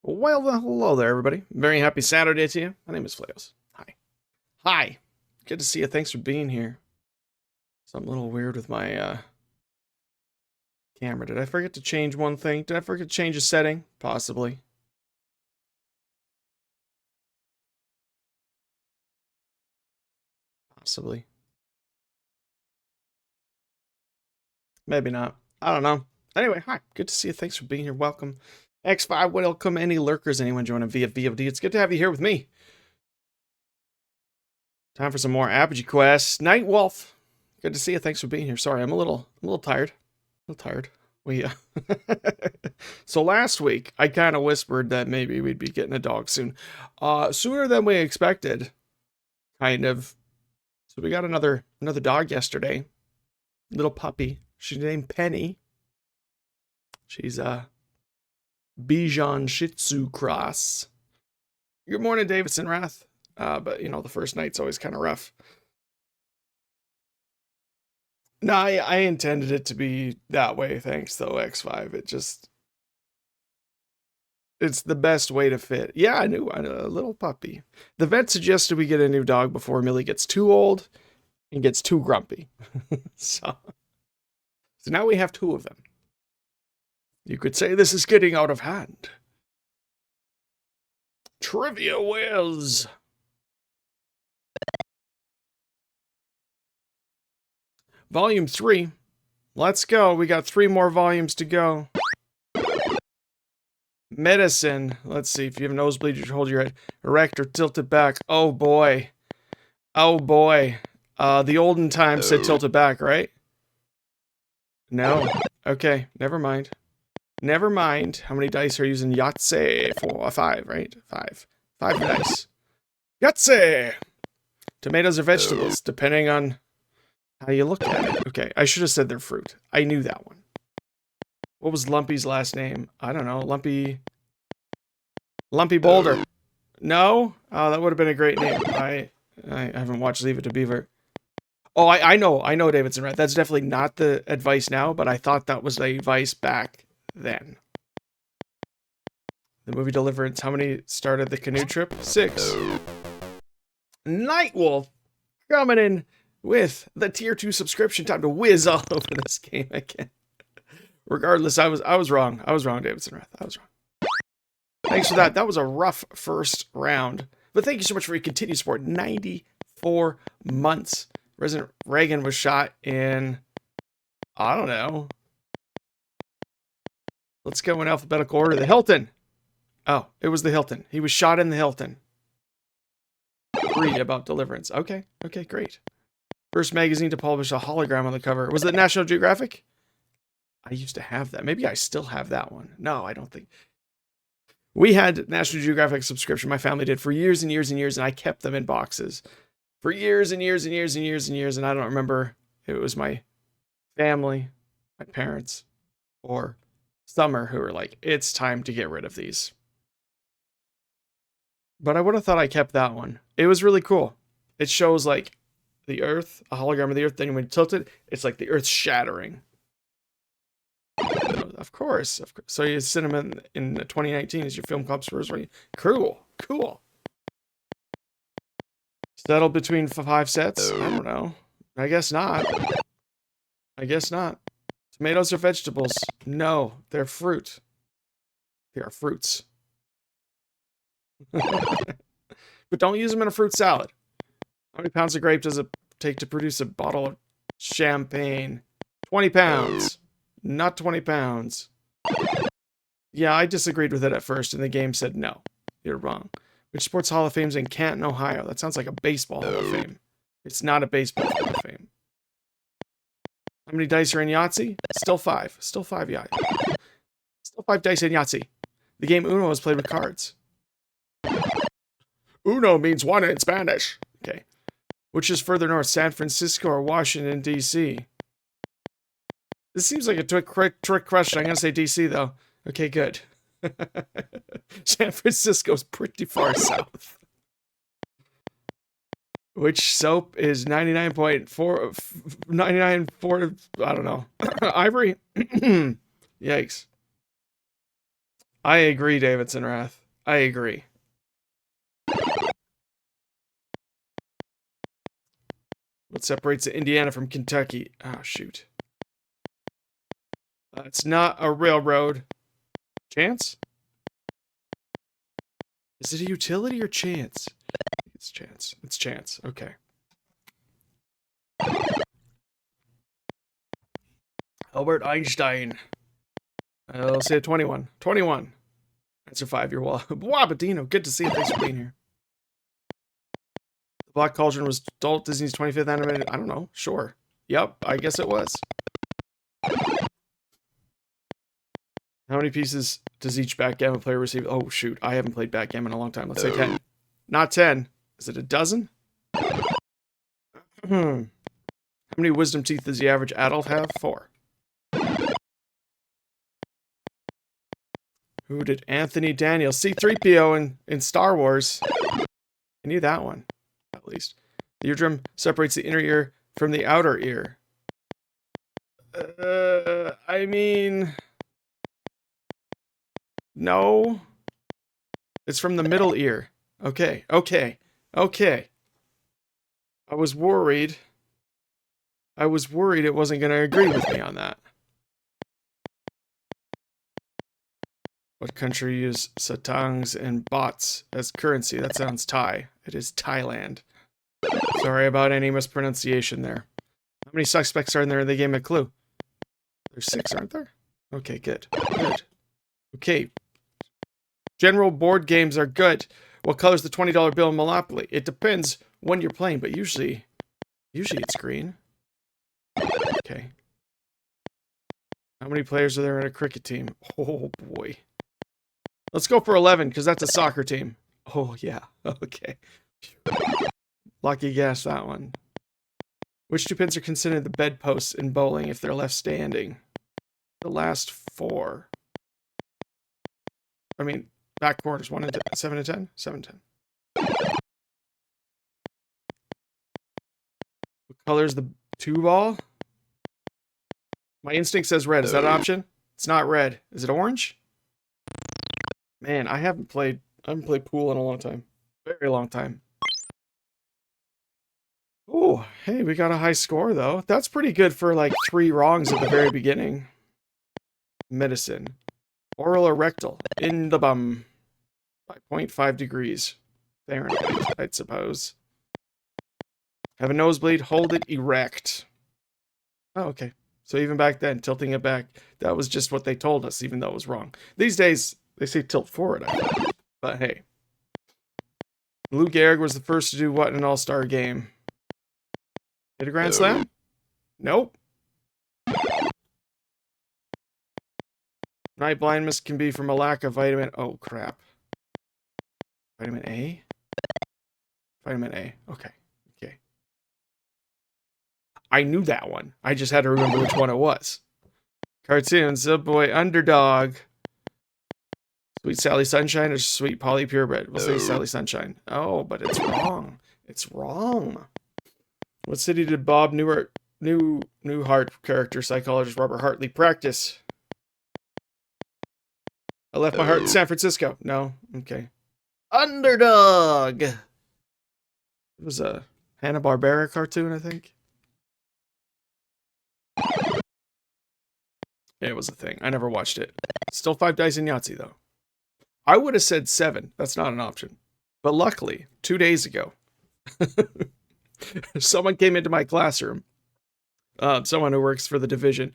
Well, hello there, everybody. Very happy Saturday to you. My name is Flaos. Hi. Hi. Good to see you. Thanks for being here. Something a little weird with my camera. Did I forget to change one thing? Did I forget to change a setting? Possibly. Possibly. Maybe not. I don't know. Anyway, hi. Good to see you. Thanks for being here. Welcome. X5, welcome any lurkers, anyone joining via VOD. It's good to have you here with me. Time for some more Apogee quests. Night Wolf. Good to see you. Thanks for being here. Sorry, I'm a little tired. A little tired. So last week I kind of whispered that maybe we'd be getting a dog soon. Sooner than we expected. Kind of. So we got another dog yesterday. Little puppy. She's named Penny. She's a Bichon Shih Tzu cross. Good morning, Davidson Rath. But you know, the first night's always kind of rough. No, I intended it to be that way, thanks though, X5. It's the best way to fit. Yeah, I knew, a little puppy. The vet suggested we get a new dog before Millie gets too old and gets too grumpy. So now we have two of them. You could say this is getting out of hand. Trivia Whiz. Volume 3. Let's go. We got 3 more volumes to go. Medicine. Let's see. If you have a nosebleed, you hold your head erect or tilted back. Oh boy. Oh boy. The olden times said tilted back, right? No. Okay. Never mind. Never mind. How many dice are you using? Yahtzee. 4 or 5, right? 5. 5 dice. Yahtzee. Tomatoes or vegetables, depending on how you look at it. Okay, I should have said they're fruit. I knew that one. What was Lumpy's last name? I don't know. Lumpy Boulder. No? Oh, that would have been a great name. I haven't watched Leave It to Beaver. Oh, I know Davidson, right? That's definitely not the advice now, but I thought that was the advice back then. The movie Deliverance. How many started the canoe trip? 6. Nightwolf coming in with the tier 2 subscription. Time to whiz all over this game again. Regardless, I was wrong. I was wrong, Davidson Rath. I was wrong. Thanks for that. That was a rough first round. But thank you so much for your continued support. 94 months. President Reagan was shot in, I don't know. Let's go in alphabetical order. The Hilton. Oh, it was the Hilton. He was shot in the Hilton. Read about Deliverance. Okay, great. First magazine to publish a hologram on the cover. Was it National Geographic? I used to have that. Maybe I still have that one. No, I don't think. We had National Geographic subscription. My family did for years and years and years, and I kept them in boxes for years and years and years and years and years. And I don't remember if it was my family, my parents, or Summer who were like, it's time to get rid of these. But I would have thought I kept that one. It was really cool. It shows like the Earth, a hologram of the Earth. Then when you tilt it, it's like the Earth shattering. Of course. So you Cinema in 2019 is your film club's first one. Cool. Settled between 5 sets? I don't know. I guess not. Tomatoes or vegetables? No, they're fruit. They are fruits. But don't use them in a fruit salad. How many pounds of grape does it take to produce a bottle of champagne? 20 pounds. Not 20 pounds. Yeah, I disagreed with it at first, and the game said no. You're wrong. Which sports Hall of Fame's in Canton, Ohio? That sounds like a baseball Hall of Fame. It's not a baseball Hall of Fame. How many dice are in Yahtzee? Still 5. Still 5 Yahtzee. Still 5 dice in Yahtzee. The game Uno is played with cards. Uno means one in Spanish. Okay. Which is further north, San Francisco or Washington, D.C.? This seems like a trick question. I'm going to say D.C., though. Okay, good. San Francisco's pretty far south. Which soap is 99.4, I don't know. Ivory? Yikes. I agree, Davidson Rath. I agree. What separates Indiana from Kentucky? Oh, shoot. It's not a railroad. Chance? Is it a utility or chance? It's chance. It's chance. Okay. Albert Einstein. I'll say 21. 21. Answer 5. You're well. Wabadino. Good to see you. Thanks for being here. The Black Cauldron was Walt Disney's 25th animated. I don't know. Sure. Yep. I guess it was. How many pieces does each backgammon player receive? Oh, shoot. I haven't played backgammon in a long time. Let's say 10. Not 10. Is it a dozen? How many wisdom teeth does the average adult have? 4. Who did Anthony Daniels? C-3PO in Star Wars. I knew that one, at least. The eardrum separates the inner ear from the outer ear. I mean... No. It's from the middle ear. Okay. I was worried. It wasn't going to agree with me on that. What country use satangs and bots as currency? That sounds Thai. It is Thailand. Sorry about any mispronunciation there. How many suspects are in there? They gave me a clue. There's 6, aren't there? Okay, good. Okay. General board games are good. What color is the $20 bill in Monopoly? It depends when you're playing, but usually it's green. Okay. How many players are there in a cricket team? Oh, boy. Let's go for 11, because that's a soccer team. Oh, yeah. Okay. Lucky guess, that one. Which 2 pins are considered the bedposts in bowling if they're left standing? The last 4. I mean, back quarters. 1 and 10, 7 and 10? 7 and 10. What color is the 2 ball? My instinct says red. Is that an option? It's not red. Is it orange? Man, I haven't played pool in a long time. Very long time. Oh, hey, we got a high score, though. That's pretty good for, like, 3 wrongs at the very beginning. Medicine. Oral or rectal? In the bum. By 0.5 degrees Fahrenheit, I suppose. Have a nosebleed, hold it erect. Oh, okay. So even back then, tilting it back, that was just what they told us, even though it was wrong. These days, they say tilt forward, I think. But hey. Lou Gehrig was the first to do what in an all-star game? Hit a grand slam? Nope. Night blindness can be from a lack of vitamin... Oh, crap. Vitamin A? Vitamin A. Okay. I knew that one. I just had to remember which one it was. Cartoons. Oh boy. Underdog. Sweet Sally Sunshine or Sweet Polly Purebred? We'll say Sally Sunshine. Oh, but it's wrong. It's wrong. What city did Bob Newhart character psychologist Robert Hartley practice? I left my heart in San Francisco. No? Okay. Underdog! It was a Hanna-Barbera cartoon, I think. Yeah, it was a thing. I never watched it. Still 5 dice in Yahtzee, though. I would have said 7. That's not an option. But luckily, 2 days ago, someone came into my classroom, someone who works for the division,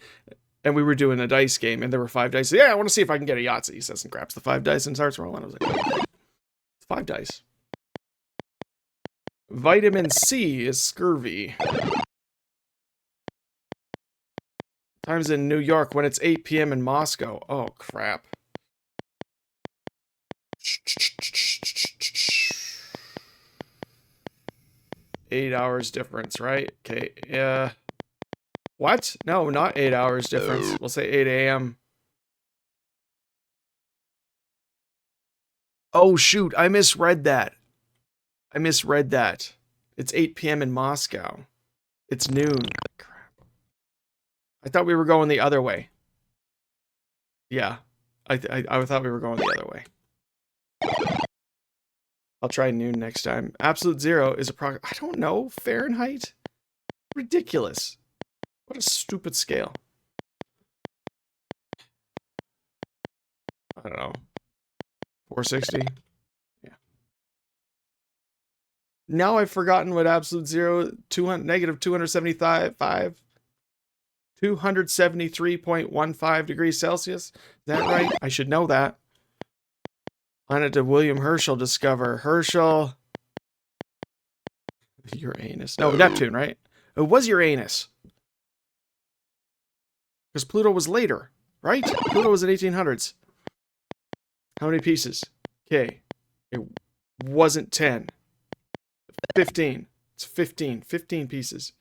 and we were doing a dice game, and there were 5 dice. Yeah, I want to see if I can get a Yahtzee. He says and grabs the 5 dice and starts rolling. I was like, 5 dice. Vitamin C is scurvy. Times in New York when it's 8 p.m. in Moscow. Oh, crap. Eight hours difference, right? Okay. What? No, not 8 hours difference. We'll say 8 a.m. Oh, shoot. I misread that. It's 8 p.m. in Moscow. It's noon. Crap. I thought we were going the other way. Yeah. I thought we were going the other way. I'll try noon next time. Absolute zero is I don't know. Fahrenheit? Ridiculous. What a stupid scale. I don't know. 460? Yeah. Now I've forgotten what absolute zero, negative 275, 273.15 degrees Celsius. Is that right? I should know that. Planet did William Herschel discover? Herschel. Uranus. No, Neptune, right? It was Uranus. Because Pluto was later, right? Pluto was in 1800s. How many pieces? Okay. It wasn't 10. 15. It's 15. 15 pieces.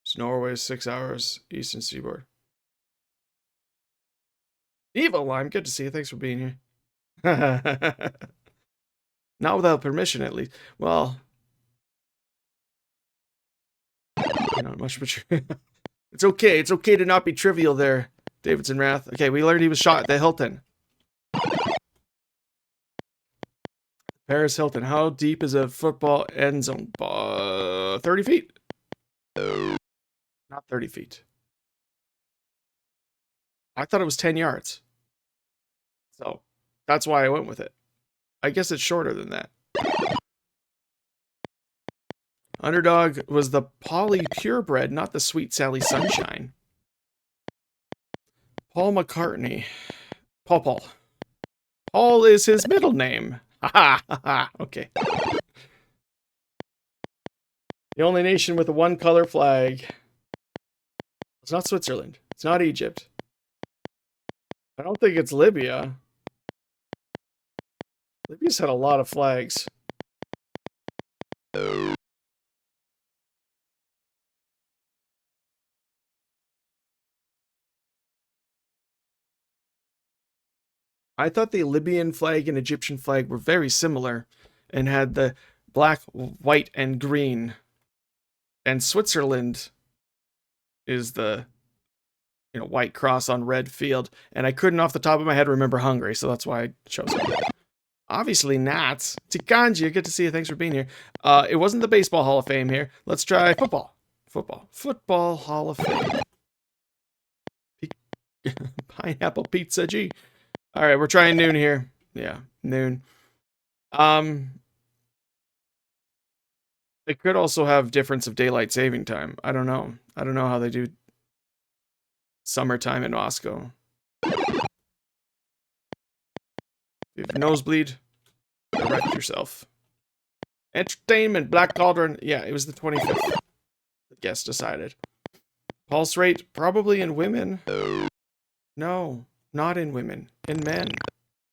It's Norway, 6 hours, eastern seaboard. Evil Lime, good to see you. Thanks for being here. Not without permission, at least. Well, not much, but it's okay. It's okay to not be trivial there, Davidson Wrath. Okay, we learned he was shot at the Hilton. Paris Hilton. How deep is a football end zone? 30 feet. Not 30 feet. I thought it was 10 yards. So that's why I went with it. I guess it's shorter than that. Underdog was the Polly purebred, not the Sweet Sally Sunshine. Paul McCartney. Paul. Paul is his middle name. Ha ha. Okay. The only nation with a one-color flag. It's not Switzerland. It's not Egypt. I don't think it's Libya. Libya's had a lot of flags. I thought the Libyan flag and Egyptian flag were very similar and had the black, white, and green. And Switzerland is the white cross on red field. And I couldn't off the top of my head remember Hungary, so that's why I chose it. Obviously not. Tikanji, good to see you. Thanks for being here. It wasn't the Baseball Hall of Fame here. Let's try football. Football Hall of Fame. Pineapple Pizza G. All right, we're trying noon here. Yeah, noon. They could also have difference of daylight saving time. I don't know. I don't know how they do summertime in Moscow. If you nosebleed, correct yourself. Entertainment, Black Cauldron. Yeah, it was the 25th. The guest decided. Pulse rate, probably in women. No, not in women. In men.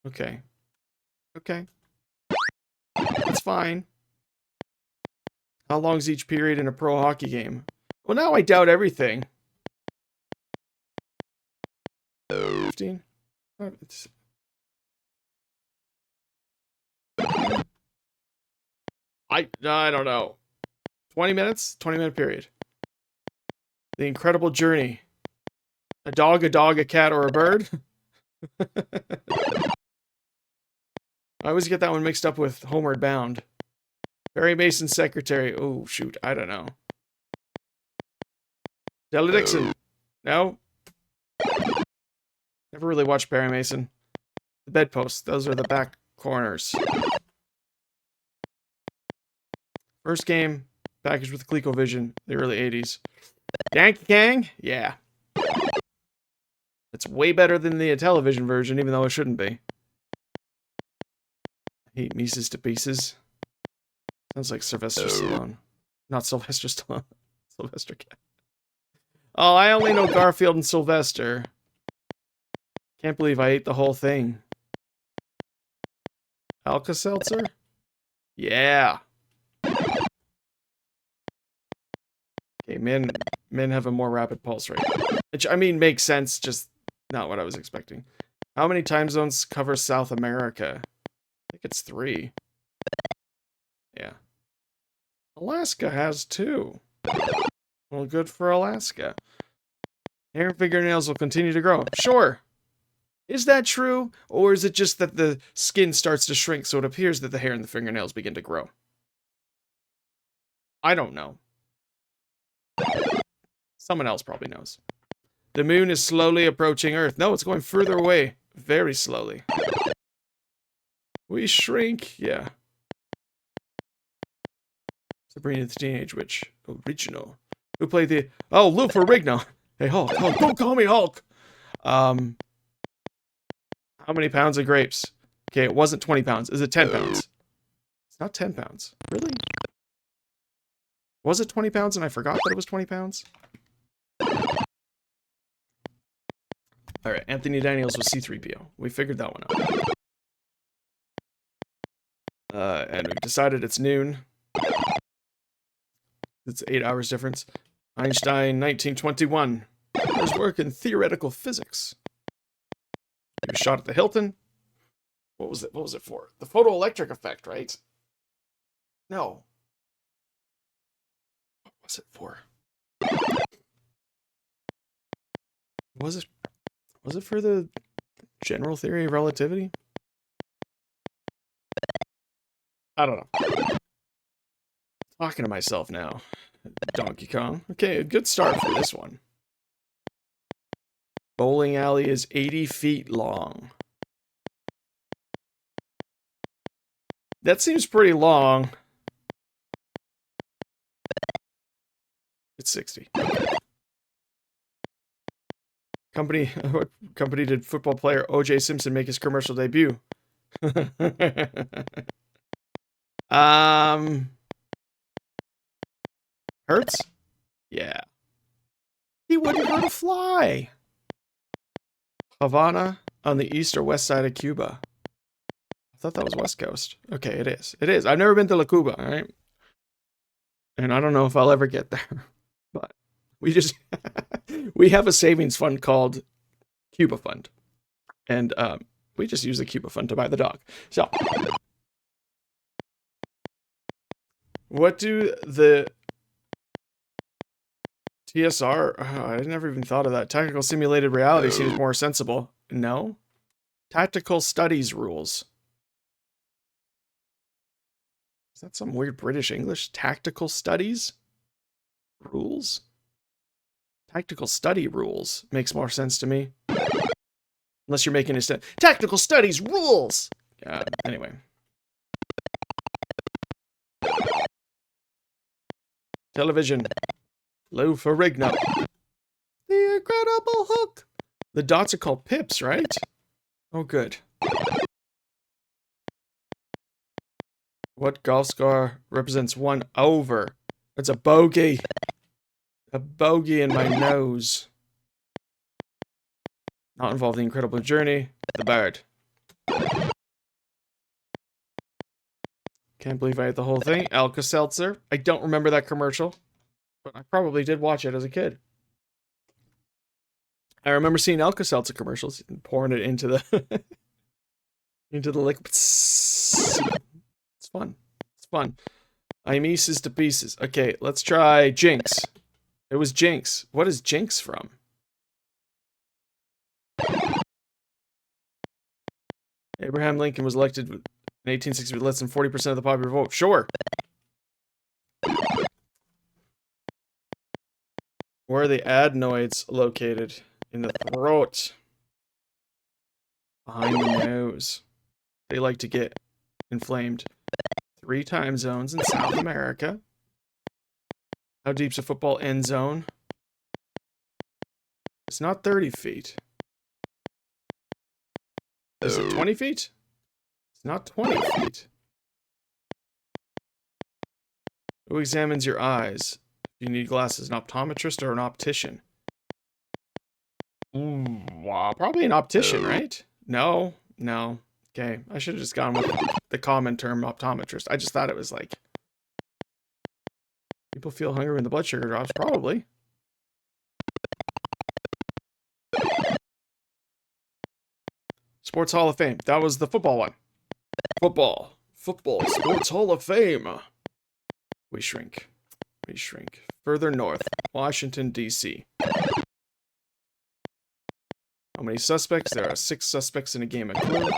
Okay. Okay. That's fine. How long is each period in a pro hockey game? Well, now I doubt everything. 15? I don't know. 20 minutes? 20-minute period. The Incredible Journey. A dog, a cat, or a bird? I always get that one mixed up with Homeward Bound. Perry Mason's secretary. Oh, shoot. I don't know. Della Dixon. No? Never really watched Perry Mason. The bedposts. Those are the back corners. First game, packaged with ColecoVision, the early 80s. Yankee Kang? Yeah. It's way better than the television version, even though it shouldn't be. I hate Mises to pieces. Sounds like Sylvester Stallone. Not Sylvester Stallone. Sylvester Cat. Oh, I only know Garfield and Sylvester. Can't believe I ate the whole thing. Alka-Seltzer? Yeah. Okay, men have a more rapid pulse rate. Which, I mean, makes sense, just not what I was expecting. How many time zones cover South America? I think it's 3. Yeah. Alaska has 2. Well, good for Alaska. Hair and fingernails will continue to grow. Sure. Is that true? Or is it just that the skin starts to shrink so it appears that the hair and the fingernails begin to grow? I don't know. Someone else probably knows. The moon is slowly approaching Earth. No, it's going further away. Very slowly. We shrink. Yeah. Sabrina the Teenage Witch. Original. Who played the... Oh, Lou Ferrigno. Hey, Hulk. Hulk. Don't call me Hulk. How many pounds of grapes? Okay, it wasn't 20 pounds. Is it 10 pounds? It's not 10 pounds. Really? Was it 20 pounds and I forgot that it was 20 pounds? Alright, Anthony Daniels was C-3PO. We figured that one out. And we decided it's noon. It's 8 hours difference. Einstein, 1921. His work in theoretical physics. He was shot at the Hilton. What was it? What was it for? The photoelectric effect, right? No. What was it for? Was it for the general theory of relativity? I don't know. Talking to myself now. Donkey Kong. Okay, a good start for this one. Bowling alley is 80 feet long. That seems pretty long. It's 60. What company did football player O.J. Simpson make his commercial debut? Hurts? Yeah. He wouldn't hurt a fly. Havana on the east or west side of Cuba. I thought that was West Coast. Okay, it is. It is. I've never been to La Cuba, all right? And I don't know if I'll ever get there. But we just... we have a savings fund called Cuba Fund. And we just use the Cuba Fund to buy the dog. So... what do the... TSR, I never even thought of that. Tactical simulated reality seems more sensible. No? Tactical studies rules. Is that some weird British English? Tactical studies? Rules? Tactical study rules makes more sense to me. Unless you're making it tactical studies rules! Anyway. Television. Lou Ferrigno. The Incredible Hulk. The dots are called pips, right? Oh, good. What golf score represents 1 over? It's a bogey. A bogey in my nose. Not involved in the Incredible Journey. The bird. Can't believe I ate the whole thing. Alka-Seltzer. I don't remember that commercial. But I probably did watch it as a kid. I remember seeing Alka-Seltzer commercials and pouring it into the into the liquid. It's fun. It's fun. I'm Aces to pieces. Okay, let's try Jinx. It was Jinx. What is Jinx from? Abraham Lincoln was elected in 1860 with less than 40% of the popular vote. Sure. Where are the adenoids located? In the throat. Behind the nose. They like to get inflamed. 3 time zones in South America. How deep's a football end zone? It's not 30 feet. Is it 20 feet? It's not 20 feet. Who examines your eyes? You need glasses, an optometrist or an optician? Probably an optician, right? No. Okay, I should have just gone with the common term optometrist. I just thought it was like... people feel hungry when the blood sugar drops, probably. Sports Hall of Fame. That was the football one. Football. Sports Hall of Fame. We shrink. Further north, Washington, D.C. How many suspects? There are 6 suspects in a game of Clue.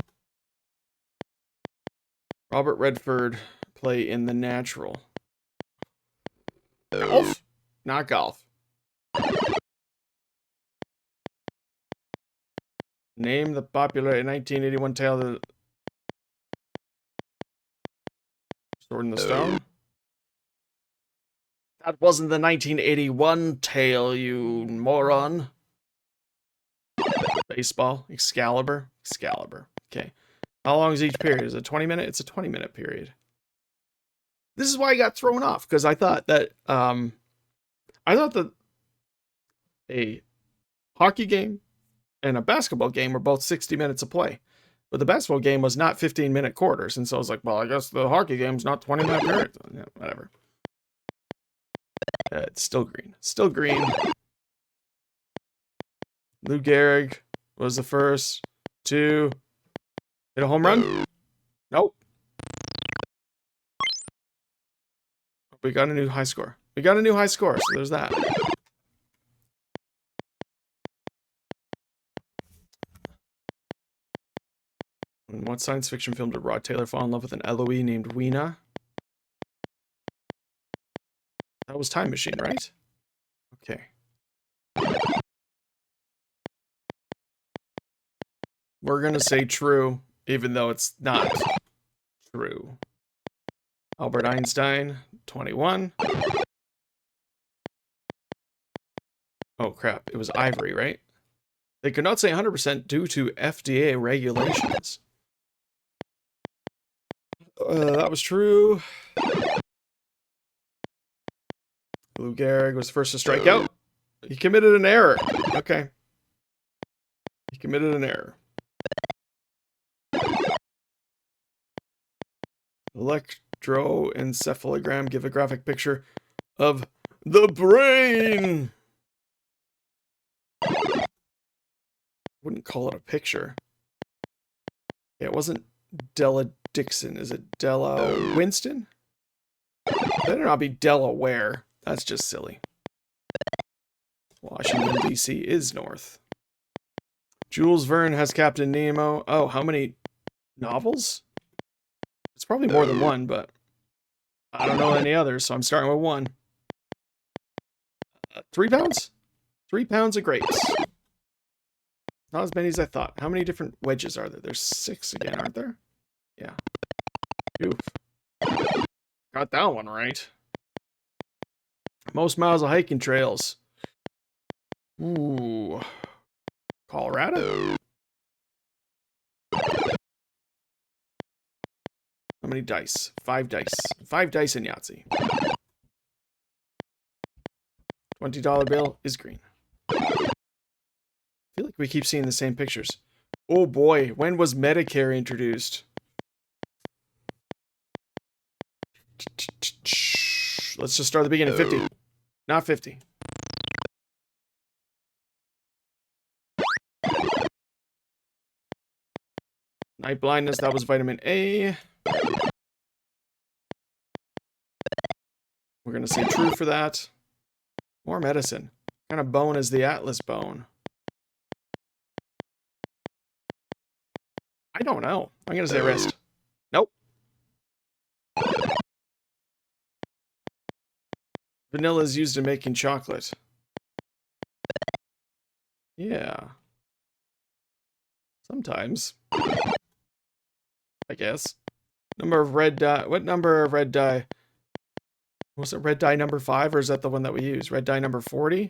Robert Redford play in The Natural. Golf? Not golf. Name the popular 1981 tale that Sword in the Stone? That wasn't the 1981 tale, you moron. Baseball, Excalibur. Okay. How long is each period? Is it 20 minutes? It's a 20-minute period. This is why I got thrown off, because I thought that a hockey game and a basketball game were both 60 minutes of play. But the basketball game was not 15-minute quarters, and so I was like, well, I guess the hockey game's not 20-minute periods. Yeah, whatever. It's still green. Still green. Lou Gehrig was the first to hit a home run. Nope. We got a new high score. So there's that. In what science fiction film did Rod Taylor fall in love with an Eloise named Weena? That was Time Machine, right? Okay. We're gonna say true, even though it's not true. Albert Einstein, 21. Oh crap, it was Ivory, right? They could not say 100% due to FDA regulations. That was true. Lou Gehrig was first to strike out. He committed an error. Okay. He committed an error. Electroencephalogram give a graphic picture of the brain. I wouldn't call it a picture. Yeah, it wasn't Della Dixon. Is it Della Winston? Better not be Delaware. That's just silly. Washington, D.C. is north. Jules Verne has Captain Nemo. Oh, how many novels? It's probably more than one, but I don't know any others, so I'm starting with 1. 3 pounds? 3 pounds of grapes. Not as many as I thought. How many different wedges are there? There's 6 again, aren't there? Yeah. Oof. Got that one right. Most miles of hiking trails. Ooh. Colorado? How many dice? 5 dice. 5 dice in Yahtzee. $20 bill is green. I feel like we keep seeing the same pictures. Oh boy, when was Medicare introduced? Let's just start at the beginning. 50. Not 50. Night blindness, that was vitamin A. We're going to say true for that. More medicine. What kind of bone is the Atlas bone? I don't know. I'm going to say wrist. Nope. Vanilla is used in making chocolate. Yeah. Sometimes. I guess. Number of red dye. What number of red dye? Was it red dye number 5, or is that the one that we use? Red dye number 40?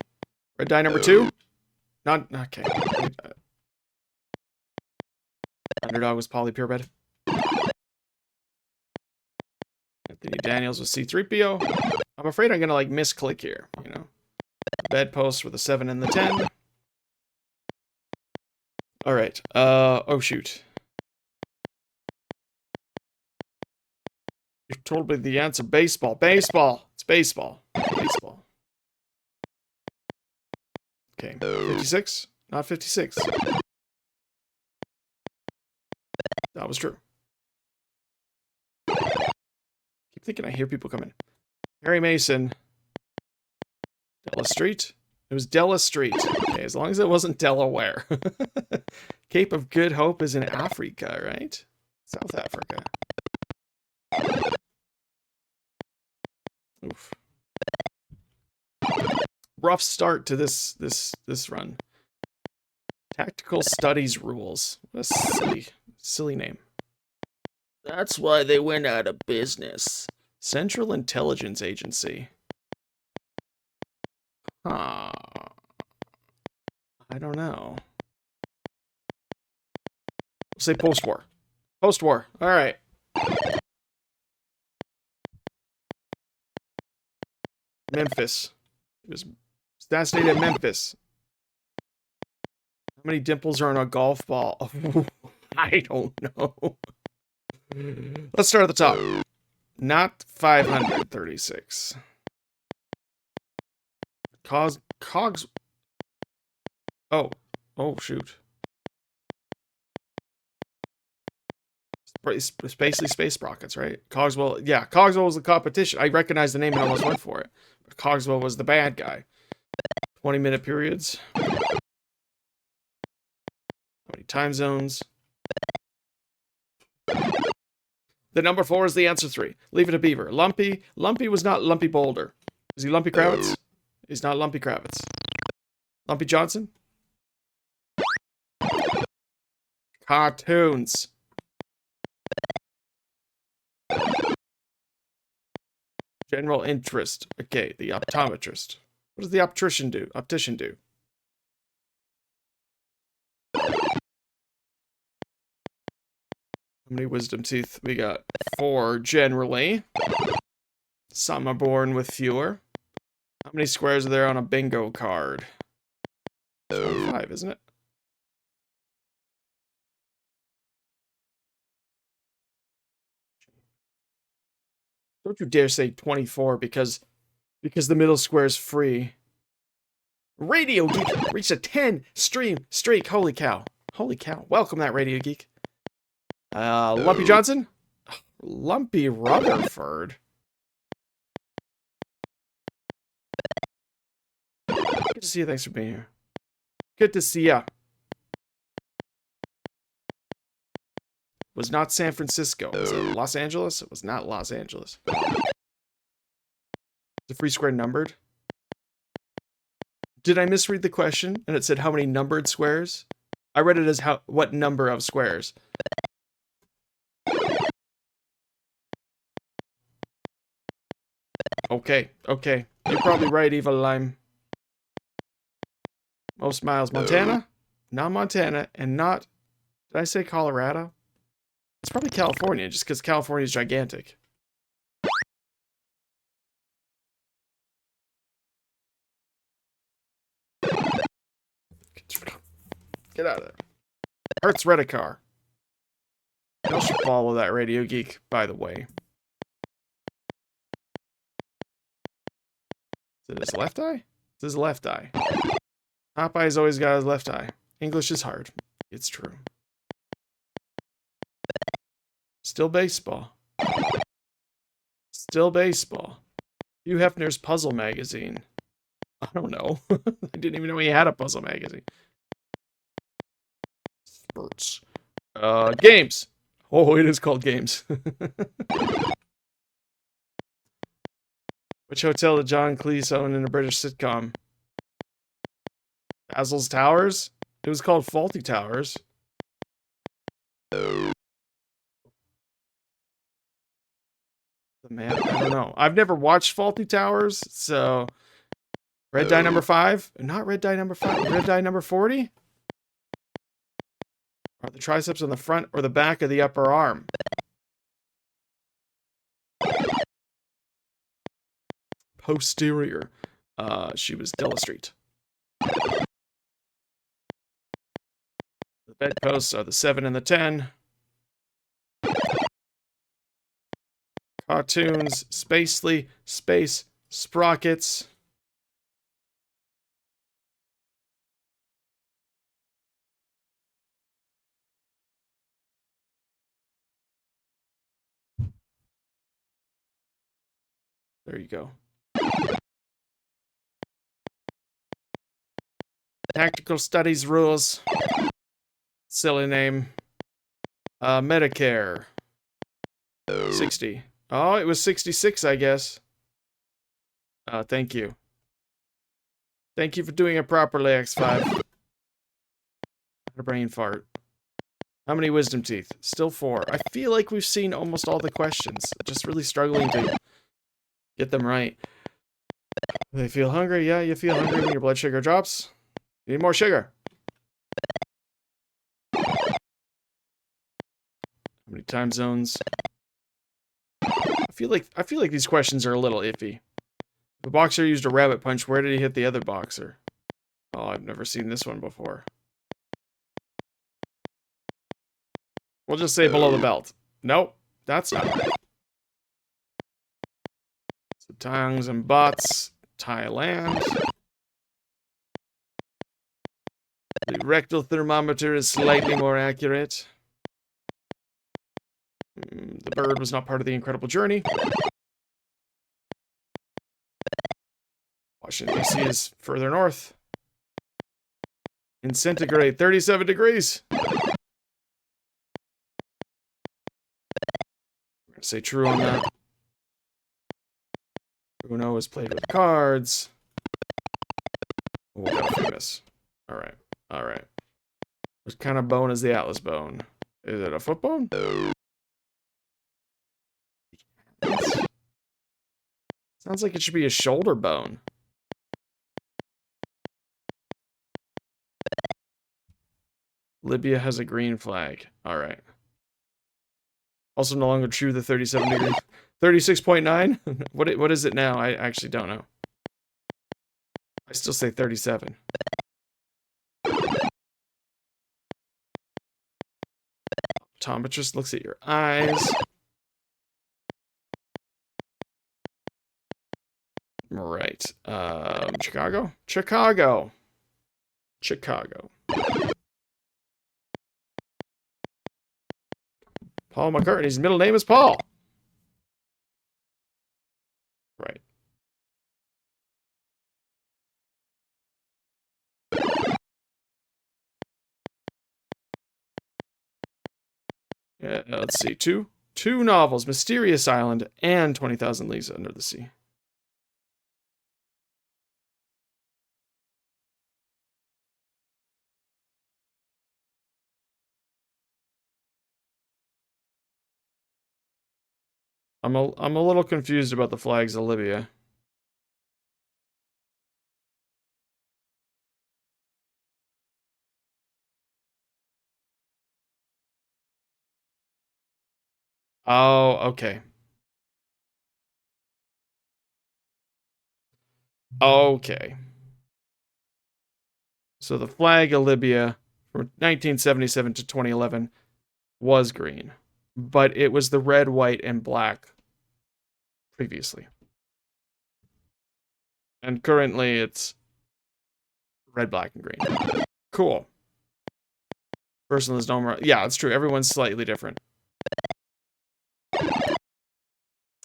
Red dye number 2? Not, okay. Underdog was Polly Purebred. Anthony Daniels was C-3PO. I'm afraid I'm gonna like misclick here, you know. Bedpost with a 7 and the 10. Alright, oh shoot. You told me the answer. Baseball. Baseball. It's baseball. Baseball. Okay. 56? Not 56. That was true. Keep thinking I hear people coming. Harry Mason Della Street. It was Della Street. Okay, as long as it wasn't Delaware. Cape of Good Hope is in Africa, right? South Africa. Oof. Rough start to this run. Tactical Studies Rules. What a silly name. That's why they went out of business. Central Intelligence Agency. Huh. I don't know. We'll say post-war. Post-war. All right. Memphis. It was assassinated at Memphis. How many dimples are on a golf ball? I don't know. Let's start at the top. Not 536. Cogs. Oh, shoot. It's basically space sprockets, right? Cogswell, yeah, Cogswell was the competition. I recognized the name and almost went for it. But Cogswell was the bad guy. 20-minute periods. How many time zones? The number 4 is the answer 3. Leave it a beaver. Lumpy. Lumpy was not Lumpy Boulder. Is he Lumpy Kravitz? He's not Lumpy Kravitz. Lumpy Johnson? Cartoons. General interest. Okay, the optometrist. What does the optician do? How many wisdom teeth? We got 4 generally. Some are born with fewer. How many squares are there on a bingo card? 5, isn't it? Don't you dare say 24 because the middle square is free. Radio Geek reached a 10 stream streak. Holy cow. Holy cow. Welcome that Radio Geek. Lumpy Johnson? Lumpy Rutherford. Good to see you. Thanks for being here. Good to see ya. Was not San Francisco. Was it Los Angeles? It was not Los Angeles. Is the free square numbered? Did I misread the question? And it said how many numbered squares? I read it as what number of squares. Okay. You're probably right, Eva Lime. Most miles. Montana? Not Montana, and not... Did I say Colorado? It's probably California, just because California is gigantic. Get out of there. Hertz Rent-A-Car. I should follow that Radio Geek, by the way. Is it his left eye? It's his left eye. Popeye's always got his left eye. English is hard. It's true. Still baseball. Still baseball. Hugh Hefner's Puzzle Magazine. I don't know. I didn't even know he had a puzzle magazine. Spurts. Games. Oh, it is called Games. Which hotel did John Cleese own in a British sitcom? Basil's Towers? It was called Faulty Towers. Man, I don't know. I've never watched Faulty Towers, so... Red dye number 5? Not red dye number 5. Red dye number 40? Are the triceps on the front or the back of the upper arm? Posterior. She was Della Street. The bedposts are the 7 and the 10. Cartoons, Spacely, Space, Sprockets. There you go. Tactical Studies Rules. Silly name. Medicare. 60. Oh, it was 66, I guess. Thank you. Thank you for doing it properly, X5. Had a brain fart. How many wisdom teeth? Still 4. I feel like we've seen almost all the questions. Just really struggling to get them right. They feel hungry? Yeah, you feel hungry when your blood sugar drops. You need more sugar. How many time zones? I feel like these questions are a little iffy. The boxer used a rabbit punch. Where did he hit the other boxer? Oh, I've never seen this one before. We'll just say below the belt. Nope, that's not right. So tongues and butts. Thailand. The rectal thermometer is slightly more accurate. The bird was not part of the incredible journey. Washington, D.C. is further north. In centigrade, 37 degrees. We're going to say true on that. Uno is played with cards. Oh, what famous. Alright, alright. What kind of bone is the Atlas bone? Is it a foot bone? Sounds like it should be a shoulder bone. Libya has a green flag. Alright. Also no longer true the 37 degree. 36.9? What is it now? I actually don't know. I still say 37. Optometrist looks at your eyes. Right. Chicago? Chicago. Chicago. Paul McCartney's middle name is Paul. Right. Yeah, let's see. Two novels, Mysterious Island and 20,000 Leagues Under the Sea. I'm a little confused about the flags of Libya. Oh, okay. Okay. So the flag of Libya from 1977 to 2011 was green, but it was the red, white, and black previously. And currently it's red, black, and green. Cool. Personal is no. Yeah, it's true. Everyone's slightly different.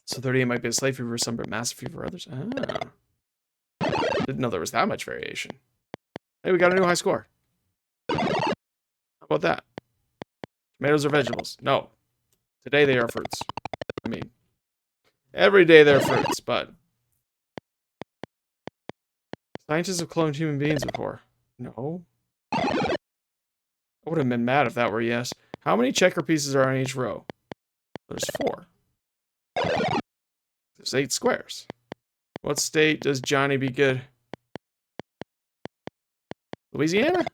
So 38 might be a slight fever for some, but massive fever for others. Ah. Didn't know there was that much variation. Hey, we got a new high score. How about that? Tomatoes are vegetables? No. Today they are fruits. I mean, every day they're fruits, but scientists have cloned human beings before. No. I would have been mad if that were yes. How many checker pieces are on each row? There's 4. There's 8 squares. What state does Johnny be good? Louisiana?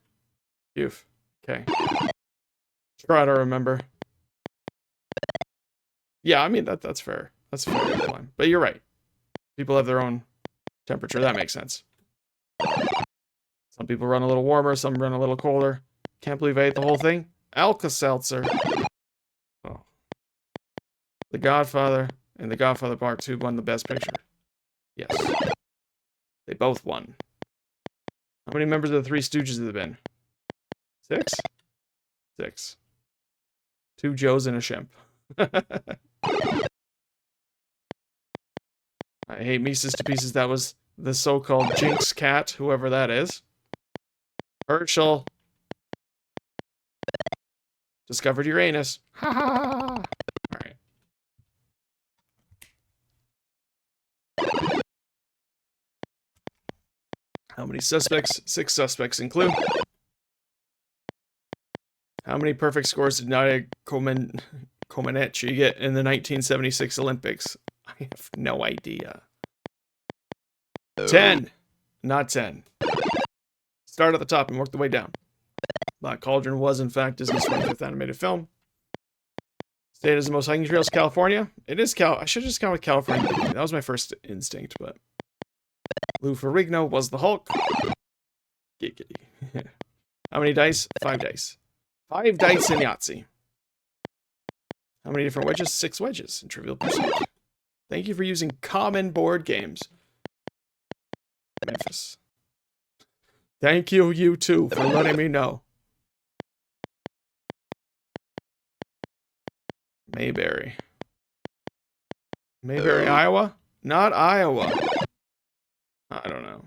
Youth. Okay. Try to remember. Yeah, I mean that's fair. That's fair. But you're right. People have their own temperature. That makes sense. Some people run a little warmer, some run a little colder. Can't believe I ate the whole thing. Alka-Seltzer. Oh. The Godfather and The Godfather Part 2 won the Best Picture. Yes. They both won. How many members of the Three Stooges have there been? 6? 6. 2 Joes and a Shemp. I hate Mises to pieces. That was the so-called Jinx cat, whoever that is. Herschel. Discovered Uranus. Ha ha ha. All right. How many suspects? 6 suspects include. How many perfect scores did Nadia Comaneci get in the 1976 Olympics? I have no idea. 10. Not 10. Start at the top and work the way down. Black Cauldron was, in fact, Disney's 25th animated film. State is the most hiking trails, California. It is I should have just gone with California. That was my first instinct, but Lou Ferrigno was the Hulk. Giggity. How many dice? 5 dice. 5 dice in Yahtzee. How many different wedges? 6 wedges in Trivial Pursuit. Thank you for using common board games. Memphis. Thank you, you too, for letting me know. Mayberry. Mayberry, Iowa? Not Iowa. I don't know.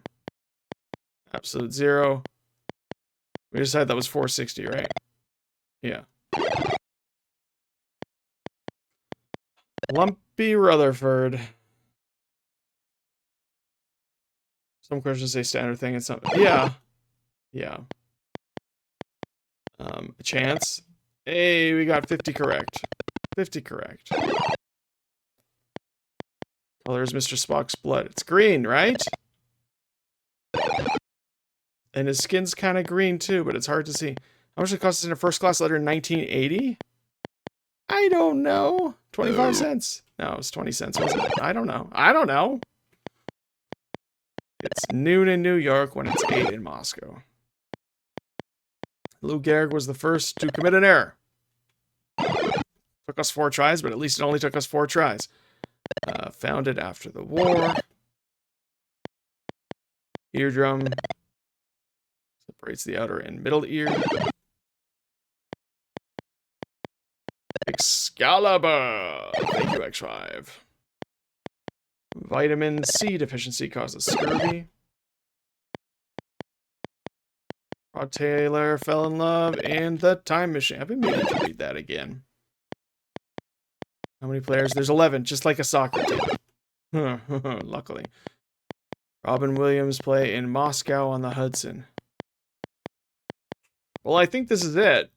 Absolute zero. We decided that was 460, right? Yeah. Lumpy Rutherford. Some questions say standard thing and some... Yeah. Yeah. A chance. Hey, we got 50 correct. 50 correct. Color is Mr. Spock's blood. It's green, right? And his skin's kind of green too, but it's hard to see. How much did it cost us in a first class letter in 1980? I don't know. 25 cents. No, it was 20 cents, wasn't it? I don't know. I don't know. It's noon in New York when it's 8 in Moscow. Lou Gehrig was the first to commit an error. Took us 4 tries, but at least it only took us 4 tries. Founded after the war. Eardrum. Separates the outer and middle ear. Excalibur! Thank you, X5. Vitamin C deficiency causes scurvy. Rod Taylor fell in love and the time machine. I've been meaning to read that again. How many players? There's 11, just like a soccer team. Luckily. Robin Williams play in Moscow on the Hudson. Well, I think this is it.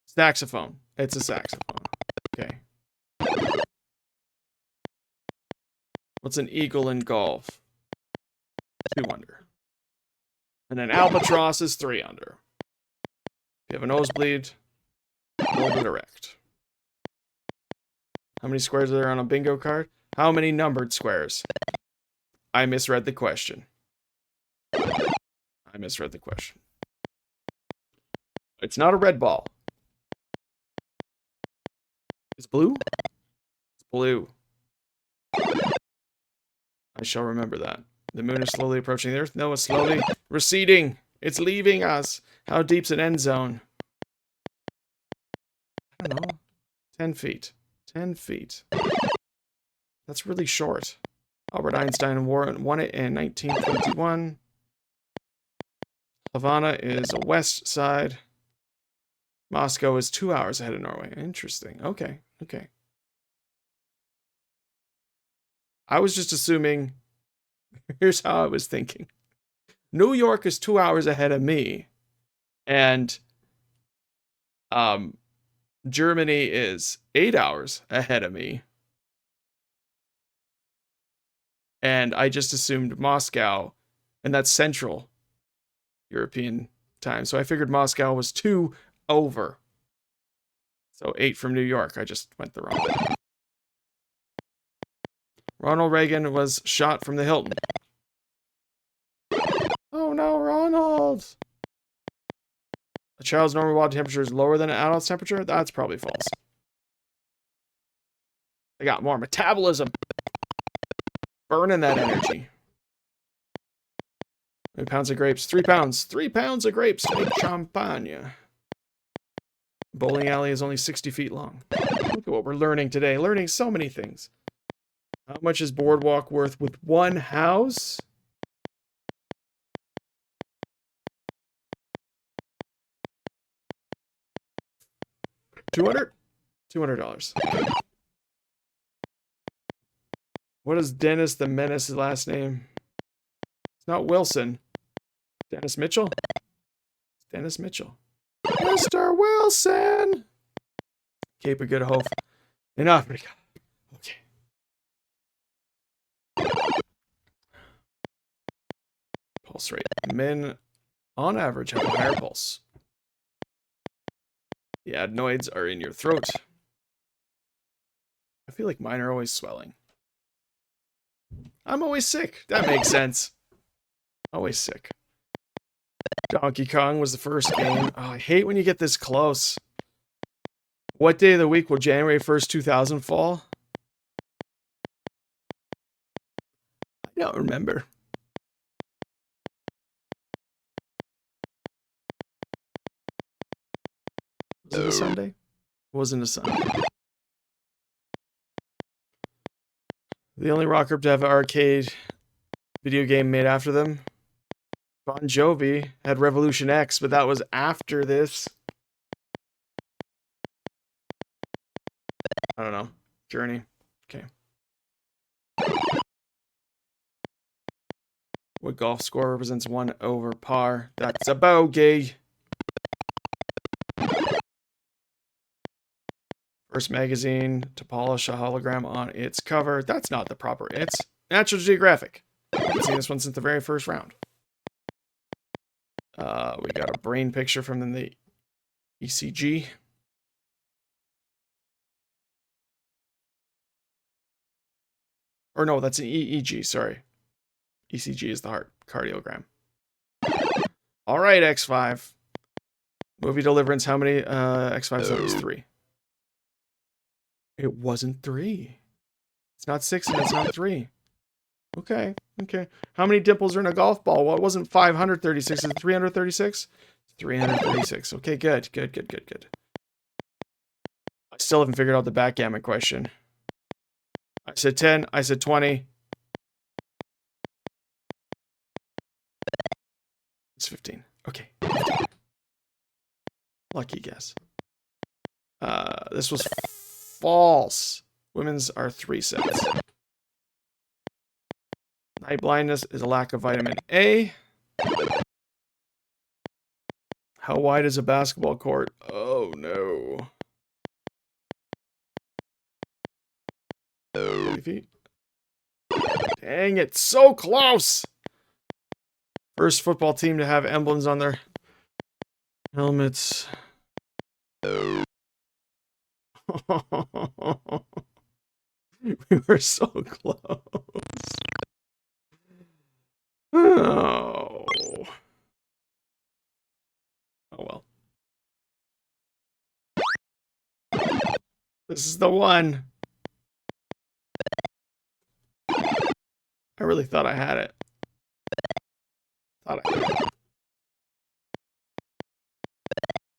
Saxophone. It's a saxophone. Okay. What's an eagle in golf? 2 under. And an albatross is 3 under. If you have a nosebleed, hold it erect. How many squares are there on a bingo card? How many numbered squares? I misread the question. I misread the question. It's not a red ball. It's blue? It's blue. I shall remember that. The moon is slowly approaching the Earth. No, it's slowly receding. It's leaving us. How deep's an end zone? I don't know. 10 feet. 10 feet. That's really short. Albert Einstein won it in 1921. Havana is a west side. Moscow is 2 hours ahead of Norway. Interesting. Okay. Okay. I was just assuming... Here's how I was thinking. New York is 2 hours ahead of me. And Germany is 8 hours ahead of me. And I just assumed Moscow, and that's Central European time. So I figured Moscow was 2 over. So 8 from New York. I just went the wrong way. Ronald Reagan was shot from the Hilton. Oh no, Ronald! A child's normal body temperature is lower than an adult's temperature? That's probably false. They got more metabolism. Burning that energy. How many pounds of grapes? 3 pounds. 3 pounds of grapes to make champagne. Bowling alley is only 60 feet long. Look at what we're learning today. Learning so many things. How much is Boardwalk worth with one house? $200? $200. What is Dennis the Menace's last name? It's not Wilson. Dennis Mitchell? Dennis Mitchell. Mr. Wilson! Cape of Good Hope in Africa. Okay. Pulse rate. Men, on average, have a higher pulse. The adenoids are in your throat. I feel like mine are always swelling. I'm always sick. That makes sense. Always sick. Donkey Kong was the first game. Oh, I hate when you get this close. What day of the week will January 1st, 2000 fall? I don't remember. Was it a Sunday? It wasn't a Sunday. The only rock group to have an arcade video game made after them. Bon Jovi had Revolution X, but that was after this. I don't know. Journey. Okay. What golf score represents 1 over par? That's a bogey. First magazine to polish a hologram on its cover. That's not the proper it's. Natural Geographic. I've seen this one since the very first round. We got a brain picture from the ECG. Or no, that's an EEG, sorry. ECG is the heart cardiogram. All right, X5. Movie Deliverance, how many? X5 said it was 3. It wasn't 3. It's not 6 and it's not 3. Okay, okay. How many dimples are in a golf ball? Well, it wasn't 536. Is it 336? 336. Okay, good. I still haven't figured out the backgammon question. I said 10. I said 20. It's 15. Okay. Lucky guess. This was false. Women's are 3 sets. Night blindness is a lack of vitamin A. How wide is a basketball court? Oh no. 30 feet. Dang it, so close. First football team to have emblems on their helmets. We were so close. Oh. Oh well. This is the one. I really thought I had it.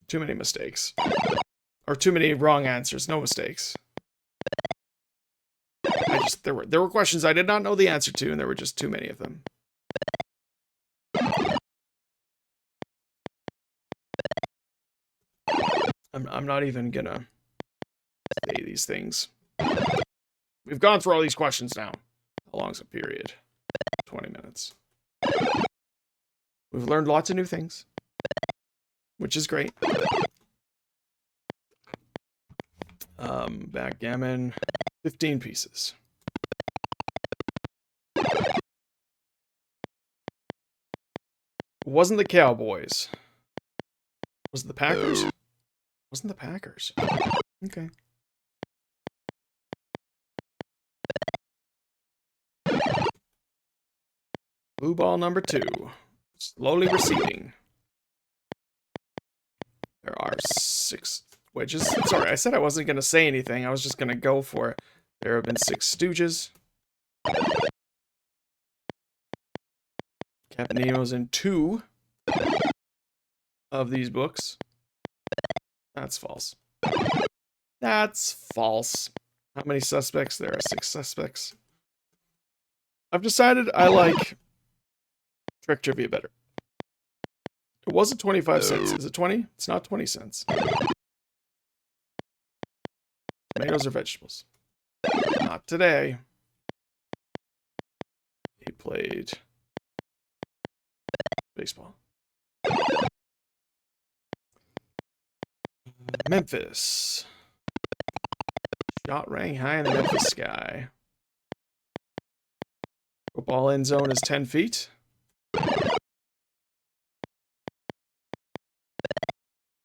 Too many mistakes. Or too many wrong answers, no mistakes. There were questions I did not know the answer to, and there were just too many of them. I'm not even gonna say these things. We've gone through all these questions now. How long's a period? 20 minutes. We've learned lots of new things, which is great. Backgammon, 15 pieces. Wasn't the Cowboys. Was it the Packers? Wasn't the Packers. Okay. Blue ball number 2. Slowly receding. There are 6 wedges. Sorry, I said I wasn't going to say anything. I was just going to go for it. There have been 6 Stooges. Captain Nemo's in 2 of these books. That's false. That's false. How many suspects? There are 6 suspects. I've decided I like trick trivia better. It wasn't 25 cents. Is it 20? It's not 20 cents. Tomatoes or vegetables? Not today. He played baseball. Memphis. Shot rang high in the Memphis sky. Football end zone is 10 feet.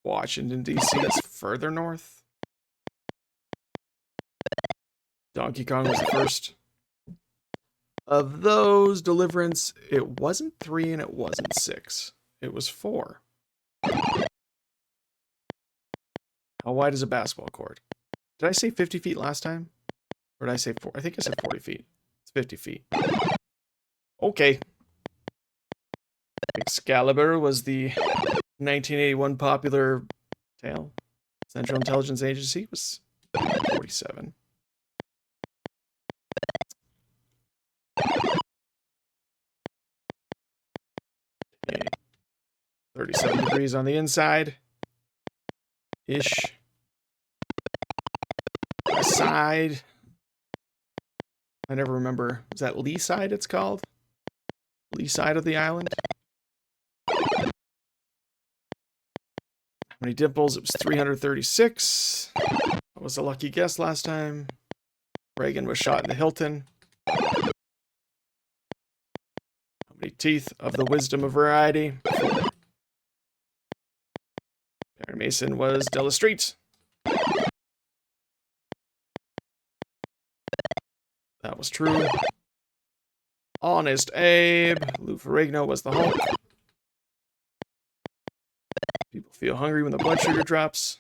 Washington, D.C. is further north. Donkey Kong was the first. Of those, Deliverance, it wasn't 3 and it wasn't 6. It was 4. How wide is a basketball court? Did I say 50 feet last time? Or did I say 4? I think I said 40 feet. It's 50 feet. Okay. Excalibur was the 1981 popular tale. Central Intelligence Agency was 47. Okay. 37 degrees on the inside. Ish. Side. I never remember. Is that lee side it's called? Lee side of the island? How many dimples? It was 336. That was a lucky guess last time. Reagan was shot in the Hilton. How many teeth of the wisdom of variety? Perry Mason was Della Street. That was true. Honest Abe. Lou Ferrigno was the Hulk. People feel hungry when the blood sugar drops.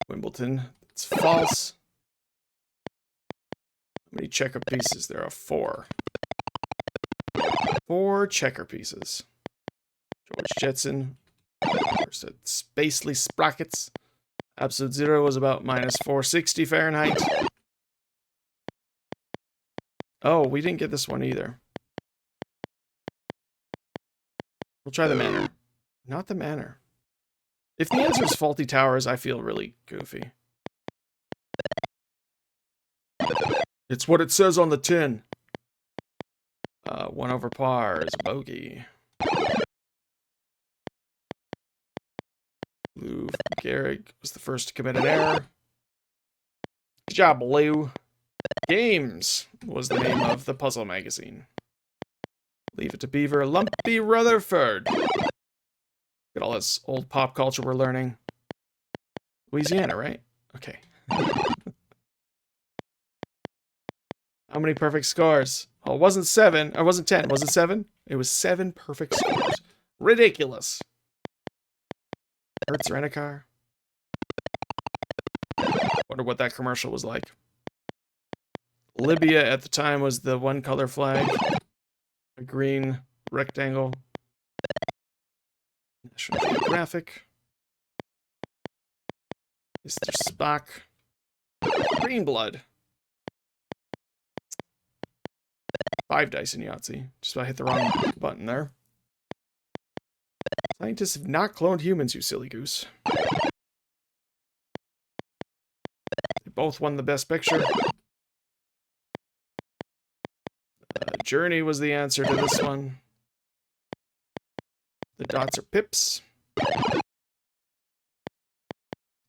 Wimbledon. It's false. How many checker pieces? There are 4. 4 checker pieces. George Jetson. Said Spacely Sprockets. Absolute Zero was about minus 460 Fahrenheit. Oh, we didn't get this one either. We'll try the manor. Not the manor. If the answer is Faulty Towers, I feel really goofy. It's what it says on the tin. 1 over par is a bogey. Lou Gehrig was the first to commit an error. Good job, Lou. Games was the name of the puzzle magazine. Leave It to Beaver, Lumpy Rutherford. Look at all this old pop culture we're learning. Louisiana, right? Okay. How many perfect scores? Oh, it wasn't 7. Or wasn't 10. Was it 7? It was 7 perfect scores. Ridiculous. Hertz Rent-A-Car. Wonder what that commercial was like. Libya at the time was the one color flag. A green rectangle. National Geographic. Mr. Spock. Green blood. 5 dice in Yahtzee. Just about hit the wrong button there. Scientists have not cloned humans, you silly goose. They both won the best picture. Journey was the answer to this one. The dots are pips.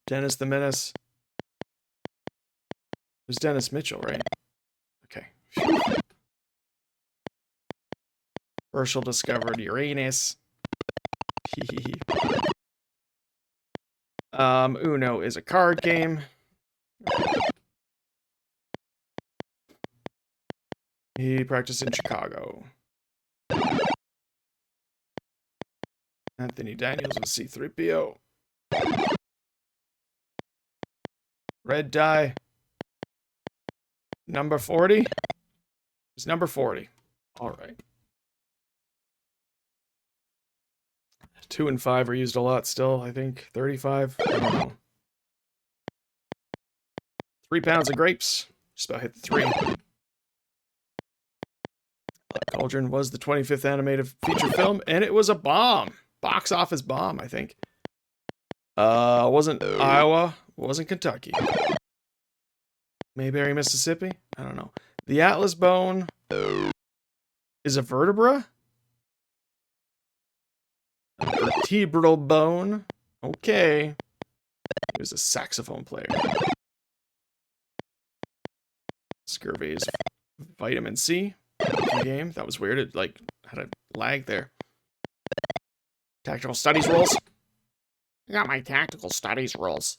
Dennis the Menace. It was Dennis Mitchell, right? Okay. Herschel discovered Uranus. Uno is a card game. He practiced in Chicago. Anthony Daniels was C-3PO. Red die. Number 40? It's number 40. All right. 2 and 5 are used a lot still, I think. 35. I don't know. 3 pounds of grapes. Just about hit the 3. Cauldron was the 25th animated feature film, and it was a bomb. Box office bomb, I think. Wasn't Iowa, wasn't Kentucky. Mayberry, Mississippi? I don't know. The Atlas bone is a vertebra? A vertebral bone. Okay. He was a saxophone player. Scurvy is vitamin C. Game. That was weird. It like had a lag there. Tactical studies rolls. I got my tactical studies rolls.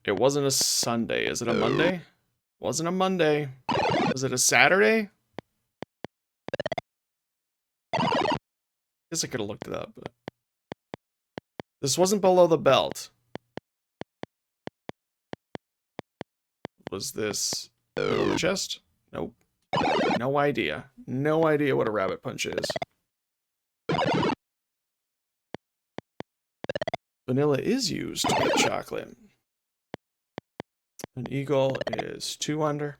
It wasn't a Sunday. Is it a Monday? Wasn't a Monday. Was it a Saturday? Guess I could have looked it up, but this wasn't below the belt. Was this middle of the chest? Nope. No idea. No idea what a rabbit punch is. Vanilla is used to make chocolate. An eagle is 2 under.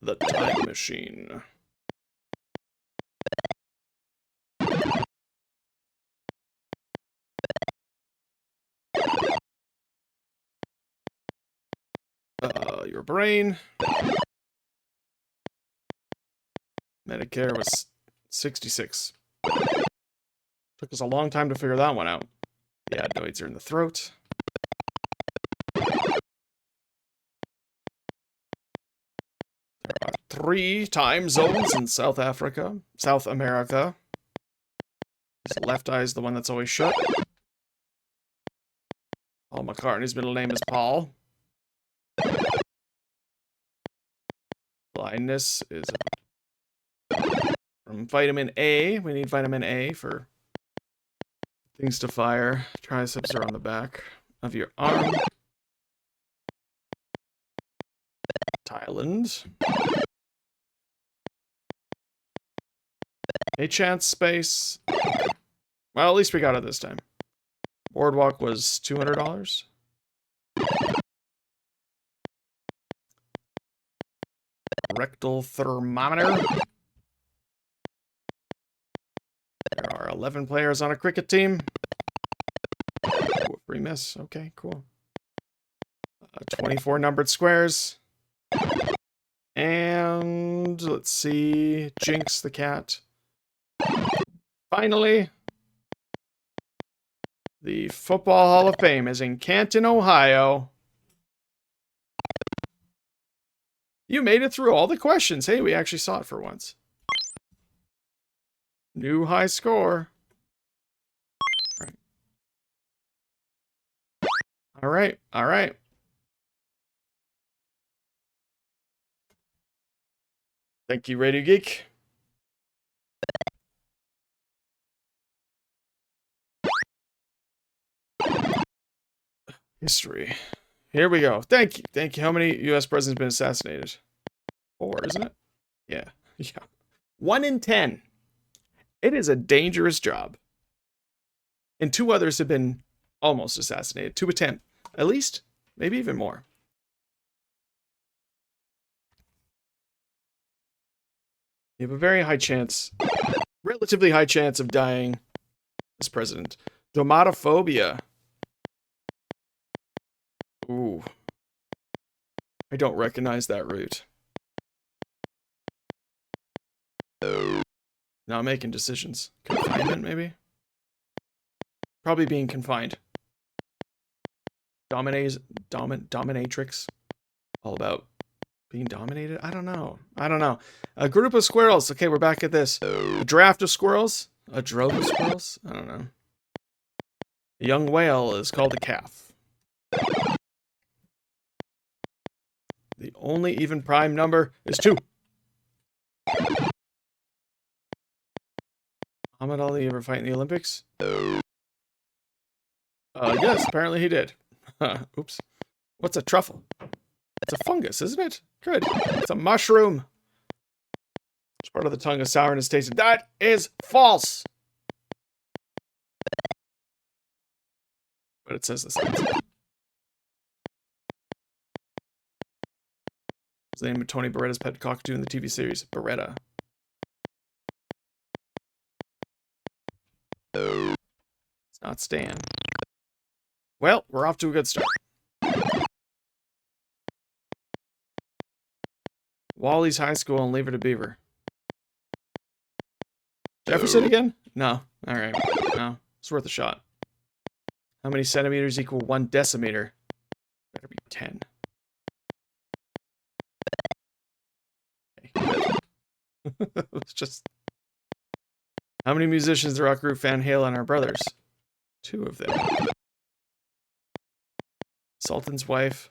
The time machine. Your brain. Medicare was 66. Took us a long time to figure that one out. The adenoids are in the throat. There are 3 time zones in South America. His left eye is the one that's always shut. Paul McCartney's middle name is Paul. Blindness is from vitamin A. We need vitamin A for things to fire. Triceps are on the back of your arm. Thailand. A chance space. Well, at least we got it this time. Boardwalk was $200. Rectal thermometer. There are 11 players on a cricket team. Ooh, free miss. Okay, cool. 24 numbered squares. And let's see. Jinx the cat. Finally, the Football Hall of Fame is in Canton, Ohio. You made it through all the questions. Hey, we actually saw it for once. New high score. All right. All right. Thank you, Radio Geek. History. Here we go. Thank you. Thank you. How many U.S. presidents have been assassinated? 4, isn't it? Yeah. Yeah. 1 in 10. It is a dangerous job. And 2 others have been almost assassinated. 2 attempts. At least. Maybe even more. You have a very high chance, relatively high chance of dying as president. Dermatophobia. Ooh. I don't recognize that root. Now I'm making decisions. Confinement, maybe? Probably being confined. Dominatrix. All about being dominated? I don't know. I don't know. A group of squirrels. Okay, we're back at this. A draft of squirrels? A drove of squirrels? I don't know. A young whale is called a calf. The only even prime number is 2. Muhammad Ali ever fight in the Olympics? Yes, apparently he did. Oops. What's a truffle? It's a fungus, isn't it? Good. It's a mushroom. Which part of the tongue is sour and is tasted? That is false. But it says the same thing. What's the name of Tony Beretta's pet cockatoo in the TV series? Beretta. It's not Stan. Well, we're off to a good start. Wally's High School and Leave It to Beaver. Jefferson again? No. All right. No. It's worth a shot. How many centimeters equal 1 decimeter? Better be 10. Okay. It's just... How many musicians the rock group Van Halen are brothers? 2 of them. Sultan's wife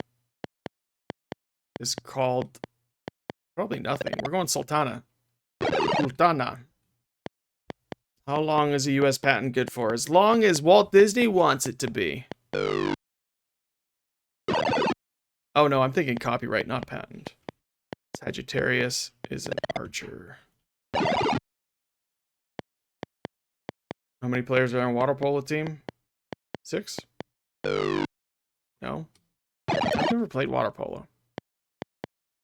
is called... Probably nothing. We're going Sultana. Sultana. How long is a U.S. patent good for? As long as Walt Disney wants it to be. Oh no, I'm thinking copyright, not patent. Sagittarius is an archer. How many players are on a water polo team? 6? No. I've never played water polo.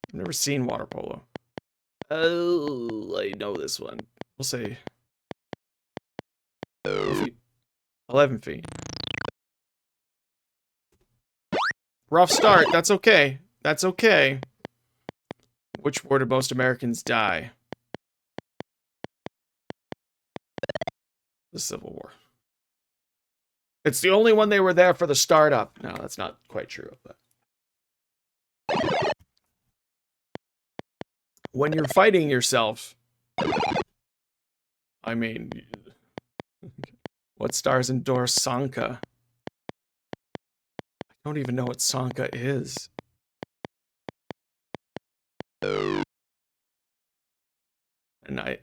I've never seen water polo. Oh, I know this one. We'll say 11 feet. Rough start. That's okay. That's okay. Which war did most Americans die? The Civil War. It's the only one they were there for the startup. No, that's not quite true. But when you're fighting yourself, I mean, what stars endorse Sanka? I don't even know what Sanka is. And I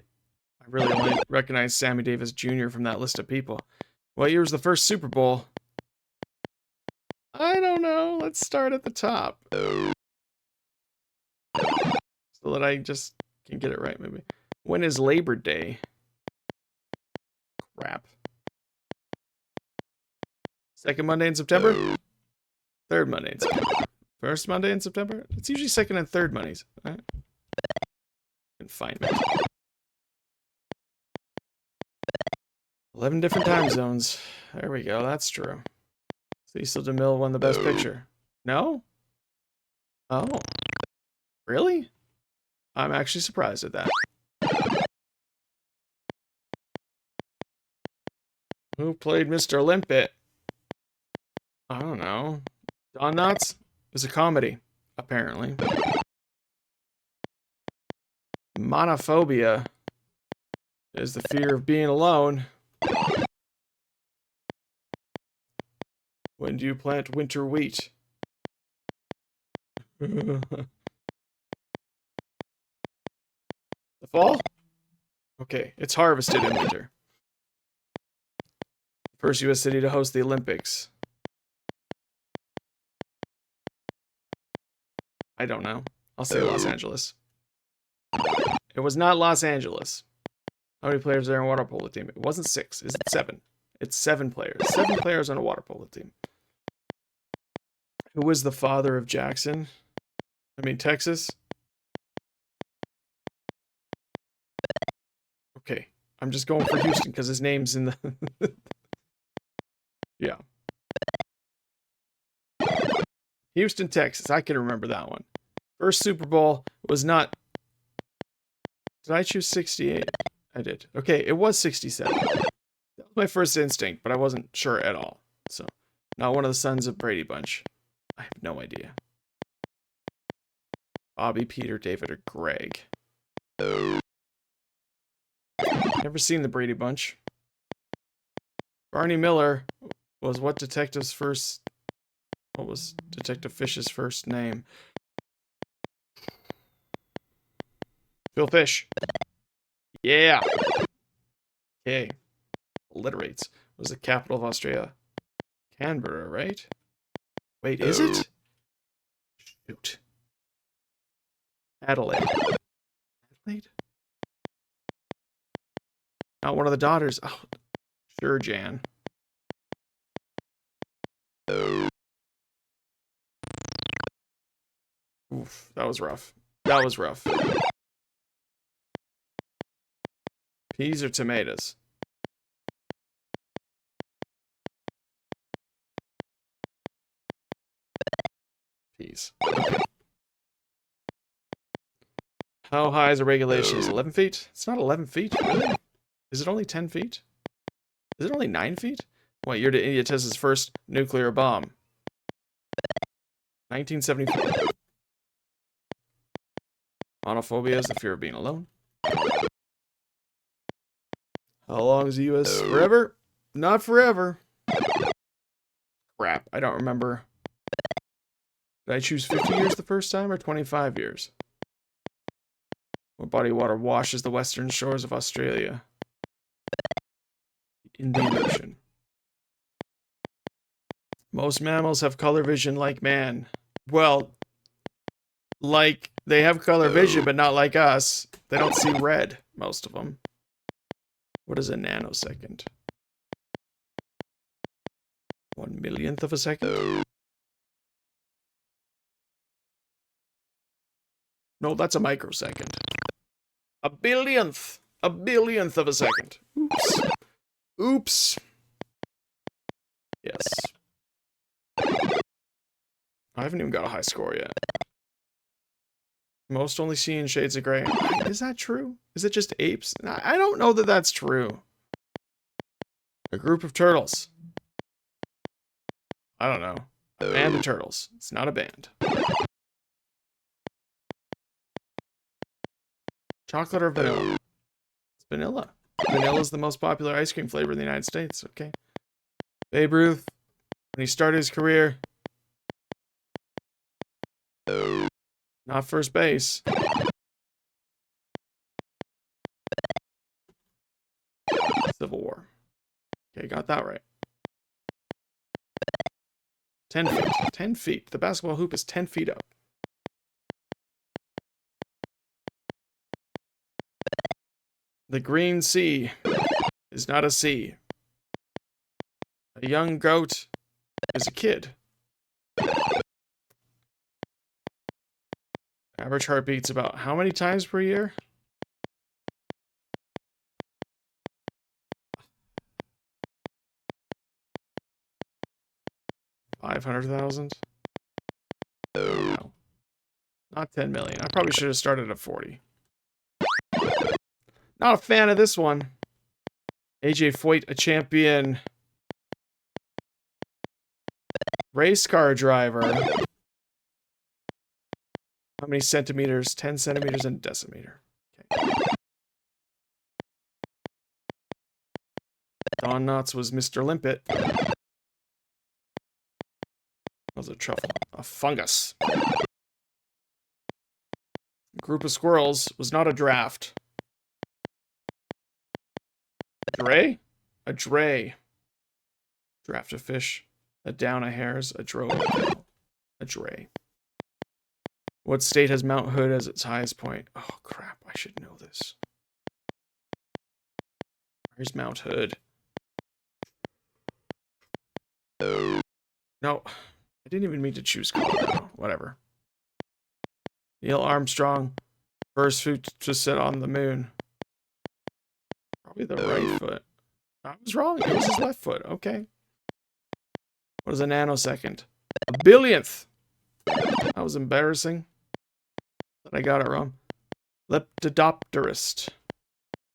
really only recognize Sammy Davis Jr. from that list of people. What year was the first Super Bowl? I don't know. Let's start at the top. So that I just can get it right, maybe. When is Labor Day? Crap. Second Monday in September? Third Monday in September. First Monday in September? It's usually second and third Mondays. Right? Confinement. 11 different time zones. There we go. That's true. Cecil DeMille won the Best Picture. No? Oh. Really? I'm actually surprised at that. Who played Mr. Limpet? I don't know. Don Knotts? It was a comedy, apparently. Monophobia is the fear of being alone. When do you plant winter wheat? The fall? Okay, it's harvested in winter. First U.S. city to host the Olympics. I don't know. I'll say Los Angeles. It was not Los Angeles. How many players are there on a water polo team? It wasn't 6. Is it 7? It's 7 players. 7 players on a water polo team. Who was the father of Jackson? I mean, Texas? Okay. I'm just going for Houston because his name's in the... Yeah. Houston, Texas. I can remember that one. First Super Bowl was not... Did I choose 68? I did. Okay, it was 67. That was my first instinct, but I wasn't sure at all. So, not one of the sons of Brady Bunch. I have no idea. Bobby, Peter, David, or Greg. Never seen the Brady Bunch. Barney Miller was what detective's first... What was Detective Fish's first name? Phil Fish. Yeah. Okay. Alliterates. What was the capital of Australia? Canberra, right? Wait, is it? Shoot. Adelaide. Adelaide? Not one of the daughters. Oh, sure, Jan. Oof, that was rough. That was rough. Peas or tomatoes? Peas. Okay. How high is the regulation? Is 11 feet? It's not 11 feet, really? Is it only 10 feet? Is it only 9 feet? What year did India test its first nuclear bomb? 1974. Monophobia is the fear of being alone. How long is the U.S. forever? Not forever. Crap, I don't remember. Did I choose 50 years the first time or 25 years? What body of water washes the western shores of Australia? Indian Ocean. Most mammals have color vision like man. Well, like, they have color vision, but not like us. They don't see red, most of them. What is a nanosecond? 1/1,000,000th of a second? No, that's a microsecond. A billionth! A billionth of a second. Oops. Oops. Yes. I haven't even got a high score yet. Most only see in shades of gray. Is that true? Is it just apes? I don't know that that's true. A group of turtles. I don't know. A band of turtles. It's not a band. Chocolate or vanilla? It's vanilla. Vanilla is the most popular ice cream flavor in the United States. Okay. Babe Ruth, when he started his career, not first base. Civil War. Okay, got that right. 10 feet. 10 feet. The basketball hoop is 10 feet up. The green sea is not a sea. A young goat is a kid. Average heartbeat's about how many times per year? $500,000? No. Not 10 million. I probably should have started at 40. Not a fan of this one. AJ Foyt, a champion race car driver. How many centimeters? 10 centimeters and a decimeter. Okay. Don Knotts was Mr. Limpet. That was a truffle. A fungus. A group of squirrels was not a draft. Dray? A dray. Draft of fish. A down of hares. A drove. A dray. What state has Mount Hood as its highest point? Oh, crap. I should know this. Where's Mount Hood? No. I didn't even mean to choose Colorado. Whatever. Neil Armstrong. First foot to sit on the moon. Probably the right foot. I was wrong. It was his left foot. Okay. What is a nanosecond? A billionth. That was embarrassing. That I got it wrong. Lepidopterist.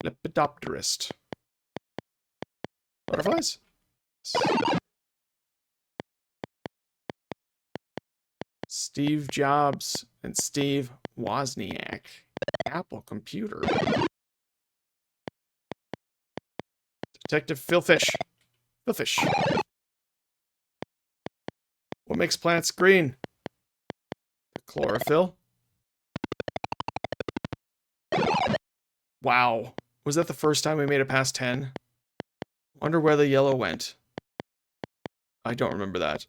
Lepidopterist. Butterflies? Steve Jobs and Steve Wozniak. Apple computer. Detective Phil Fish. Phil Fish. What makes plants green? Chlorophyll. Wow. Was that the first time we made it past 10? Wonder where the yellow went. I don't remember that.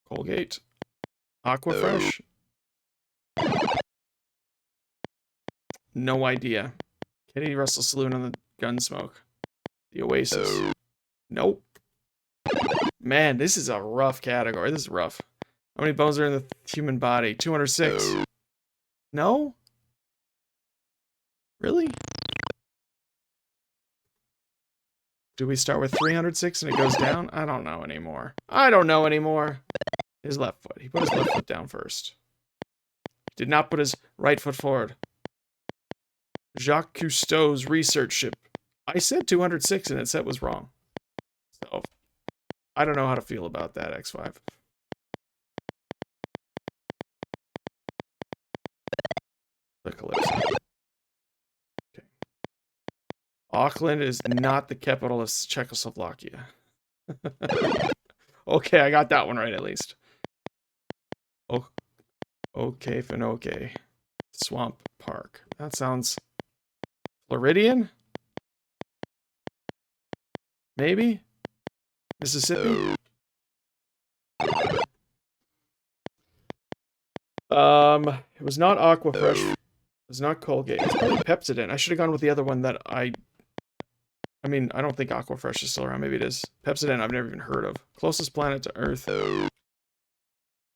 Colgate. Aquafresh. No idea. Kennedy Russell Saloon on the Gunsmoke. The Oasis. Nope. Man, this is a rough category. This is rough. How many bones are in the human body? 206. No? Really? Do we start with 306 and it goes down? I don't know anymore. I don't know anymore. His left foot. He put his left foot down first. Did not put his right foot forward. Jacques Cousteau's research ship. I said 206 and it said was wrong. So, I don't know how to feel about that, X5. The Calypso. Okay. Auckland is not the capital of Czechoslovakia. Okay, I got that one right at least. Oh, okay, Finoke. Swamp Park. That sounds Floridian? Maybe? Mississippi? It was not Aquafresh. It was not Colgate. It's probably Pepsodent. I should have gone with the other one that I mean, I don't think Aquafresh is still around. Maybe it is. Pepsodent I've never even heard of. Closest planet to Earth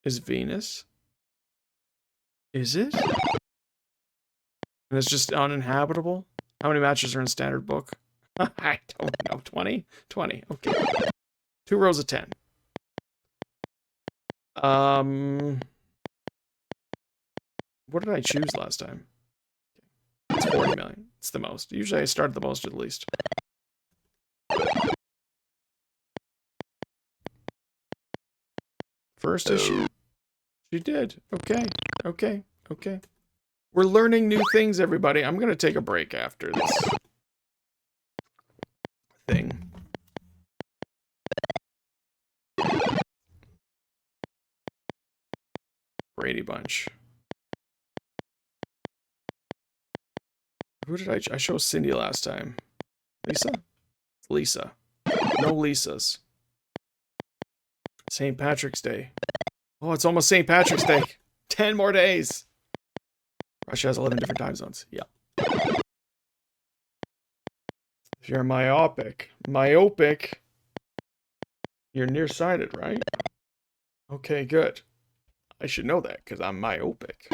is Venus. Is it? And it's just uninhabitable? How many matches are in standard book? I don't know. 20? 20. Okay. 2 rows of 10. What did I choose last time? It's 40 million. It's the most. Usually I start the most at least. First issue. She did. Okay. Okay. Okay. We're learning new things, everybody. I'm going to take a break after this thing. Brady Bunch. Who did I showed Cindy last time? Lisa? Lisa. No Lisas. St. Patrick's Day. Oh, it's almost St. Patrick's Day. 10 more days. Russia has 11 different time zones. Yeah. If you're myopic, you're nearsighted, right? Okay, good. I should know that because I'm myopic.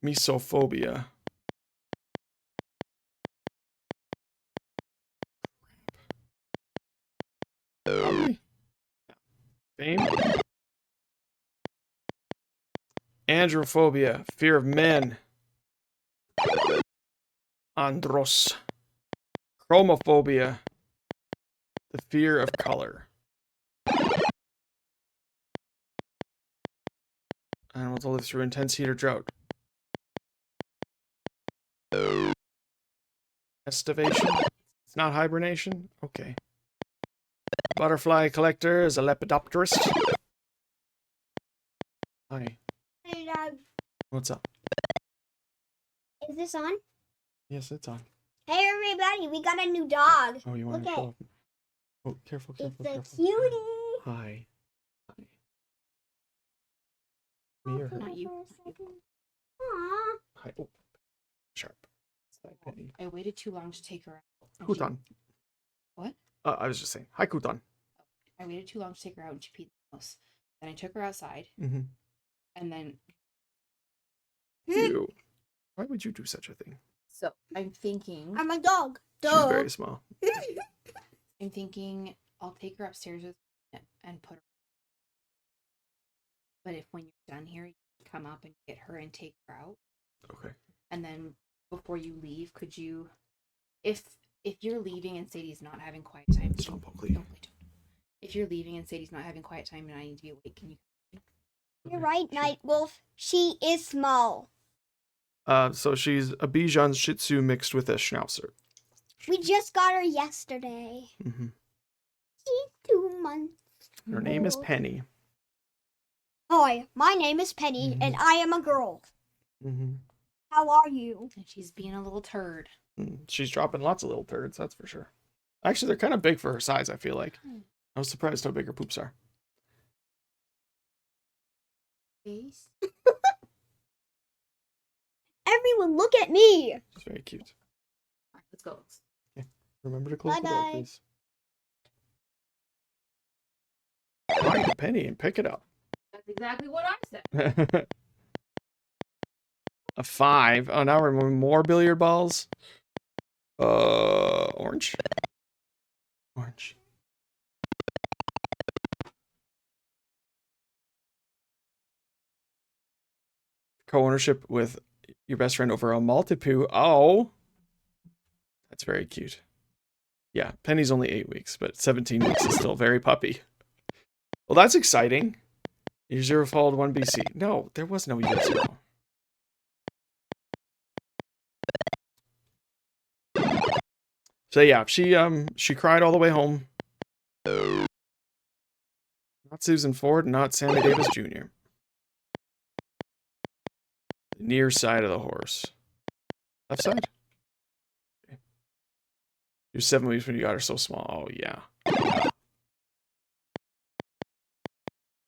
Misophobia. Fame. Androphobia, fear of men. Andros. Chromophobia, the fear of color. Animal to live through intense heat or drought. Estivation? It's not hibernation? Okay. Butterfly collector is a lepidopterist. Hi. Hey, Dad. What's up? Is this on? Yes, it's on. Hey, everybody, we got a new dog. Oh, you want to show up? Oh, careful, careful, It's careful. a cutie. Hi. Hi. Me or her? Not you. Aww. Hi. Oh, sharp. Hi, Penny. I waited too long to take her out. and Kutan. What? I was just saying. Hi, Kutan. I waited too long to take her out and she peed in the house. Then I took her outside Mm-hmm. and then You. Why would you do such a thing? so I'm thinking I'm a dog. She's Dog. very small. I'm thinking I'll take her upstairs with me and put her. But if when you're done here, you come up and get her and take her out. Okay. And then before you leave, could you, if you're leaving and Sadie's not having quiet time, Stop, Oakley. if you're leaving and Sadie's not having quiet time and I need to be awake, can you? You're right, Night Wolf. She is small. So she's a Bichon Shih Tzu mixed with a Schnauzer. We just got her yesterday. Mm-hmm. She's 2 months. Her name is old. Penny. Hi, my name is Penny, and I am a girl. Mm-hmm. How are you? And she's being a little turd. She's dropping lots of little turds, that's for sure. Actually, they're kind of big for her size, I feel like. I was surprised how big her poops are. Face. Everyone, look at me. She's very cute. go. Remember to close the door, Bye-bye. please. Find a penny and pick it up. That's exactly what I said. A 5. Oh, now we're more billiard balls. Orange. Orange. Co-ownership with your best friend over a multiple. Oh, that's very cute. Yeah, Penny's only 8 weeks, but 17 weeks is still very puppy. Well, that's exciting. Year 0 followed 1 BC. No, there was no year 0. So yeah, she cried all the way home. Not Susan Ford, not Sammy Davis Jr. The near side of the horse. Left side? Okay. You're 7 weeks when you got her so small. Oh yeah.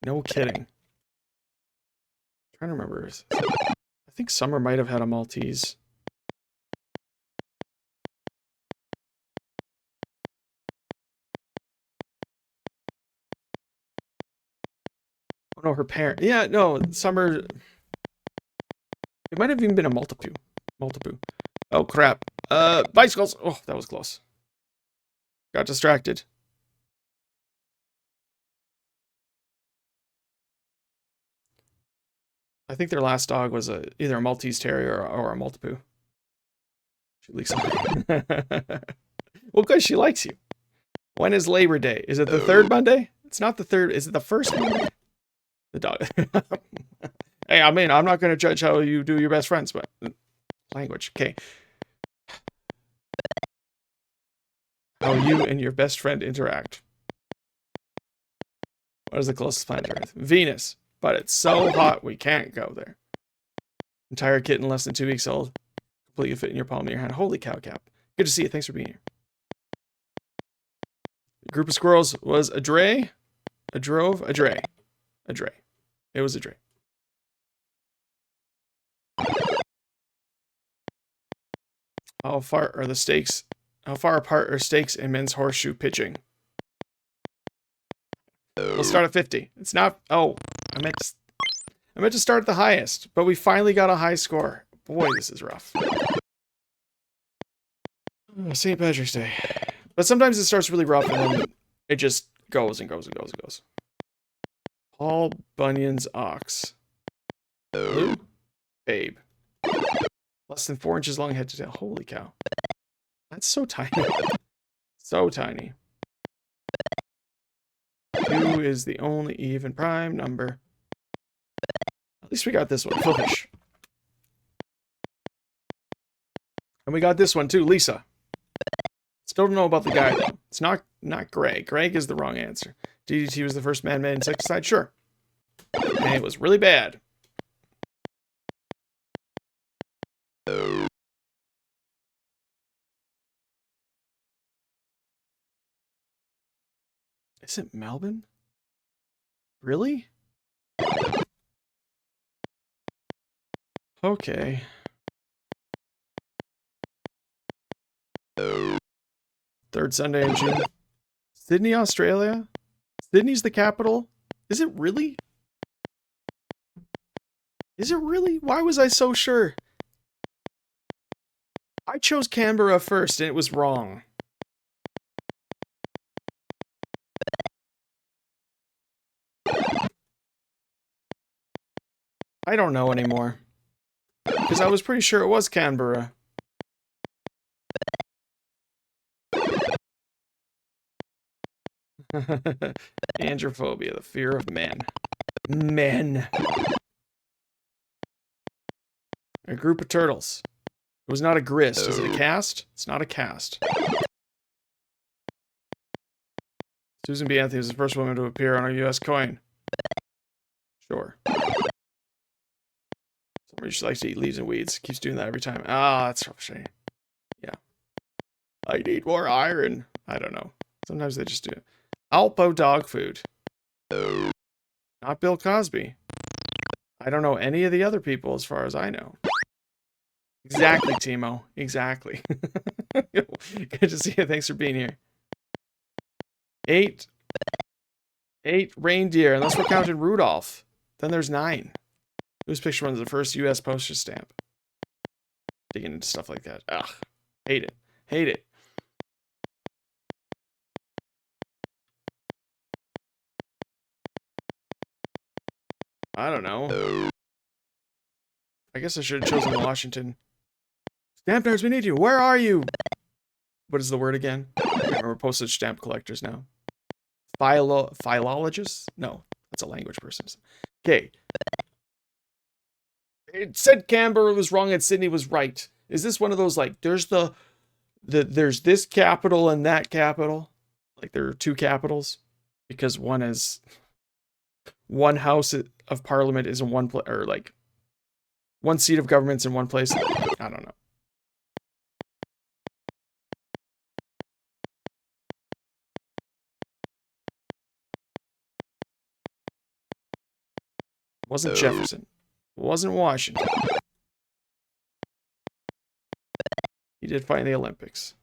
No kidding. I'm trying to remember. I think Summer might have had a Maltese. Oh no, her parent. Yeah, no, Summer. It might have even been a multiple. Multiple. Oh crap. Bicycles. Oh, that was close. Got distracted. I think their last dog was either a Maltese Terrier or a multiple. She leaks something. Well, good, she likes you. When is Labor Day? Is it the third Monday? It's not the third. Is it the first Monday? The dog. Hey, I mean, I'm not going to judge how you do your best friends, but language. Okay. How you and your best friend interact. What is the closest planet to Earth? Venus. But it's so hot we can't go there. Entire kitten less than 2 weeks old. Completely fit in your palm of your hand. Holy cow, Cap. Good to see you. Thanks for being here. The group of squirrels was a dray, a drove, a dray. A dray. It was a dray. How far are the stakes? How far apart are stakes and men's horseshoe pitching? We'll start at 50. It's not. Oh, I meant to start at the highest, but we finally got a high score. Boy, this is rough. St. Patrick's Day. But sometimes it starts really rough and then it just goes and goes and goes and goes. Paul Bunyan's ox. Blue? Babe. Less than 4 inches long head to tail. Holy cow. That's so tiny. So tiny. 2 is the only even prime number. At least we got this one. Foolish. And we got this one too, Lisa. Still don't know about the guy though. It's not Greg. Greg is the wrong answer. DDT was the first man-made insecticide? Sure. And it was really bad. Is it Melbourne? Really? Okay. Third Sunday in June. Sydney, Australia? Sydney's the capital? Is it really? Is it really? Why was I so sure? I chose Canberra first and it was wrong. I don't know anymore. Because I was pretty sure it was Canberra. Androphobia, the fear of men. Men. A group of turtles. It was not a grist. Is it a cast? It's not a cast. Susan B. Anthony was the first woman to appear on a U.S. coin. Sure. Somebody just likes to eat leaves and weeds. Keeps doing that every time. Ah, that's frustrating. Yeah. I need more iron. I don't know. Sometimes they just do it. Alpo dog food. Not Bill Cosby. I don't know any of the other people as far as I know. Exactly, Timo. Exactly. Good to see you. Thanks for being here. 8 reindeer, unless we're counting Rudolph. Then there's 9. Whose picture runs the first U.S. postage stamp? Digging into stuff like that. Ugh. Hate it. Hate it. I don't know. I guess I should have chosen Washington. Stamp nerds, we need you. Where are you? What is the word again? I can't remember. Postage stamp collectors now. Philologists? No, that's a language person. Okay. It said Canberra was wrong and Sydney was right. Is this one of those, like, there's there's this capital and that capital? Like, there are 2 capitals? Because one house of parliament is in one place, or like, one seat of government's in one place. I don't know. Wasn't Jefferson. Wasn't Washington. He did fight in the Olympics.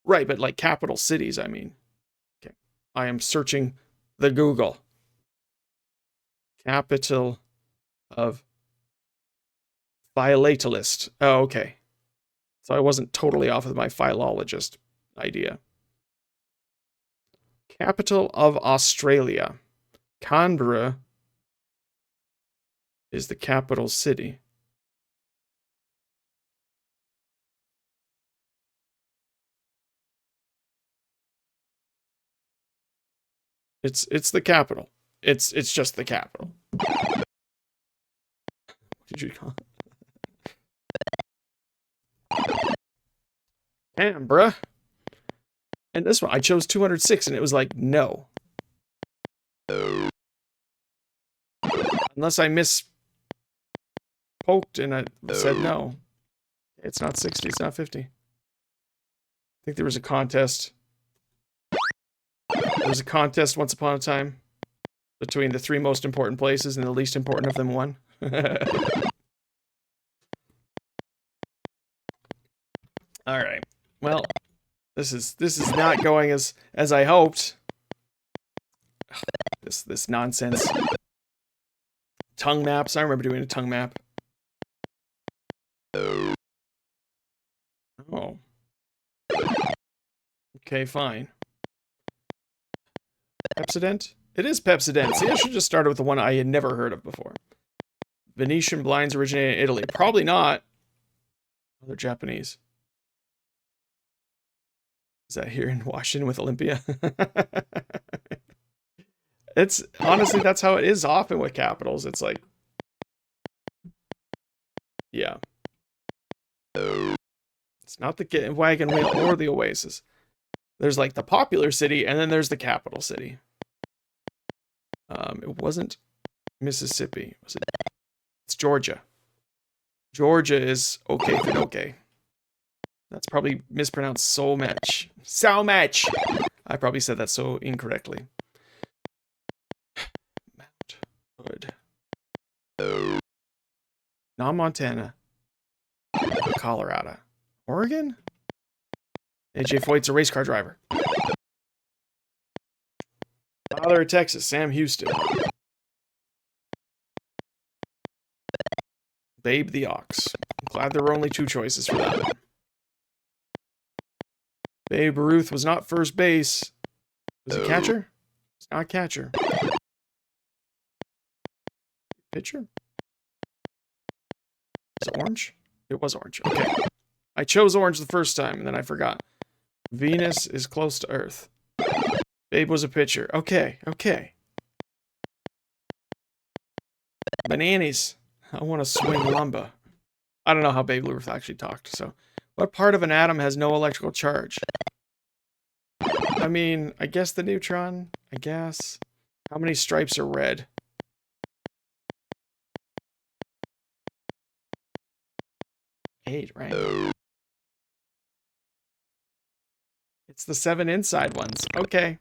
Right, but like capital cities, I mean. Okay. I am searching the Google. Capital of philatelist. Oh, okay. So I wasn't totally off with my philologist idea. Capital of Australia. Canberra is the capital city. It's the capital. It's just the capital. What did you call it? Canberra. And this one, I chose 206, and it was like, no. Unless I mispoked and I said no. It's not 60, it's not 50. I think there was a contest. There was a contest once upon a time between the 3 most important places, and the least important of them won. All right. Well, this is not going as I hoped. This nonsense. Tongue maps. I remember doing a tongue map. Oh. Okay, fine. Pepsodent? It is Pepsodent. See, I should just start with the one I had never heard of before. Venetian blinds originated in Italy. Probably not. Oh, they're Japanese. Is that here in Washington with Olympia? It's honestly, that's how it is often with capitals. It's like, yeah. It's not the wagon wheel or the Oasis. There's like the popular city, and then there's the capital city. It wasn't Mississippi. Was it? It's Georgia. Georgia is okay. That's probably mispronounced so much. So much. I probably said that so incorrectly. Mount Hood. Not Montana. Colorado. Oregon? AJ Foyt's a race car driver. Father of Texas, Sam Houston. Babe the Ox. I'm glad there were only 2 choices for that one. Babe Ruth was not first base. Was he catcher? It's not catcher. Pitcher? Is it orange? It was orange. Okay. I chose orange the first time, and then I forgot. Venus is close to Earth. Babe was a pitcher. Okay. Bananas. I want to swing lumber. I don't know how Babe Ruth actually talked, so. What part of an atom has no electrical charge? I mean, I guess the neutron. I guess. How many stripes are red? Eight, right? It's the 7 inside ones. Okay.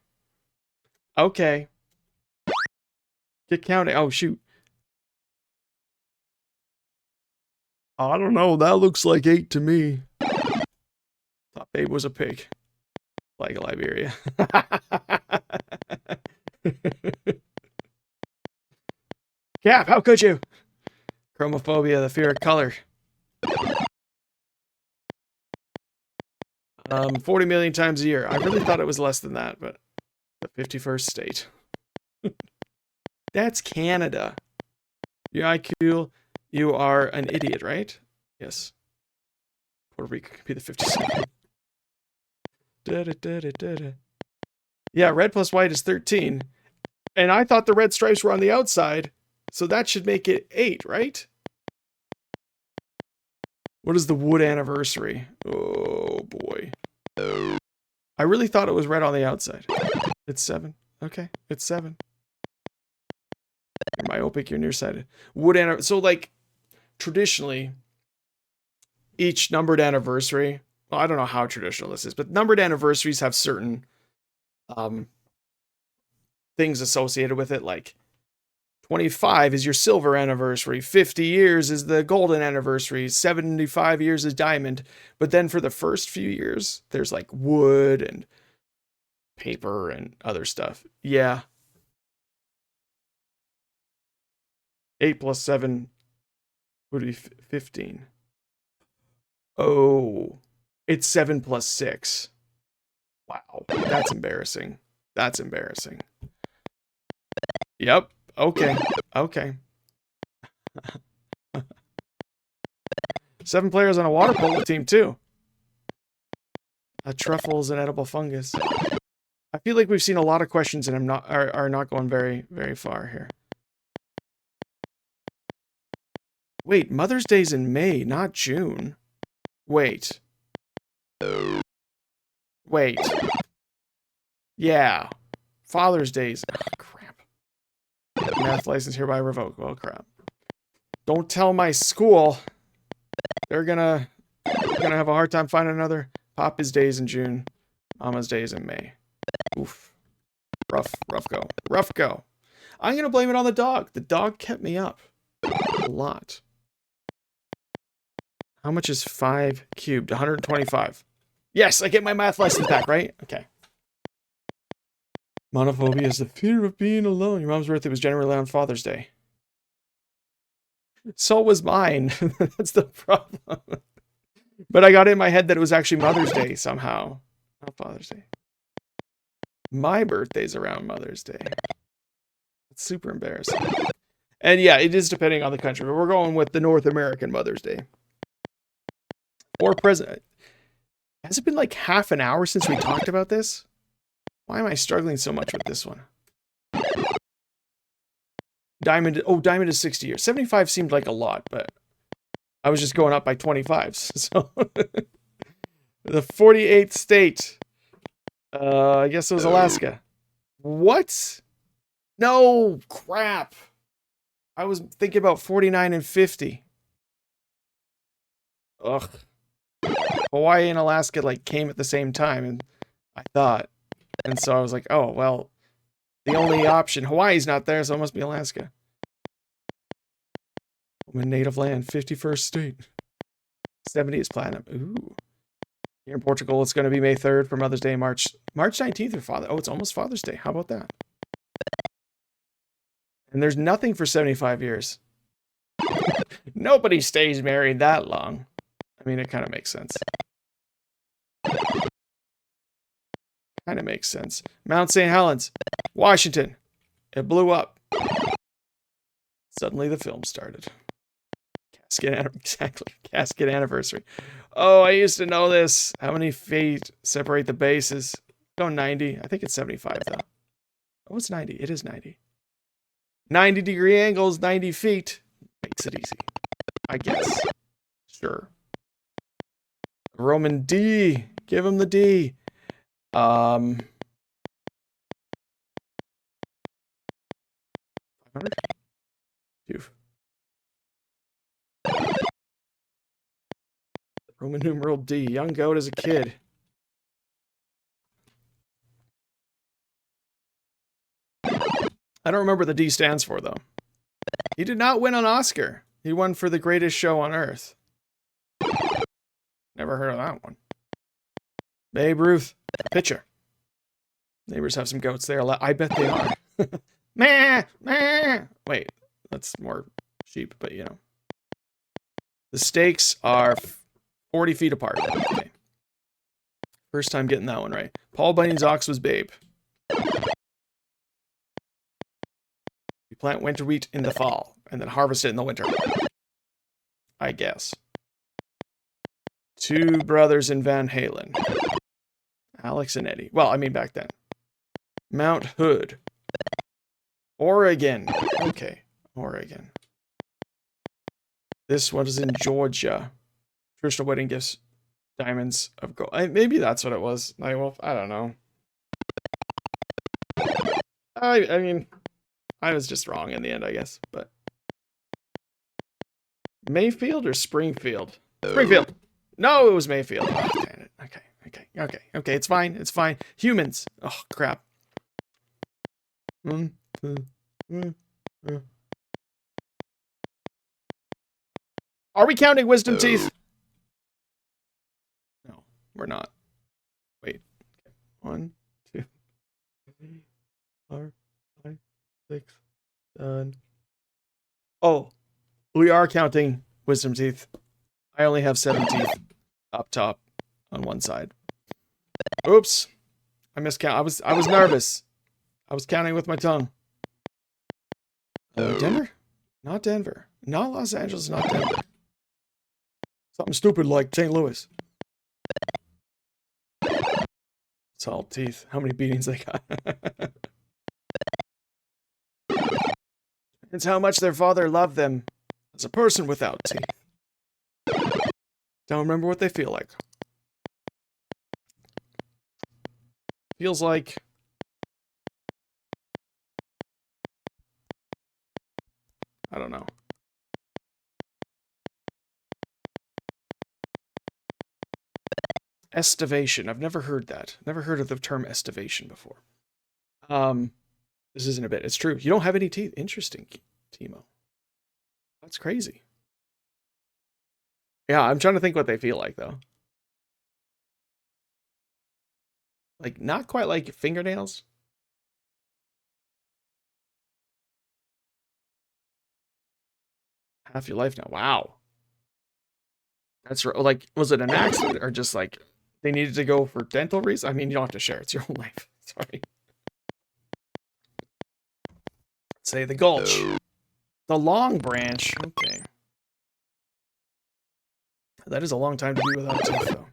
Get counting. Oh, shoot. I don't know. That looks like 8 to me. Thought Babe was a pig. Like Liberia. Cap, how could you? Chromophobia, the fear of color. 40 million times a year. I really thought it was less than that, but the 51st state. That's Canada. Your IQ, you are an idiot, right? Yes. Puerto Rico could be the 52nd. Yeah, red plus white is 13. And I thought the red stripes were on the outside, so that should make it 8, right? What is the wood anniversary? Oh, boy. I really thought it was red on the outside. It's 7. Okay, it's 7. You're myopic, you're nearsighted. Wood anniversary. So, like, traditionally, each numbered anniversary, well, I don't know how traditional this is, but numbered anniversaries have certain things associated with it, like 25 is your silver anniversary, 50 years is the golden anniversary, 75 years is diamond. But then for the first few years, there's like wood and paper and other stuff. Yeah. 8 plus 7 would be 15. Oh, it's 7 plus 6. Wow, that's embarrassing. That's embarrassing. Yep. Okay. Okay. 7 players on a water polo team too. A truffle is an edible fungus. I feel like we've seen a lot of questions and are not going very, very far here. Wait, Mother's Day's in May, not June. Wait. Wait. Yeah. Father's Day's. Oh, crap. Math license hereby revoked. Well, crap. Don't tell my school. They're gonna have a hard time finding another. Papa's Day's in June. Mama's Day's in May. Oof. Rough go. Rough go. I'm gonna blame it on the dog. The dog kept me up. A lot. How much is 5 cubed? 125. Yes, I get my math license back, right? Okay. Monophobia is the fear of being alone. Your mom's birthday was generally on Father's Day. So was mine. That's the problem. But I got it in my head that it was actually Mother's Day somehow. Not Father's Day. My birthday's around Mother's Day. It's super embarrassing. And yeah, it is depending on the country, but we're going with the North American Mother's Day. Or present. Has it been like half an hour since we talked about this? Why am I struggling so much with this one? Diamond, oh, Diamond is 60 years. 75 seemed like a lot, but I was just going up by 25s. So the 48th state. I guess it was Alaska. What? No, crap. I was thinking about 49 and 50. Ugh. Hawaii and Alaska like came at the same time, and I thought. And so I was like, oh, well, the only option, Hawaii's not there, so it must be Alaska. I'm in native land, 51st state. 70 is platinum. Ooh. Here in Portugal, it's going to be May 3rd for Mother's Day, March 19th for Father. Oh, it's almost Father's Day. How about that? And there's nothing for 75 years. Nobody stays married that long. I mean, it kind of makes sense. Kind of makes sense. Mount St. Helens, Washington. It blew up. Suddenly the film started. Casket anniversary. Oh, I used to know this. How many feet separate the bases? Go 90. I think it's 75 though. Oh, it's 90. It is 90. 90-degree angles, 90 feet. Makes it easy. I guess. Sure. Roman D. Give him the D. 500? Roman numeral D. Young goat as a kid. I don't remember what the D stands for, though. He did not win an Oscar. He won for the greatest show on earth. Never heard of that one. Babe Ruth, pitcher. Neighbors have some goats there. I bet they are. Meh, meh. Wait, that's more sheep, but you know. The stakes are 40 feet apart. Okay. First time getting that one right. Paul Bunyan's ox was Babe. You plant winter wheat in the fall and then harvest it in the winter. I guess. Two brothers in Van Halen. Alex and Eddie. Well, I mean back then. Mount Hood. Oregon. Okay, Oregon. This one is in Georgia. Traditional wedding gifts. Diamonds of gold. Maybe that's what it was. I don't know. I mean, I was just wrong in the end, I guess. But Mayfield or Springfield? Springfield. No, it was Mayfield. Oh, damn it. Okay. It's fine. It's fine. Humans. Oh, crap. Are we counting wisdom teeth? No, we're not. Wait. 1, 2, 3, 4, 5, 6, 7. Oh, we are counting wisdom teeth. I only have 7 teeth up top on one side. Oops. I miscount. I was nervous. I was counting with my tongue. Denver? Not Denver. Not Los Angeles, not Denver. Something stupid like St. Louis. Salt teeth. How many beatings they got? It's how much their father loved them as a person without teeth. Don't remember what they feel like. Feels like... I don't know. Estivation. I've never heard that. Never heard of the term estivation before. This isn't a bit. It's true. You don't have any teeth. Interesting, Timo. That's crazy. Yeah, I'm trying to think what they feel like, though. Like, not quite like fingernails. Half your life now. Wow. That's like, was it an accident or just like they needed to go for dental reasons? I mean, you don't have to share. It's your own life. Sorry. Say the gulch. The long branch. Okay. That is a long time to be without teeth, though.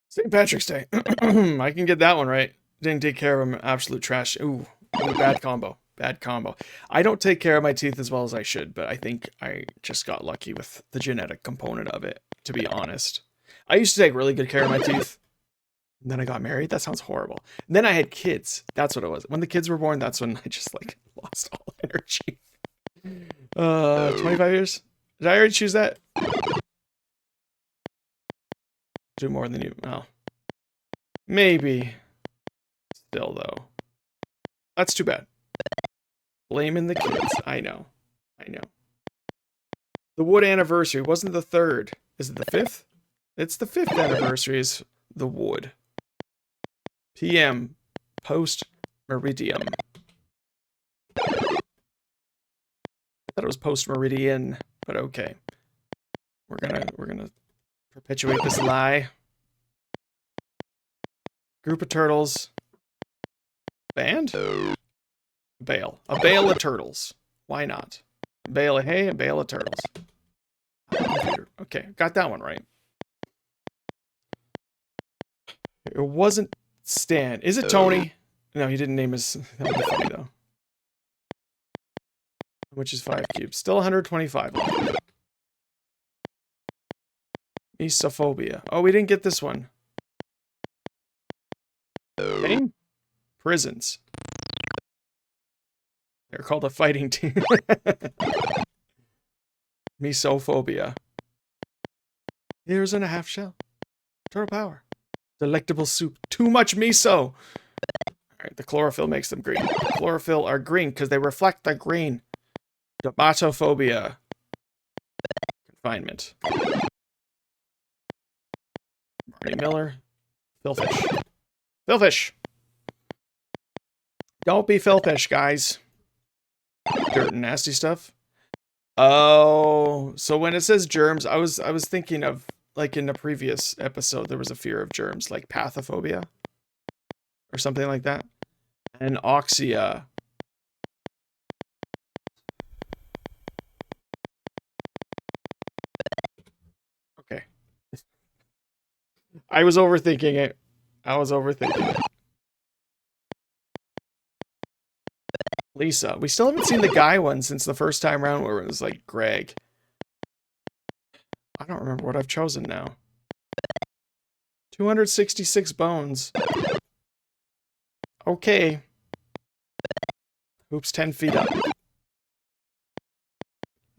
St. Patrick's Day. I can get that one right. Didn't take care of him. Absolute trash. Ooh, bad combo. Bad combo. I don't take care of my teeth as well as I should, but I think I just got lucky with the genetic component of it, to be honest. I used to take really good care of my teeth. And then I got married. That sounds horrible. And then I had kids. That's what it was. When the kids were born, that's when I just like lost all energy. 25 years? Did I already choose that? Do more than you. Well, maybe. Still, though. That's too bad. Blaming the kids. I know. The Wood anniversary wasn't the 3rd. Is it the 5th? It's the 5th anniversary is the Wood. PM. Post Meridium. I thought it was post Meridian, but okay. We're gonna perpetuate this lie. Group of turtles. Band? Bale. A bale of turtles. Why not? A bale of hay, a bale of turtles. Okay, got that one right. It wasn't Stan. Is it Tony? No, he didn't name his... That would be funny, though. How much is 5 cubes? Still 125. Mesophobia. Oh, we didn't get this one. Name? Prisons. They're called a fighting team. Mesophobia. Years and a half shell. Turtle power. Delectable soup. Too much miso. Alright, the chlorophyll makes them green. Chlorophyll are green because they reflect the green. Dermatophobia. Confinement. Bernie Miller. Philfish. Philfish! Don't be Philfish, guys. Dirt and nasty stuff. Oh, so when it says germs, I was thinking of, like in the previous episode, there was a fear of germs, like pathophobia. Or something like that. And oxia. Okay. I was overthinking it. Lisa. We still haven't seen the guy one since the first time around where it was like Greg. I don't remember what I've chosen now. 266 bones. Okay. Hoops 10 feet up.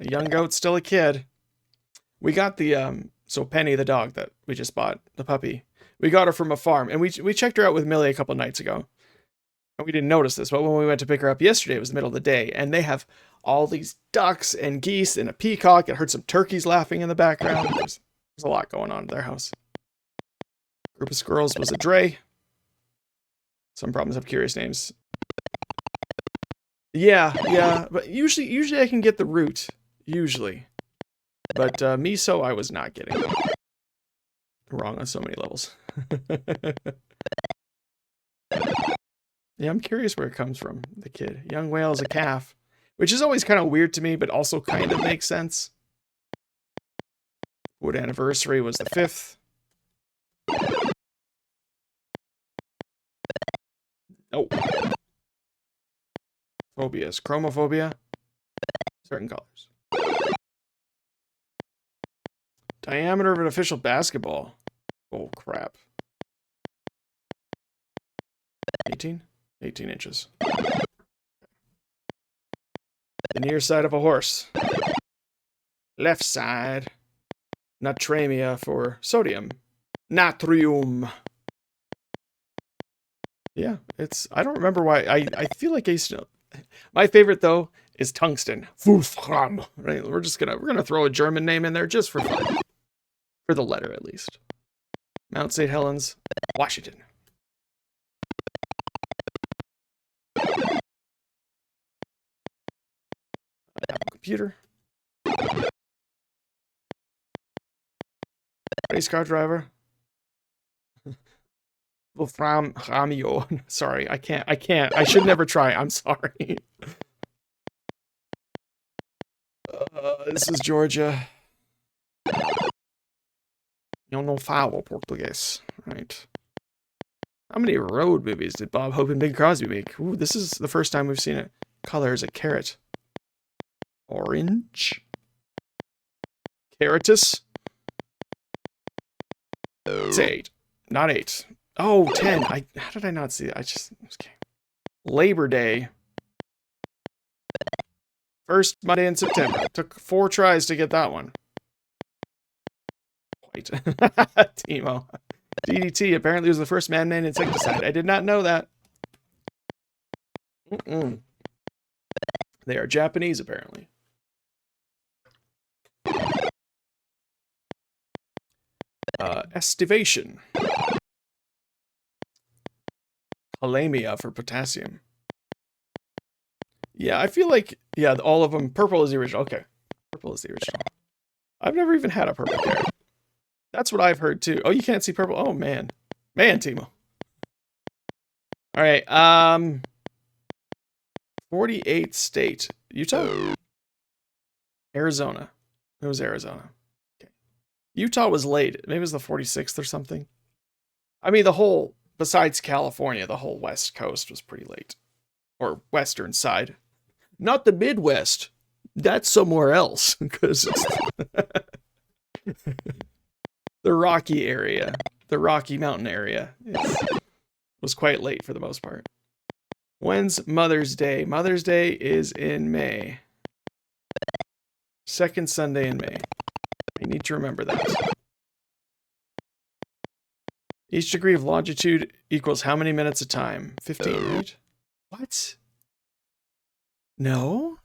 The young goat's still a kid. We got the, so Penny, the dog that we just bought, the puppy, we got her from a farm, and we checked her out with Millie a couple nights ago. And we didn't notice this, but when we went to pick her up yesterday, it was the middle of the day, and they have all these ducks and geese and a peacock. I heard some turkeys laughing in the background. There's a lot going on in their house. Group of squirrels was a dray. Some problems have curious names. Yeah, but usually I can get the root, usually. But miso, I was not getting. Wrong on so many levels. Yeah, I'm curious where it comes from, the kid. Young whale is a calf, which is always kind of weird to me, but also kind of makes sense. Wood anniversary was the 5th. Oh. Phobias. Chromophobia. Certain colors. Diameter of an official basketball. Oh, crap. 18? 18 inches. The near side of a horse. Left side. Natremia for sodium. Natrium. Yeah, I don't remember why. I feel like I used to know. My favorite, though, is tungsten. Wolfram. Right? We're gonna throw a German name in there just for fun. For the letter, at least. Mount St. Helens, Washington. Computer. Race car driver. Wolfram Ramio. Sorry, I can't. I should never try. I'm sorry. This is Georgia. Eu não falo português. Right. How many road movies did Bob Hope and Bing Crosby make? Ooh, this is the first time we've seen it. Color is a carrot. Orange. Carrotus. It's 8. Not 8. Oh, 10. How did I not see it? Okay. Labor Day. First Monday in September. It took 4 tries to get that one. White. Timo. DDT apparently was the first man-made insecticide. I did not know that. They are Japanese, apparently. Estivation. Kalamia for potassium. Yeah, I feel like, yeah, all of them. Purple is the original. Okay. Purple is the original. I've never even had a purple carrot. That's what I've heard, too. Oh, you can't see purple? Oh, man. Man, Timo. All right. 48th state. Utah? Arizona. It was Arizona. Okay. Utah was late. Maybe it was the 46th or something. I mean, besides California, the whole West Coast was pretty late. Or western side. Not the Midwest. That's somewhere else. Because it's the Rocky area. The Rocky Mountain area. Was quite late for the most part. When's Mother's Day? Mother's Day is in May. Second Sunday in May. I need to remember that. Each degree of longitude equals how many minutes of time? 15, right? What? No?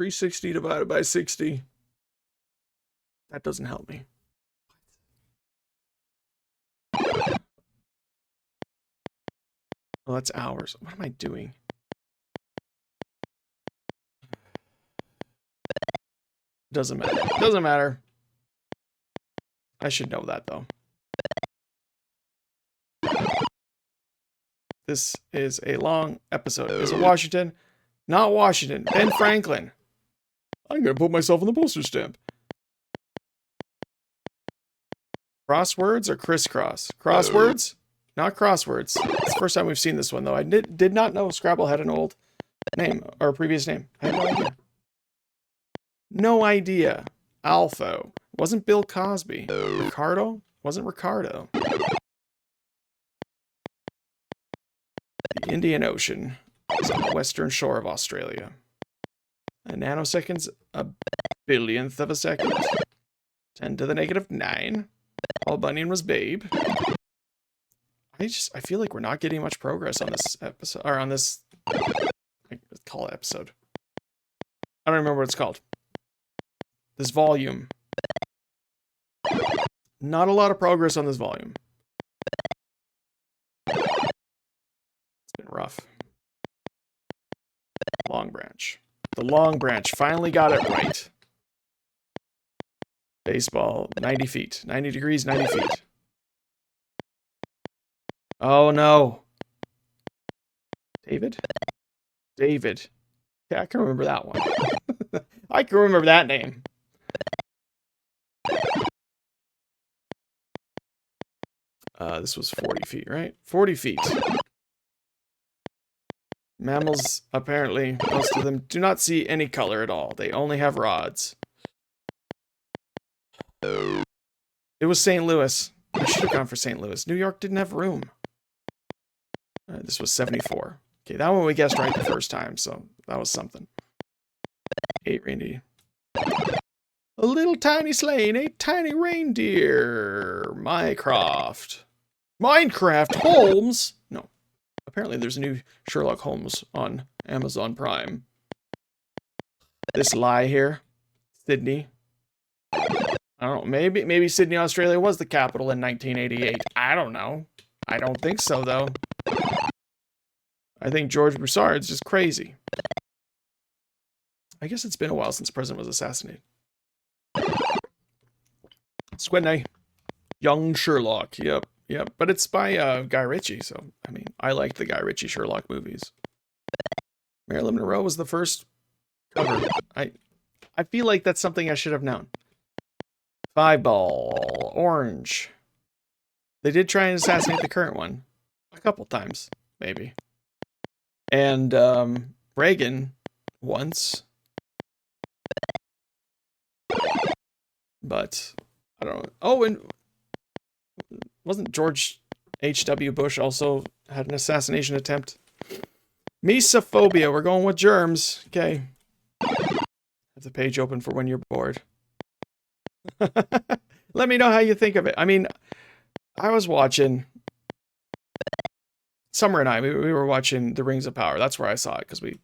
360 divided by 60. That doesn't help me. Oh, that's hours. What am I doing? Doesn't matter. Doesn't matter. I should know that, though. This is a long episode. Is it Washington? Not Washington. Ben Franklin. I'm going to put myself on the postage stamp. Crosswords or crisscross? Crosswords? Not crosswords. It's the first time we've seen this one, though. I did not know Scrabble had an old name, or a previous name. I had no idea. No idea. Alpho. Wasn't Bill Cosby. Ricardo? Wasn't Ricardo. The Indian Ocean is on the western shore of Australia. A nanosecond's a billionth of a second. 10 to the negative 9. Paul Bunyan was Babe. I feel like we're not getting much progress on this episode, or on this, let's call it episode. I don't remember what it's called. This volume. Not a lot of progress on this volume. It's been rough. Long Branch. The Long Branch finally got it right. Baseball, 90 feet. 90 degrees, 90 feet. Oh, no. David? David. Yeah, I can remember that one. I can remember that name. This was 40 feet, right? 40 feet. Mammals, apparently, most of them do not see any color at all. They only have rods. It was St. Louis. I should have gone for St. Louis. New York didn't have room. This was 74. Okay, that one we guessed right the first time, so that was something. 8 reindeer. A little tiny sleigh and 8 tiny reindeer. Minecraft Holmes? No. Apparently there's a new Sherlock Holmes on Amazon Prime. This lie here. Sydney. I don't know. Maybe Sydney, Australia was the capital in 1988. I don't know. I don't think so, though. I think George Broussard's just crazy. I guess it's been a while since the president was assassinated. Squidney. Young Sherlock. Yep. But it's by Guy Ritchie, so, I mean, I like the Guy Ritchie Sherlock movies. Marilyn Monroe was the first cover. I feel like that's something I should have known. 5-ball. Orange. They did try and assassinate the current one. A couple times, maybe. And Reagan once. But I don't know. Oh, and wasn't George H.W. Bush also had an assassination attempt? Mesophobia. We're going with germs. Okay. Have the page open for when you're bored. Let me know how you think of it. I mean, I was watching... Summer and I, we were watching The Rings of Power. That's where I saw it, because we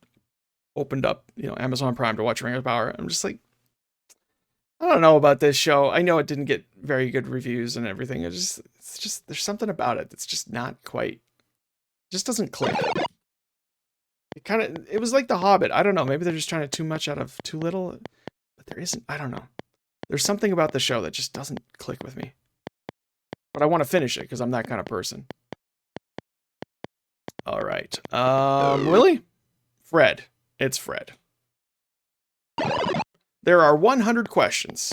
opened up, Amazon Prime to watch Ring of Power. I'm just like, I don't know about this show. I know it didn't get very good reviews and everything. It's just there's something about it that's just not quite, it just doesn't click. It was like The Hobbit. I don't know. Maybe they're just trying to too much out of too little, but there isn't. I don't know. There's something about the show that just doesn't click with me. But I want to finish it because I'm that kind of person. All right. Really? Fred. It's Fred. There are 100 questions.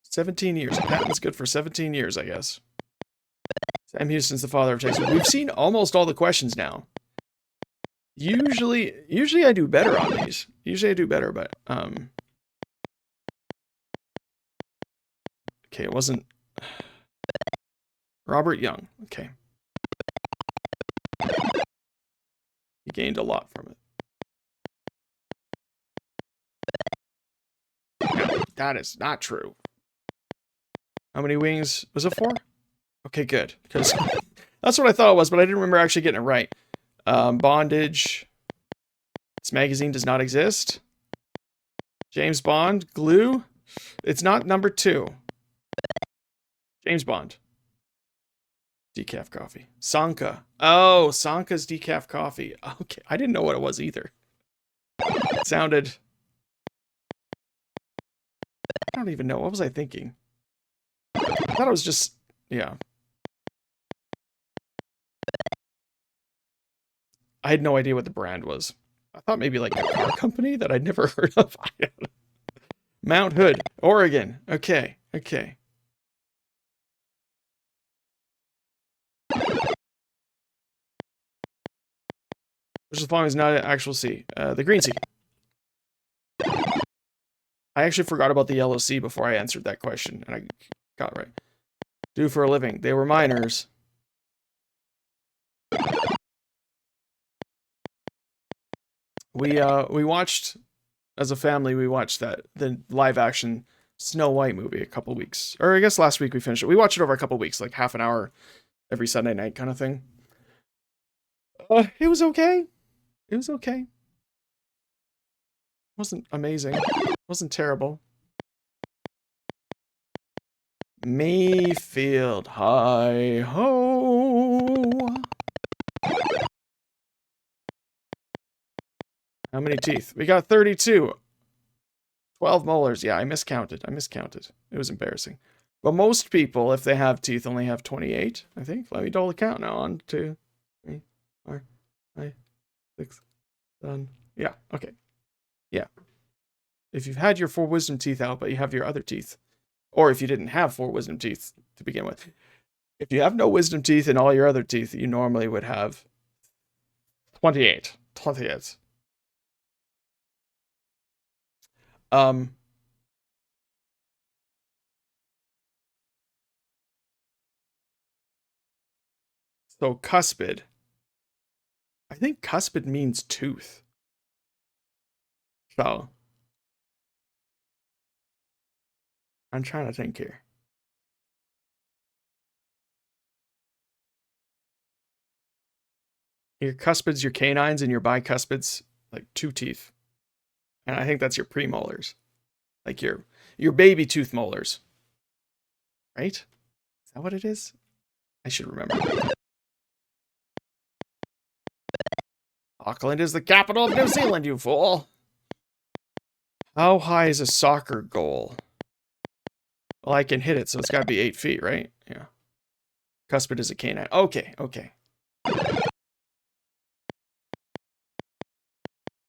17 years. Patent's good for 17 years, I guess. Sam Houston's the father of Texas. We've seen almost all the questions now. Usually I do better on these. But okay, it wasn't Robert Young. Okay. He gained a lot from it. No, that is not true. How many wings? Was it 4? Okay, good. Because that's what I thought it was, but I didn't remember actually getting it right. Bondage. This magazine does not exist. James Bond, glue. It's not number 2. James Bond. Decaf coffee. Sanka. Oh, Sanka's decaf coffee. Okay, I didn't know what it was either. It sounded... I don't even know. What was I thinking? I thought it was just... Yeah. I had no idea what the brand was. I thought maybe like a car company that I'd never heard of. Mount Hood, Oregon. Okay, okay. Which is fine, is not an actual sea. The green sea. I actually forgot about the yellow sea before I answered that question, and I got it right. Do for a living. They were miners. We watched, as a family, we watched the live action Snow White movie a couple weeks, or I guess last week we finished it. We watched it over a couple weeks, like half an hour every Sunday night kind of thing. It was okay. It was okay. Wasn't amazing. Wasn't terrible. Mayfield, hi ho. How many teeth? We got 32. 12 molars. Yeah, I miscounted. It was embarrassing. But most people, if they have teeth, only have 28, I think. Let me double count now. 1, 2, 3, 4, 5, 6, 7. Yeah, okay. Yeah. If you've had your 4 wisdom teeth out, but you have your other teeth, or if you didn't have 4 wisdom teeth to begin with, if you have no wisdom teeth and all your other teeth, you normally would have 28. 28. So cuspid. I think cuspid means tooth. So I'm trying to think here. Your cuspids, your canines, and your bicuspids, like 2 teeth. And I think that's your premolars. Like your baby tooth molars. Right? Is that what it is? I should remember. Auckland is the capital of New Zealand, you fool. How high is a soccer goal? Well, I can hit it, so it's got to be 8 feet, right? Yeah. Cuspid is a canine. Okay, okay.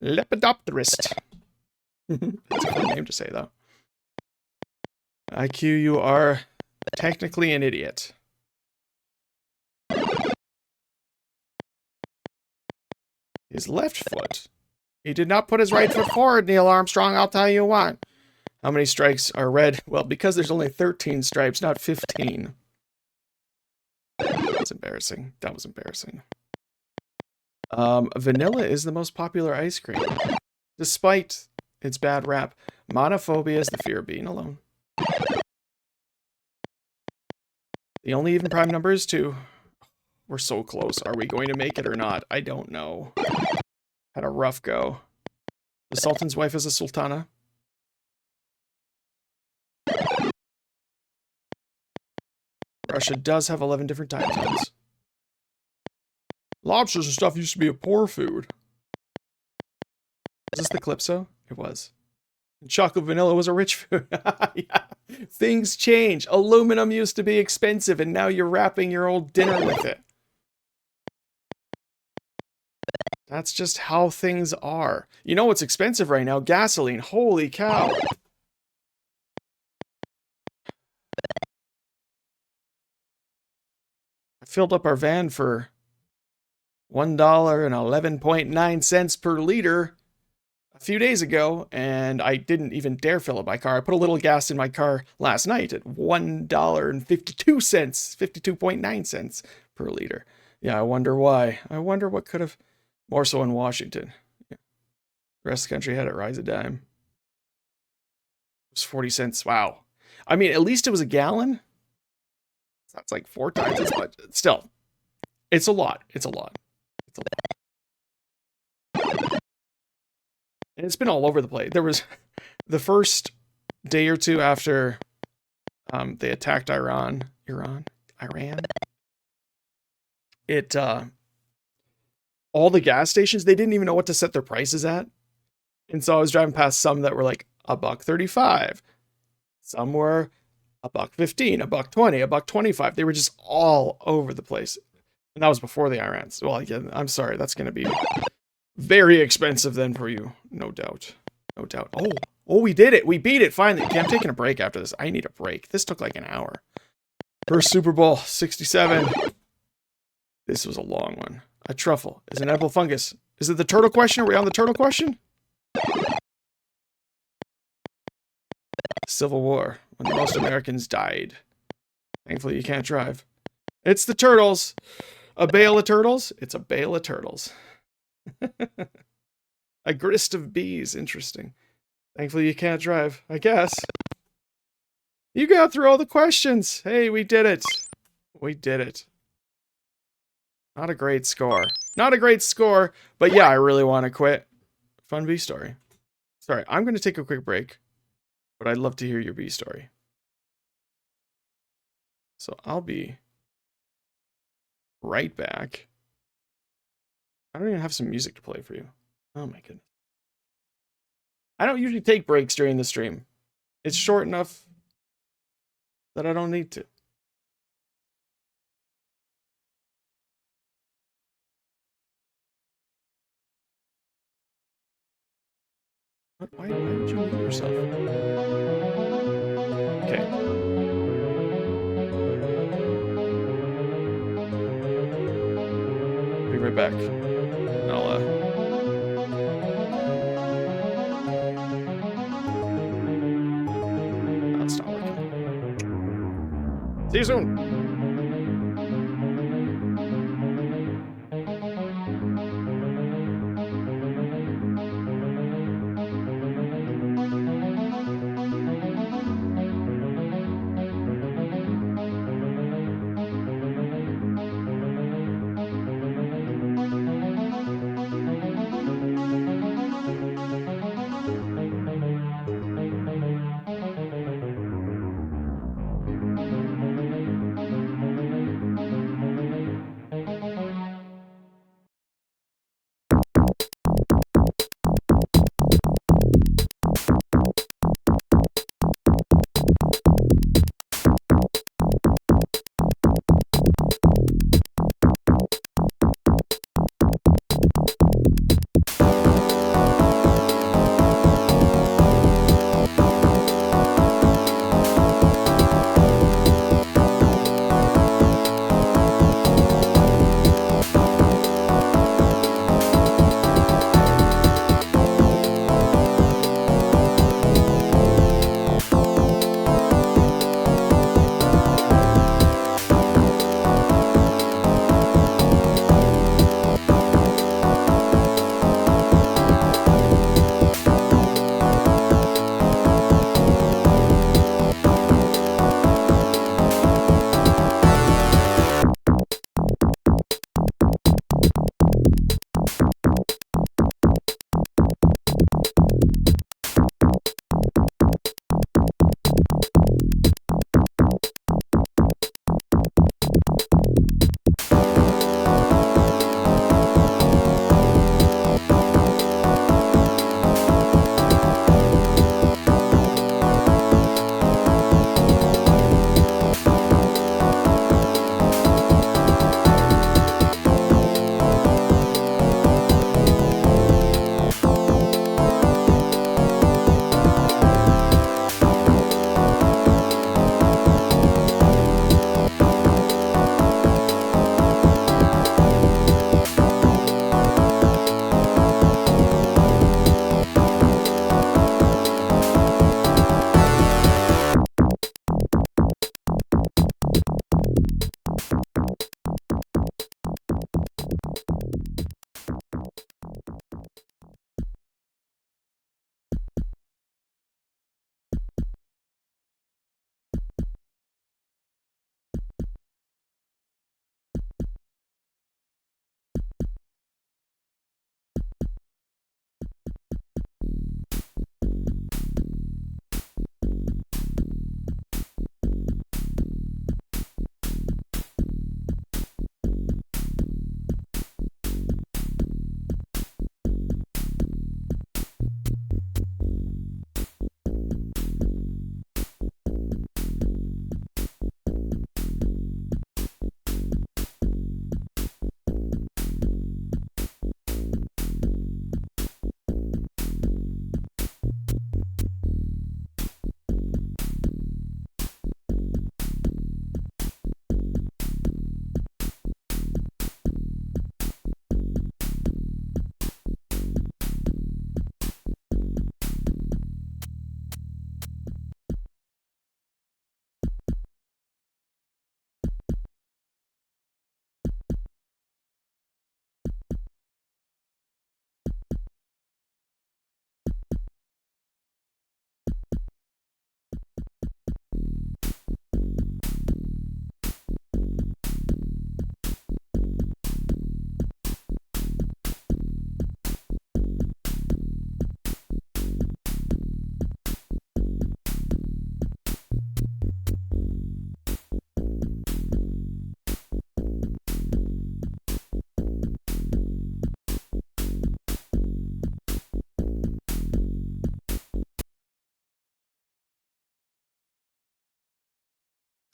Lepidopterist. That's a cool name to say, though. IQ, you are technically an idiot. His left foot. He did not put his right foot forward, Neil Armstrong, I'll tell you what. How many stripes are red? Well, because there's only 13 stripes, not 15. That was embarrassing. That was embarrassing. Vanilla is the most popular ice cream, despite its bad rap. Monophobia is the fear of being alone. The only even prime number is 2. We're so close. Are we going to make it or not? I don't know. Had a rough go. The Sultan's wife is a sultana. Russia does have 11 different time zones. Lobsters and stuff used to be a poor food. Was this the Calypso? It was. And chocolate vanilla was a rich food. Yeah. Things change. Aluminum used to be expensive, and now you're wrapping your old dinner with it. That's just how things are. You know what's expensive right now? Gasoline. Holy cow. I filled up our van for $1.11.9 per liter a few days ago, and I didn't even dare fill up my car. I put a little gas in my car last night at $1.52, 52.9 cents per liter. Yeah, I wonder why. I wonder what could have... More so in Washington. Yeah. The rest of the country had it rise a dime. It was 40 cents. Wow. I mean, at least it was a gallon. That's like 4 times as much. Still, it's a lot. It's a lot. It's a lot. And it's been all over the place. There was the first day or two after they attacked Iran. It all the gas stations, they didn't even know what to set their prices at. And so I was driving past some that were like $1.35. Some were $1.15, $1.20, $1.25. They were just all over the place. And that was before the Iran. Well, again, I'm sorry. That's going to be very expensive then for you. No doubt. No doubt. Oh, we did it. We beat it. Finally. Okay, I'm taking a break after this. I need a break. This took like an hour. First Super Bowl, 67. This was a long one. A truffle is an edible fungus. Is it the turtle question? Are we on the turtle question? Civil War, when most Americans died. Thankfully, you can't drive. It's the turtles. A bale of turtles? It's a bale of turtles. A grist of bees. Interesting. Thankfully, you can't drive, I guess. You got through all the questions. Hey, we did it. We did it. Not a great score. Not a great score, but yeah, I really want to quit. Fun bee story. Sorry, I'm going to take a quick break, but I'd love to hear your bee story. So I'll be right back. I don't even have some music to play for you. Oh my goodness. I don't usually take breaks during the stream. It's short enough that I don't need to. Why would you mute yourself? Okay. Be right back. I'll That's not working. See you soon.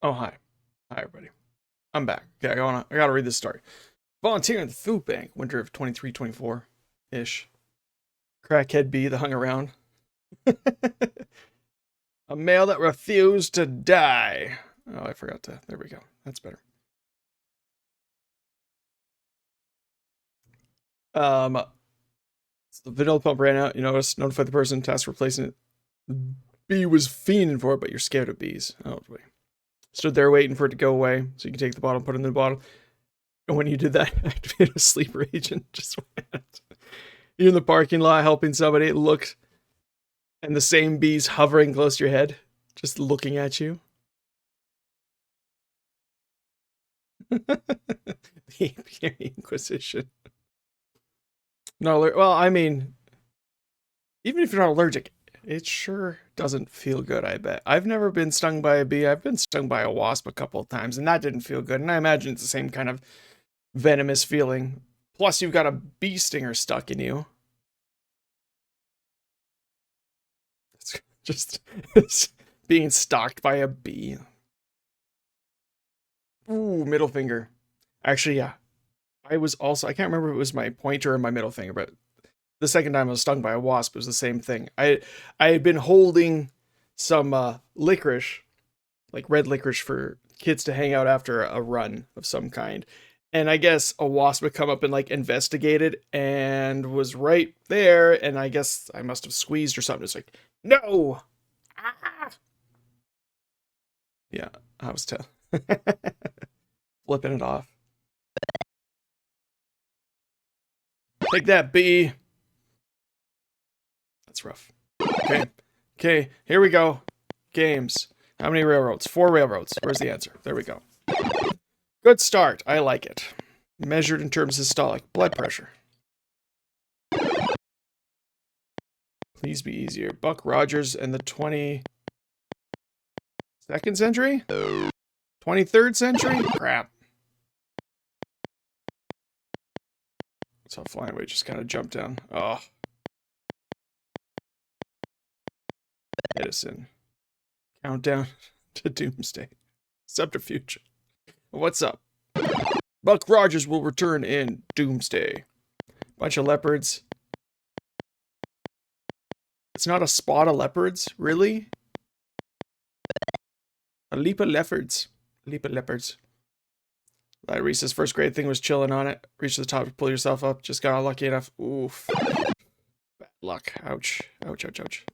Oh, hi. Hi, everybody. I'm back. Okay, I gotta read this story. Volunteer in the food bank, winter of 23-24-ish. Crackhead bee that hung around. A male that refused to die. Oh, I forgot to. There we go. That's better. So the vanilla pump ran out. You notify the person tasked with replacing it. The bee was fiending for it, but you're scared of bees. Oh, boy. Stood there waiting for it to go away so you can take the bottle and put it in the bottle. And when you did that, activate a sleeper agent. Just went. You're in the parking lot helping somebody. It looked, and the same bees hovering close to your head, just looking at you. The Apiary Inquisition. No, well, I mean, even if you're not allergic, it sure doesn't feel good, I bet. I've never been stung by a bee. I've been stung by a wasp a couple of times, and that didn't feel good. And I imagine it's the same kind of venomous feeling. Plus, you've got a bee stinger stuck in you. It's just being stalked by a bee. Ooh, middle finger. Actually, yeah. I can't remember if it was my pointer or my middle finger, but the second time I was stung by a wasp, it was the same thing. I had been holding some licorice, like red licorice for kids to hang out after a run of some kind. And I guess a wasp would come up and like investigate it and was right there. And I guess I must have squeezed or something. It's like, no! Ah! Yeah, I was flipping it off. Take that, bee. That's rough. Okay, here we go. Games. How many railroads? 4 railroads. Where's the answer? There we go. Good start. I like it. Measured in terms of systolic blood pressure. Please be easier. Buck Rogers and the 22nd century? 23rd century? Crap. So flying away just kind of jumped down. Oh. Edison. Countdown to doomsday. Subterfuge. What's up? Buck Rogers will return in doomsday. Bunch of leopards. It's not a spot of leopards, really? A leap of leopards. A leap of leopards. Reese's first grade thing was chilling on it. Reach to the top to pull yourself up. Just got lucky enough. Oof. Bad luck. Ouch. Ouch, ouch, ouch.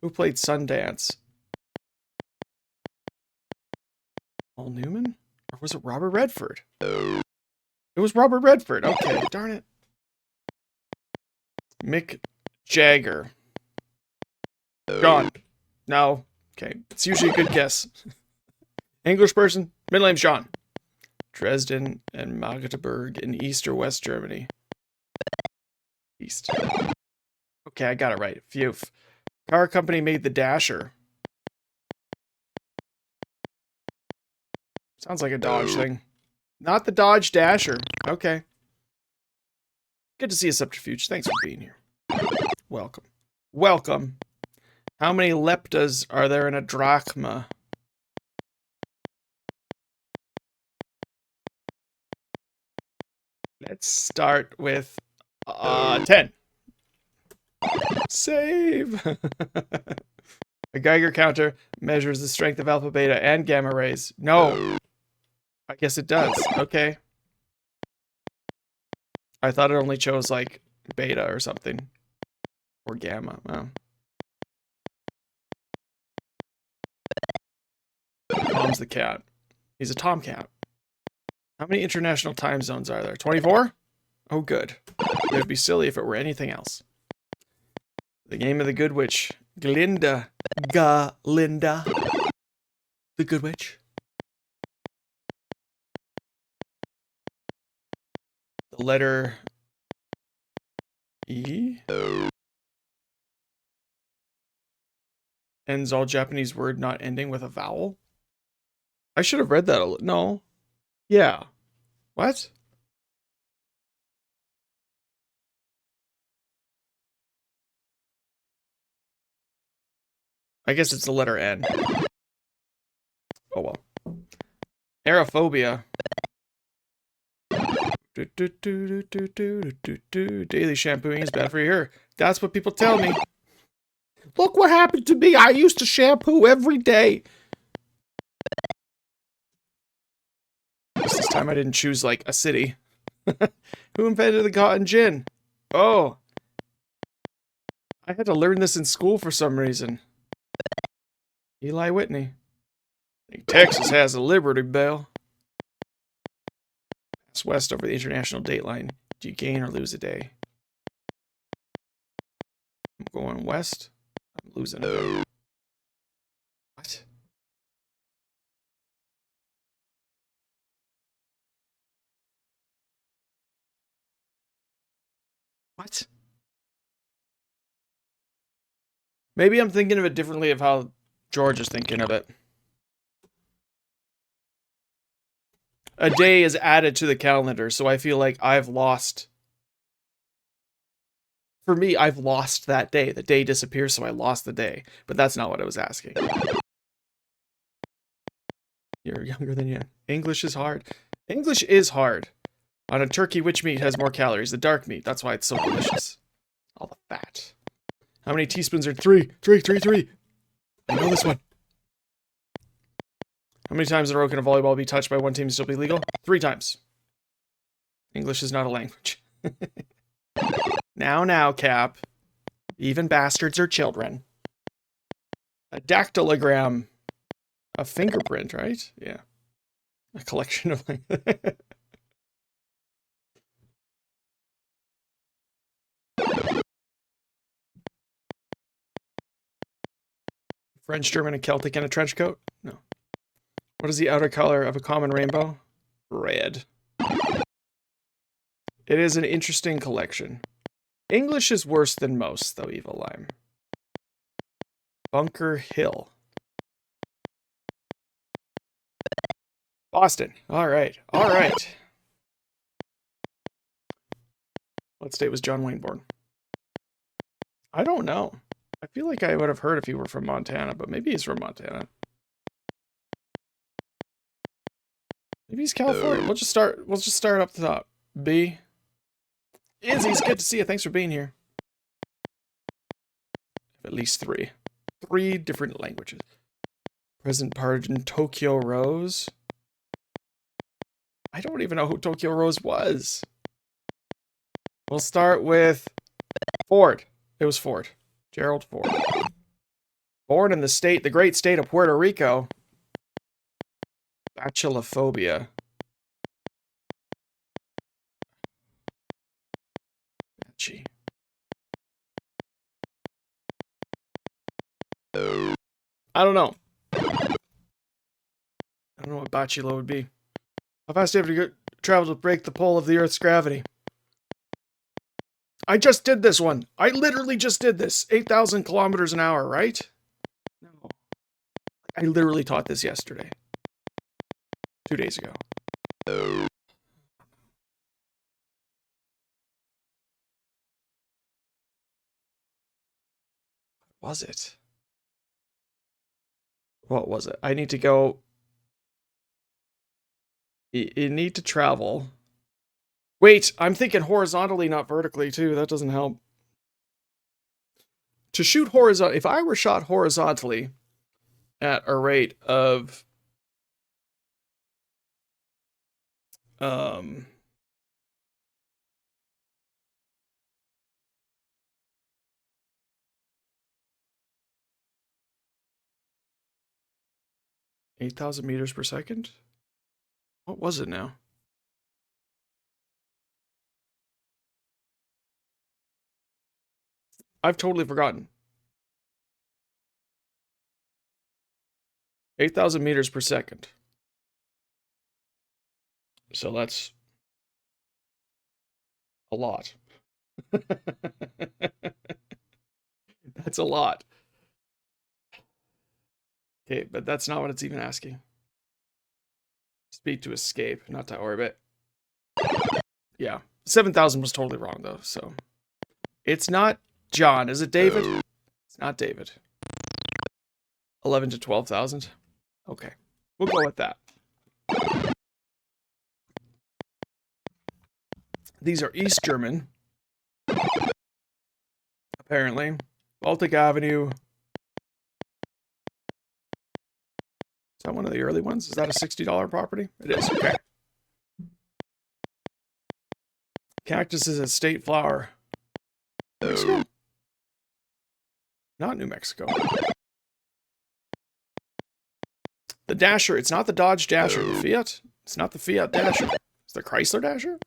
Who played Sundance? Paul Newman? Or was it Robert Redford? It was Robert Redford. Okay, darn it. Mick Jagger. John. No. Okay, it's usually a good guess. English person. Middle name's John. Dresden and Magdeburg in East or West Germany. East. Okay, I got it right. Phew. Car company made the Dasher. Sounds like a Dodge thing. Not the Dodge Dasher. Okay. Good to see a subterfuge. Thanks for being here. Welcome. Welcome. How many leptas are there in a drachma? Let's start with 10. Save. A Geiger counter measures the strength of alpha, beta, and gamma rays. No. I guess it does. Okay. I thought it only chose, like, beta or something. Or gamma. Oh. Tom's the cat. He's a tomcat. How many international time zones are there? 24? Oh, good. It would be silly if it were anything else. The Game of the Good Witch. Glinda. Galinda. The Good Witch. The letter E. Ends all Japanese word not ending with a vowel. I should have read that. No. Yeah. What? I guess it's the letter N. Oh well. Aerophobia. Daily shampooing is bad for your hair. That's what people tell me. Look what happened to me. I used to shampoo every day. This time I didn't choose, like, a city. Who invented the cotton gin? Oh. I had to learn this in school for some reason. Eli Whitney. I think Texas has a Liberty Bell. Pass west over the international date line. Do you gain or lose a day? I'm going west. I'm losing a day. What? What? Maybe I'm thinking of it differently of how George is thinking of it. A day is added to the calendar, so I feel like I've lost... For me, I've lost that day. The day disappears, so I lost the day. But that's not what I was asking. You're younger than you. English is hard. English is hard. On a turkey, which meat has more calories? The dark meat. That's why it's so delicious. All the fat. How many teaspoons are... Three. I know this one. How many times in a row can a volleyball be touched by one team and still be legal? 3 times. English is not a language. Now, Cap. Even bastards are children. A dactylogram. A fingerprint, right? Yeah. A collection of... French, German, and Celtic in a trench coat? No. What is the outer color of a common rainbow? Red. It is an interesting collection. English is worse than most, though, Evil Lime. Bunker Hill. Boston. All right. What state was John Wayne born? I don't know. I feel like I would have heard if he were from Montana, but maybe he's from Montana. Maybe he's California. We'll just start up the top. B. Izzy's good to see you. Thanks for being here. At least 3. 3 different languages. Present pardon Tokyo Rose. I don't even know who Tokyo Rose was. We'll start with Ford. It was Ford. Gerald Ford. Born in the great state of Puerto Rico. Bachelophobia. Bachi. I don't know. I don't know what bachelor would be. How fast do you have to travel to break the pull of the Earth's gravity? I just did this one. I literally just did this. 8,000 kilometers an hour, right? No. I literally taught this yesterday. 2 days ago. What was it? What was it? I need to go... You need to travel... Wait, I'm thinking horizontally, not vertically, too. That doesn't help. To shoot horizontally... If I were shot horizontally at a rate of... 8,000 meters per second? What was it now? I've totally forgotten. 8,000 meters per second. So that's a lot. That's a lot. Okay, but that's not what it's even asking. Speed to escape, not to orbit. Yeah, 7,000 was totally wrong, though, so... It's not John, is it David? It's not David. 11 to 12,000? Okay, we'll go with that. These are East German. Apparently. Baltic Avenue. Is that one of the early ones? Is that a $60 property? It is, okay. Cactus is a state flower. Mexico? Not New Mexico. The Dasher, it's not the Dodge Dasher. The Fiat? It's not the Fiat Dasher. It's the Chrysler Dasher?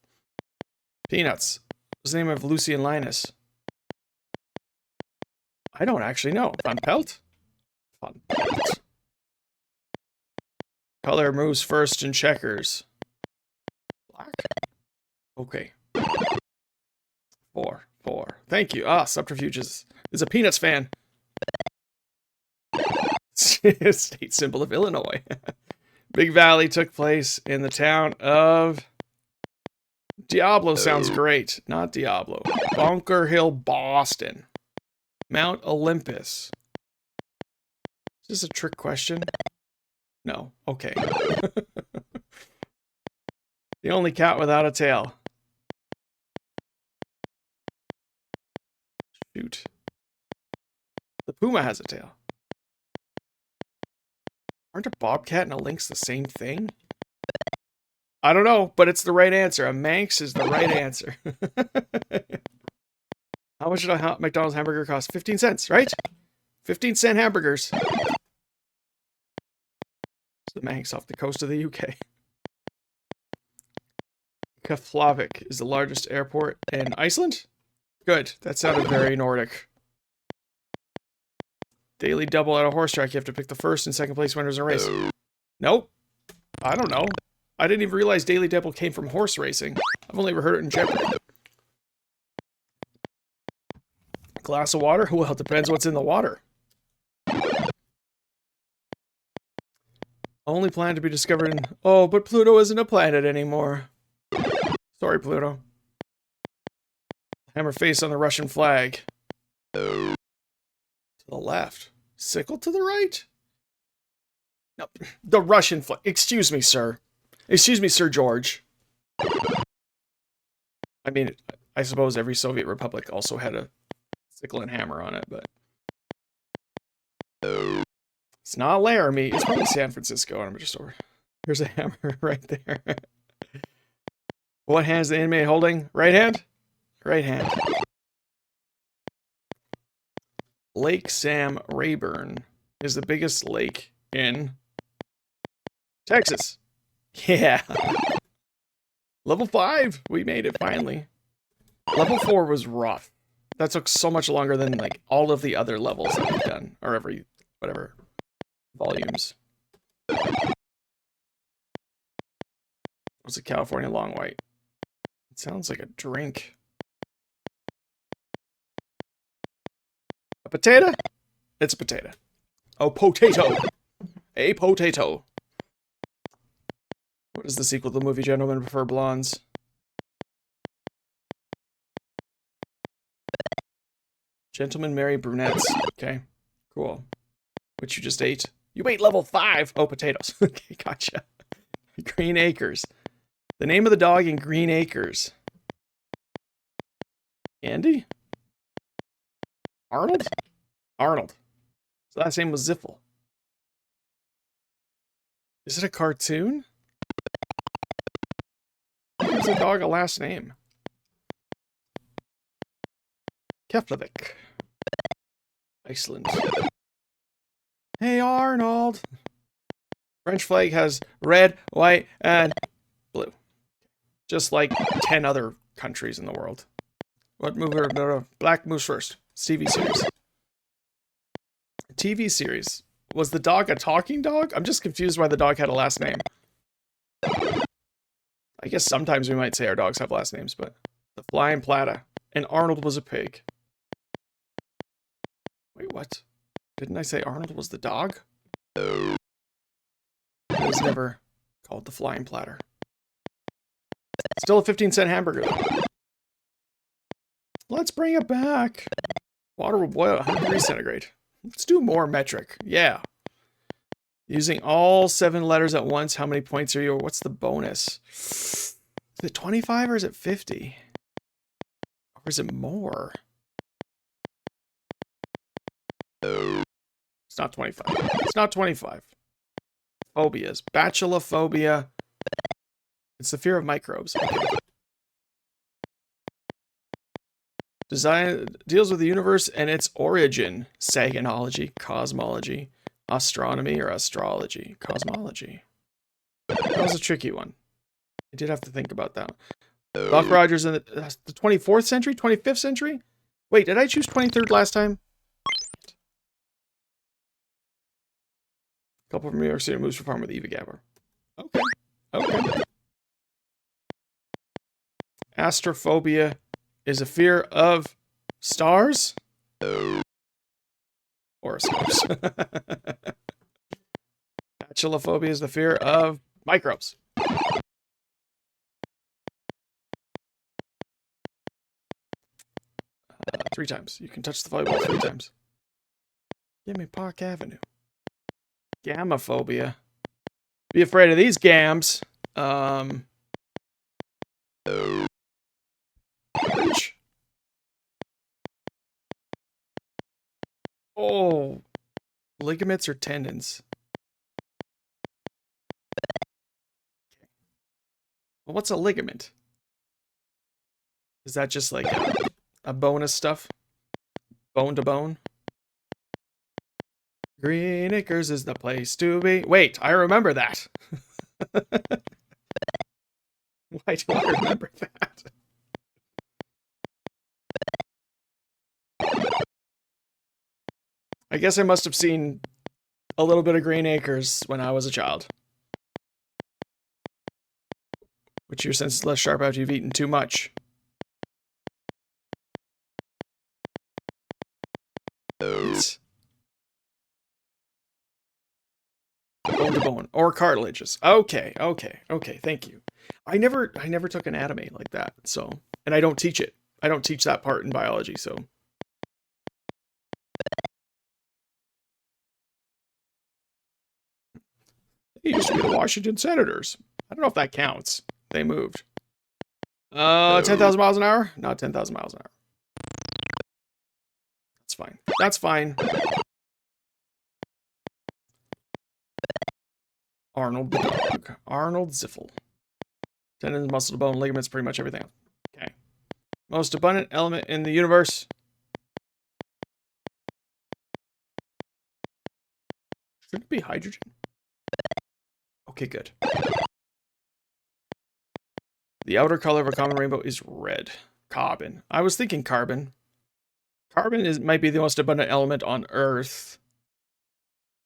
Peanuts. What's the name of Lucy and Linus? I don't actually know. Van Pelt? Van Pelt. Color moves first in checkers. Black? Okay. 4. Thank you. Ah, Subterfuges is a Peanuts fan. State symbol of Illinois. Big Valley took place in the town of... Diablo sounds great. Not Diablo. Bunker Hill, Boston. Mount Olympus. Is this a trick question? No. Okay. The only cat without a tail. Shoot. The puma has a tail. Aren't a bobcat and a lynx the same thing? I don't know, but it's the right answer. A Manx is the right answer. How much should a McDonald's hamburger cost? 15 cents, right? 15-cent hamburgers. It's the Manx off the coast of the UK. Keflavik is the largest airport in Iceland? Good. That sounded very Nordic. Daily double at a horse track. You have to pick the first and second place winners in a race. Nope. I don't know. I didn't even realize daily double came from horse racing. I've only ever heard it in Jeopardy. Glass of water? Well, it depends what's in the water. Only planet to be discovered in... Oh, but Pluto isn't a planet anymore. Sorry, Pluto. Hammer face on the Russian flag. To the left. Sickle to the right? No, the Russian flag. Excuse me, sir. Excuse me, Sir George. I mean, I suppose every Soviet republic also had a sickle and hammer on it, but... It's not Laramie. It's probably San Francisco, and I'm just over... Here's a hammer right there. What hand is the inmate holding? Right hand? Right hand. Lake Sam Rayburn is the biggest lake in Texas. Yeah. Level 5. We made it finally. Level 4 was rough. That took so much longer than like all of the other levels that we've done. Or every, whatever, volumes. What's a California long white? It sounds like a drink. A potato? It's a potato. Oh, potato. A potato. What is the sequel to the movie Gentlemen Prefer Blondes? Gentlemen Marry Brunettes. Okay, cool. Which you just ate? You ate level 5! Oh, potatoes. Okay, gotcha. Green Acres. The name of the dog in Green Acres. Andy? Arnold? Arnold. His last name was Ziffel. Is it a cartoon? Gives a dog a last name? Keflavik. Iceland. Hey Arnold! French flag has red, white, and blue. Just like 10 other countries in the world. What movie? Black Moose first. TV series. TV series. Was the dog a talking dog? I'm just confused why the dog had a last name. I guess sometimes we might say our dogs have last names, but... The Flying Plata. And Arnold was a pig. Wait, what? Didn't I say Arnold was the dog? It was never called the Flying Platter. Still a 15-cent hamburger, though. Let's bring it back. Water will boil at 100 degrees centigrade. Let's do more metric. Yeah. Using all 7 letters at once, how many points are you? What's the bonus? Is it 25 or is it 50? Or is it more? It's not 25. It's not 25. Phobias. Bachellophobia. It's the fear of microbes. Okay. Design deals with the universe and its origin. Saganology, cosmology, astronomy, or astrology. Cosmology. That was a tricky one. I did have to think about that. Buck Rogers in the 24th century? 25th century? Wait, did I choose 23rd last time? Couple from New York City moves for farm with Eva Gabor. Okay. Okay. Astrophobia is a fear of stars? Horoscopes. Bachellophobia is the fear of microbes. 3 times. You can touch the volleyball 3 times. Give me Park Avenue. Gamophobia. Be afraid of these gams. Oh. Ligaments or tendons? Well, what's a ligament? Is that just like a bonus stuff? Bone to bone? Green Acres is the place to be. Wait, I remember that. Why do I remember that? I guess I must have seen a little bit of Green Acres when I was a child. Which your sense is less sharp after you've eaten too much. Bone to bone or cartilages. Okay, thank you. I never took anatomy like that, so, and I don't teach it. I don't teach that part in biology, so. They used to be the Washington Senators. I don't know if that counts. They moved. 10,000 miles an hour? Not 10,000 miles an hour. That's fine. That's fine. Arnold the dog. Arnold Ziffel. Tendons, muscle to bone, ligaments, pretty much everything. Okay. Most abundant element in the universe. Shouldn't it be hydrogen? Okay, good. The outer color of a common rainbow is red. Carbon. I was thinking carbon. Carbon might be the most abundant element on Earth.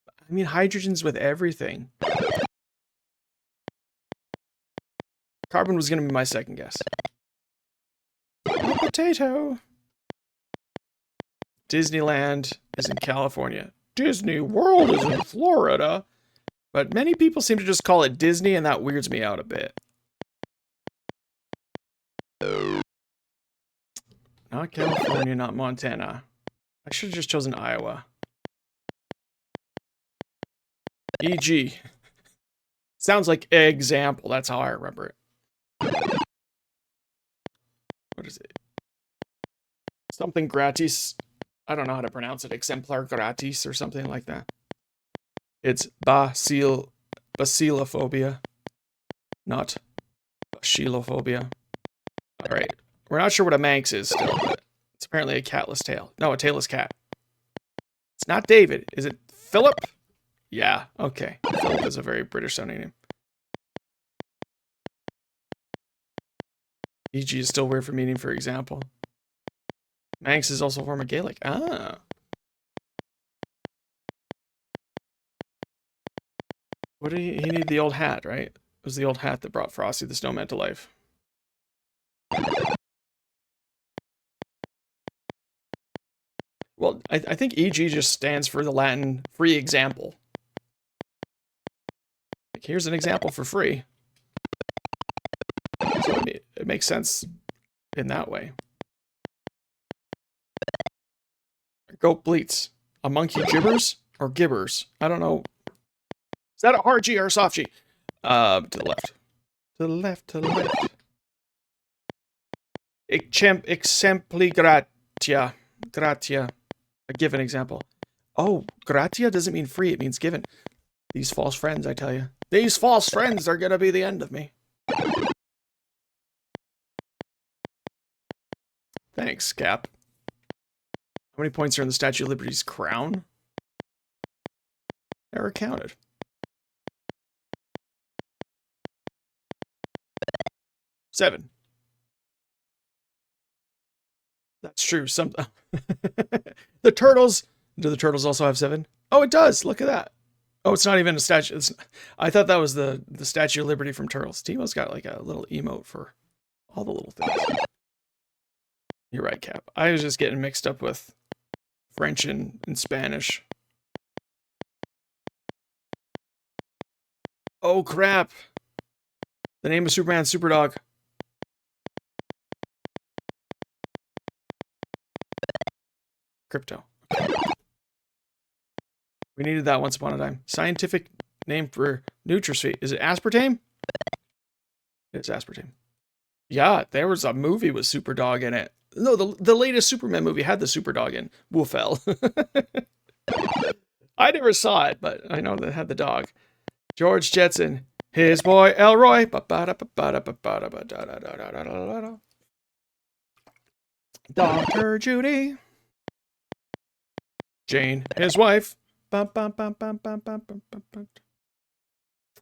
I mean, hydrogen's with everything. Carbon was going to be my second guess. Potato. Disneyland is in California. Disney World is in Florida. But many people seem to just call it Disney, and that weirds me out a bit. Not California, not Montana. I should have just chosen Iowa. E.g. Sounds like example. That's how I remember it. What is it? Something gratis. I don't know how to pronounce it. Exemplar gratis or something like that. It's bacillophobia, not bacillophobia. All right. We're not sure what a Manx is still, but it's apparently a catless tail. No, a tailless cat. It's not David. Is it Philip? Yeah, okay. Philip is a very British sounding name. E.g. is still weird for meaning, for example. Manx is also a form of Gaelic. Ah. What did he need? The old hat, right? It was the old hat that brought Frosty the Snowman to life. Well, I think EG just stands for the Latin free example. Like, here's an example for free. So it makes sense in that way. A goat bleats. A monkey gibbers or gibbers? I don't know. Is that a hard G or a soft G? To the left. To the left, to the left. Exempli gratia. Gratia. A given example. Oh, gratia doesn't mean free, it means given. These false friends, I tell you. These false friends are gonna be the end of me. Thanks, Cap. How many points are in the Statue of Liberty's crown? Never counted. 7. That's true. Some the turtles. Do the turtles also have 7? Oh, it does. Look at that. Oh, it's not even a statue. I thought that was the Statue of Liberty from Turtles. Timo's got like a little emote for all the little things. You're right, Cap. I was just getting mixed up with French and Spanish. Oh, crap. The name of Superman, Superdog. Crypto. We needed that once upon a time. Scientific name for NutraSweet. Is it aspartame? It's aspartame. Yeah, there was a movie with Superdog in it. No, the latest Superman movie had the Superdog in. Woofel. I never saw it, but I know that it had the dog. George Jetson. His boy Elroy. Dr. Judy. Jane, his wife.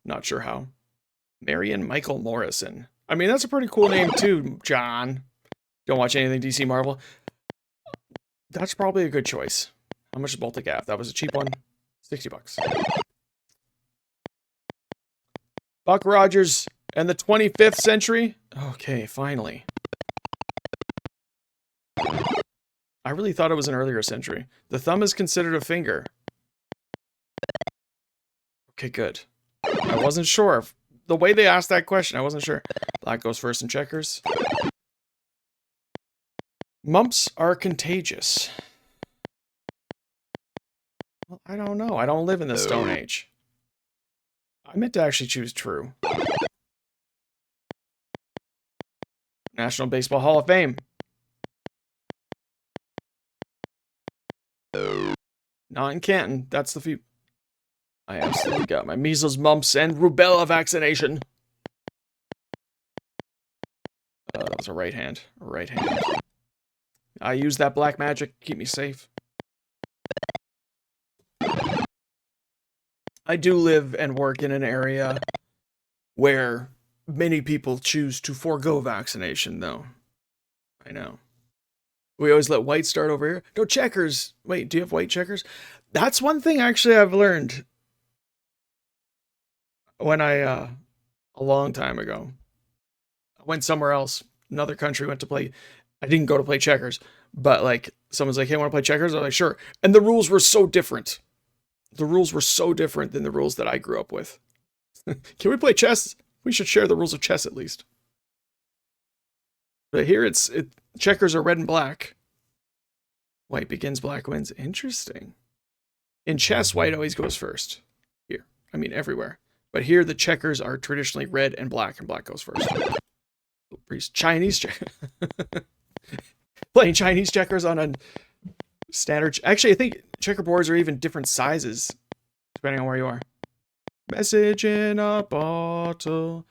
Not sure how. Marion Michael Morrison. I mean, that's a pretty cool name too, John. Don't watch anything DC Marvel. That's probably a good choice. How much does Baltic have? That was a cheap one. $60. Buck Rogers and the 25th century? Okay, finally. I really thought it was an earlier century. The thumb is considered a finger. Okay, good. I wasn't sure. The way they asked that question, I wasn't sure. Black goes first in checkers. Mumps are contagious. Well, I don't know. I don't live in the Stone Age. I meant to actually choose true. National Baseball Hall of Fame. Not in Canton. That's the few. I absolutely got my measles, mumps, and rubella vaccination. That was a right hand. A right hand. I use that black magic to keep me safe. I do live and work in an area where many people choose to forego vaccination, though. I know. We always let white start over here. No, checkers. Wait, do you have white checkers? That's one thing actually I've learned when a long time ago, I went somewhere else, another country, went to play. I didn't go to play checkers, but like someone's like, hey, want to play checkers? I was like, sure. And the rules were so different. The rules were so different than the rules that I grew up with. Can we play chess? We should share the rules of chess at least. But here checkers are red and black. White begins, black wins. Interesting. In chess, white always goes first. Here. I mean, everywhere. But here, the checkers are traditionally red and black goes first. Chinese playing Chinese checkers on a standard. Actually, I think checkerboards are even different sizes, depending on where you are. Message in a bottle.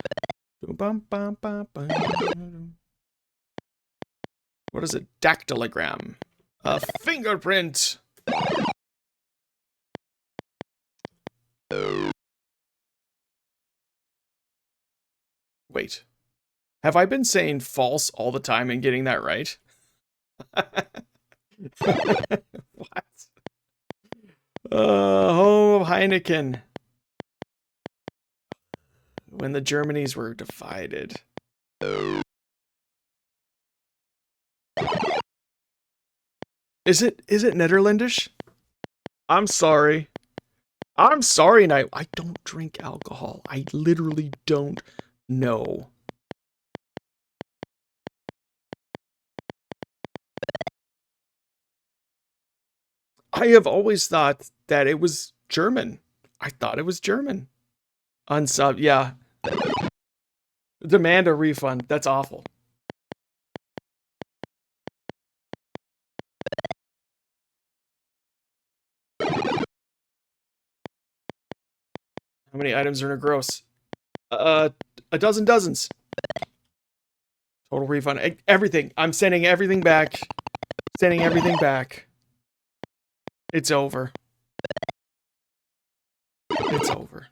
What is a dactylogram? A fingerprint. Wait. Have I been saying false all the time and getting that right? What? Home of Heineken. When the Germanys were divided. Is it Netherlandish? I'm sorry. I'm sorry, and I don't drink alcohol. I literally don't know. I have always thought that it was German. I thought it was German. Unsub, yeah. Demand a refund. That's awful. How many items are in a gross? A dozen dozens. Total refund. Everything. I'm sending everything back. Sending everything back. It's over. It's over.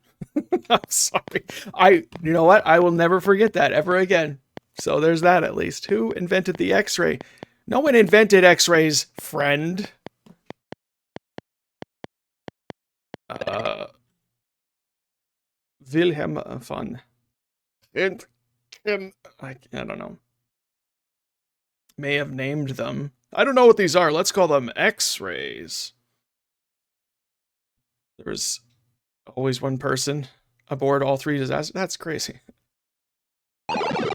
I'm sorry. You know what? I will never forget that ever again. So there's that at least. Who invented the X-ray? No one invented X-rays, friend. Wilhelm von. I don't know. May have named them. I don't know what these are. Let's call them X-rays. There's always one person aboard all three disasters. That's crazy. I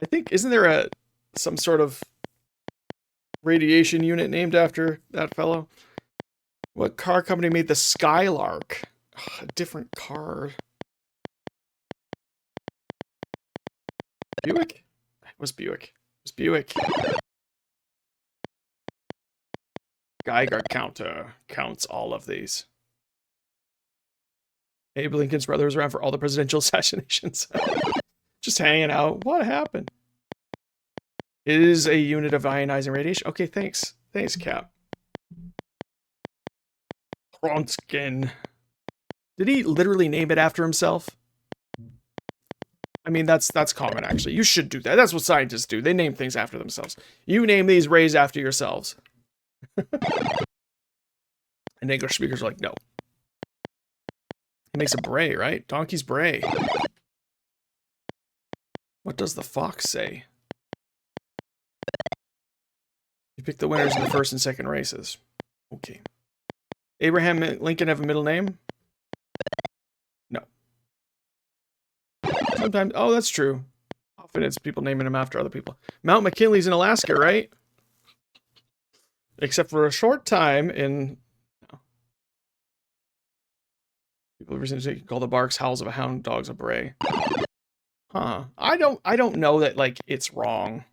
think, isn't there some sort of radiation unit named after that fellow? What car company made the Skylark? Ugh, a different car. Buick? It was Buick. It was Buick. Geiger counter counts all of these. Abe Lincoln's brother was around for all the presidential assassinations. Just hanging out. What happened? It is a unit of ionizing radiation. Okay, thanks. Thanks, Cap. Kronskin. Did he literally name it after himself? I mean, that's common, actually. You should do that. That's what scientists do. They name things after themselves. You name these rays after yourselves. And English speakers are like, no. He makes a bray, right? Donkey's bray. What does the fox say? You pick the winners in the first and second races. Okay. Abraham Lincoln have a middle name? No. Sometimes, oh, that's true. Often it's people naming him after other people. Mount McKinley's in Alaska, right? Except for a short time in... No. People recently call the barks howls of a hound, dogs a bray. Huh. I don't know that, like, it's wrong.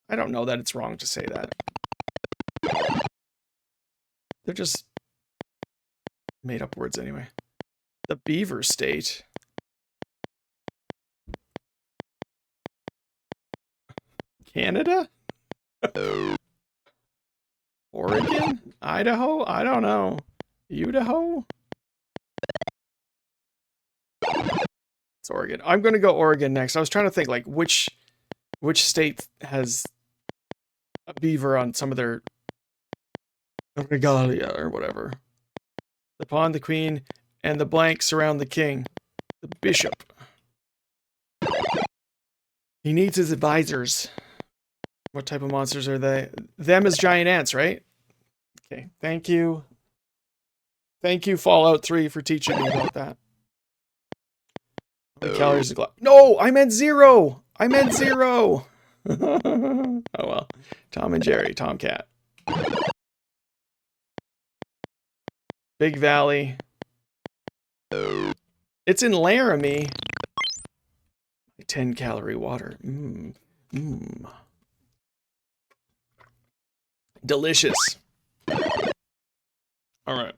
I don't know that it's wrong to say that. They're just made up words anyway. The Beaver State. Canada? Oregon? Idaho? I don't know. Idaho? It's Oregon. I'm going to go Oregon next. I was trying to think, like, which state has a beaver on some of their regalia or whatever. The pawn, the queen, and the blank surround the king. The bishop. He needs his advisors. What type of monsters are they? Them as giant ants, right? Okay, thank you. Thank you, Fallout 3, for teaching me about that. How many calories a glass? No, I meant 0! I meant 0! Oh well. Tom and Jerry, Tomcat. Big Valley. It's in Laramie. 10-calorie water. Delicious. All right.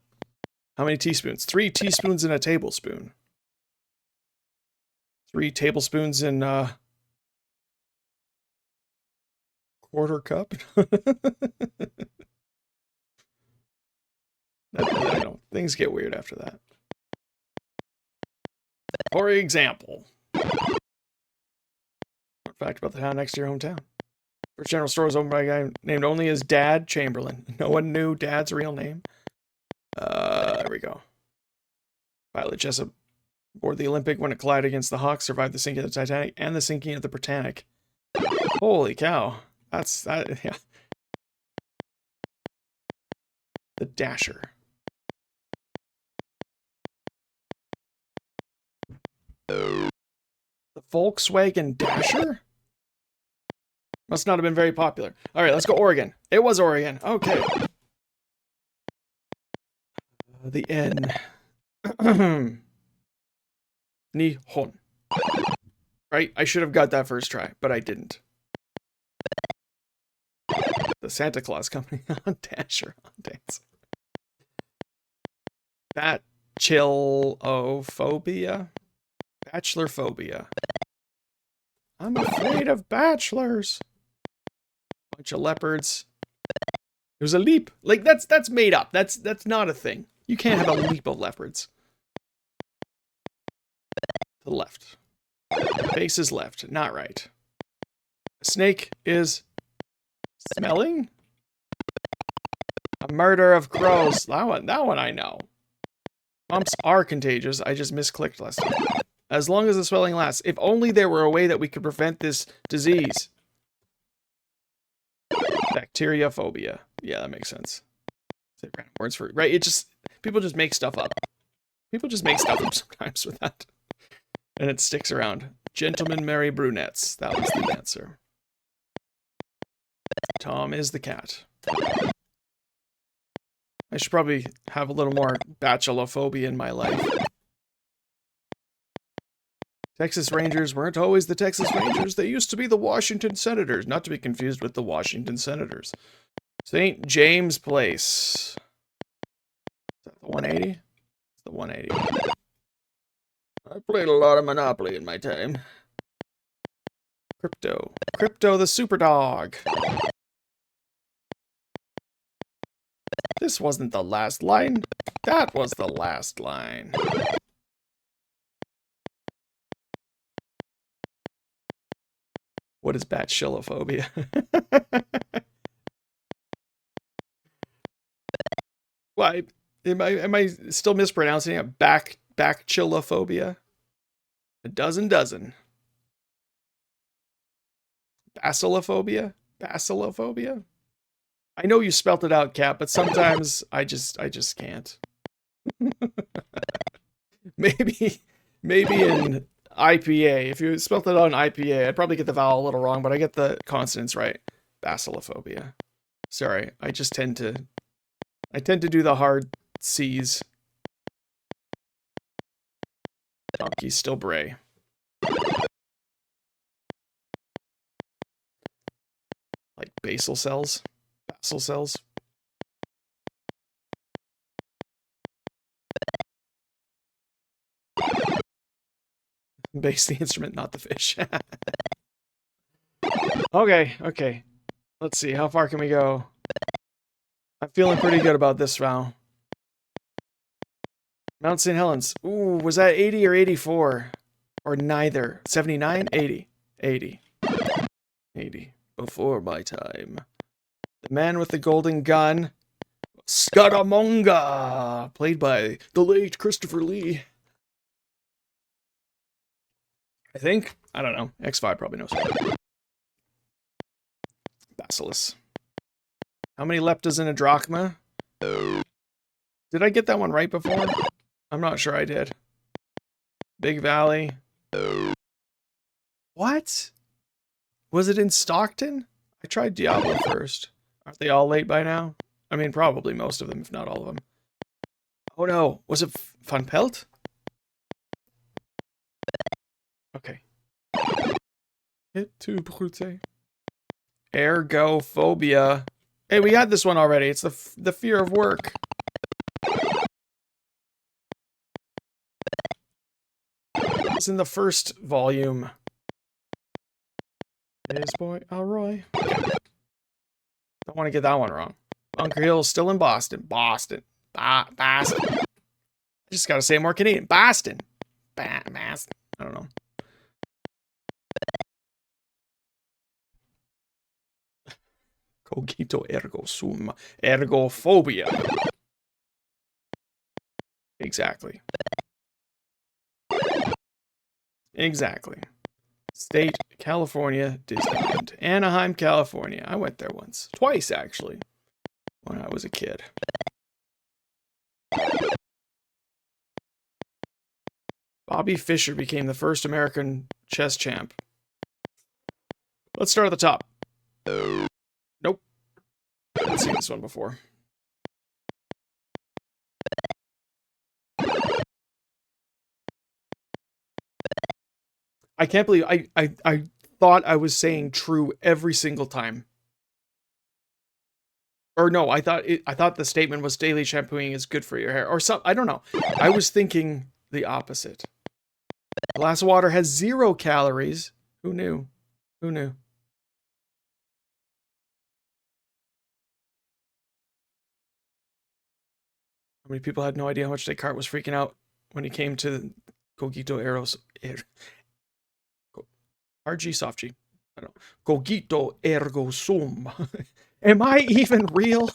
How many teaspoons? 3 teaspoons in a tablespoon. 3 tablespoons in quarter cup. No, things get weird after that. For example, fact about the town next to your hometown. First general store was owned by a guy named only as Dad Chamberlain. No one knew Dad's real name. There we go. Pilot Jessup aboard the Olympic when it collided against the Hawks, survived the sinking of the Titanic and the sinking of the Britannic. Holy cow. That's that, yeah. The Dasher. The Volkswagen Dasher? Must not have been very popular. All right, let's go Oregon. It was Oregon. Okay. The N. Nihon. Right? I should have got that first try, but I didn't. The Santa Claus Company on Dasher on Dance. Bachelophobia? Bachelor phobia. I'm afraid of bachelors. Bunch of leopards. There's a leap. Like that's made up. That's not a thing. You can't have a leap of leopards. To the left. Face is left, not right. A snake is smelling. A murder of crows. That one I know. Mumps are contagious. I just misclicked last time. As long as the swelling lasts. If only there were a way that we could prevent this disease. Bacteriophobia. Yeah, that makes sense. Say random words for right. It just people just make stuff up. People just make stuff up sometimes with that, and it sticks around. Gentlemen marry brunettes. That was the answer. Tom is the cat. I should probably have a little more bachelophobia in my life. Texas Rangers weren't always the Texas Rangers. They used to be the Washington Senators, not to be confused with the Washington Senators. St. James Place. Is that the 180? It's the 180. I played a lot of Monopoly in my time. Crypto. Crypto the super dog. This wasn't the last line. That was the last line. What is bachellophobia? Why? Am I still mispronouncing it? Bachellophobia? A dozen. Bacillophobia? Bacillophobia? I know you spelt it out, Kat, but sometimes I just can't. maybe in IPA. If you spelt it out in IPA, I'd probably get the vowel a little wrong, but I get the consonants right. Bacillophobia. Sorry, I tend to do the hard C's. Donkey's still bray. Like basal cells. Basal cells. Bass the instrument, not the fish. Okay. Let's see, how far can we go? I'm feeling pretty good about this round. Mount St. Helens. Ooh, was that 80 or 84? Or neither? 79? 80. 80. 80. Before my time. The man with the golden gun. Scaramanga! Played by the late Christopher Lee. I think. I don't know. X5 probably knows. Bacillus. How many leptas in a drachma? Did I get that one right before? I'm not sure I did. Big Valley. What? Was it in Stockton? I tried Diablo first. Aren't they all late by now? I mean, probably most of them, if not all of them. Oh no. Was it Van Pelt? Okay. Hit to brute. Ergophobia. Hey, we had this one already. It's the fear of work. It's in the first volume. His boy Alroy. Don't want to get that one wrong. Bunker Hill's still in Boston. Boston. Boston. I just gotta say more Canadian. Boston. Boston. I don't know. Cogito ergo sum. Ergophobia. Exactly. Exactly. State, California, Disneyland. Anaheim, California. I went there once. Twice, actually. When I was a kid. Bobby Fischer became the first American chess champ. Let's start at the top. Nope. I haven't seen this one before. I can't believe I thought I was saying true every single time. Or no, I thought the statement was daily shampooing is good for your hair. Or some, I don't know. I was thinking the opposite. A glass of water has 0 calories. Who knew? Who knew? How many people had no idea how much Descartes was freaking out when he came to Cogito Eros... RG soft G. I don't know. Cogito ergo sum. Am I even real?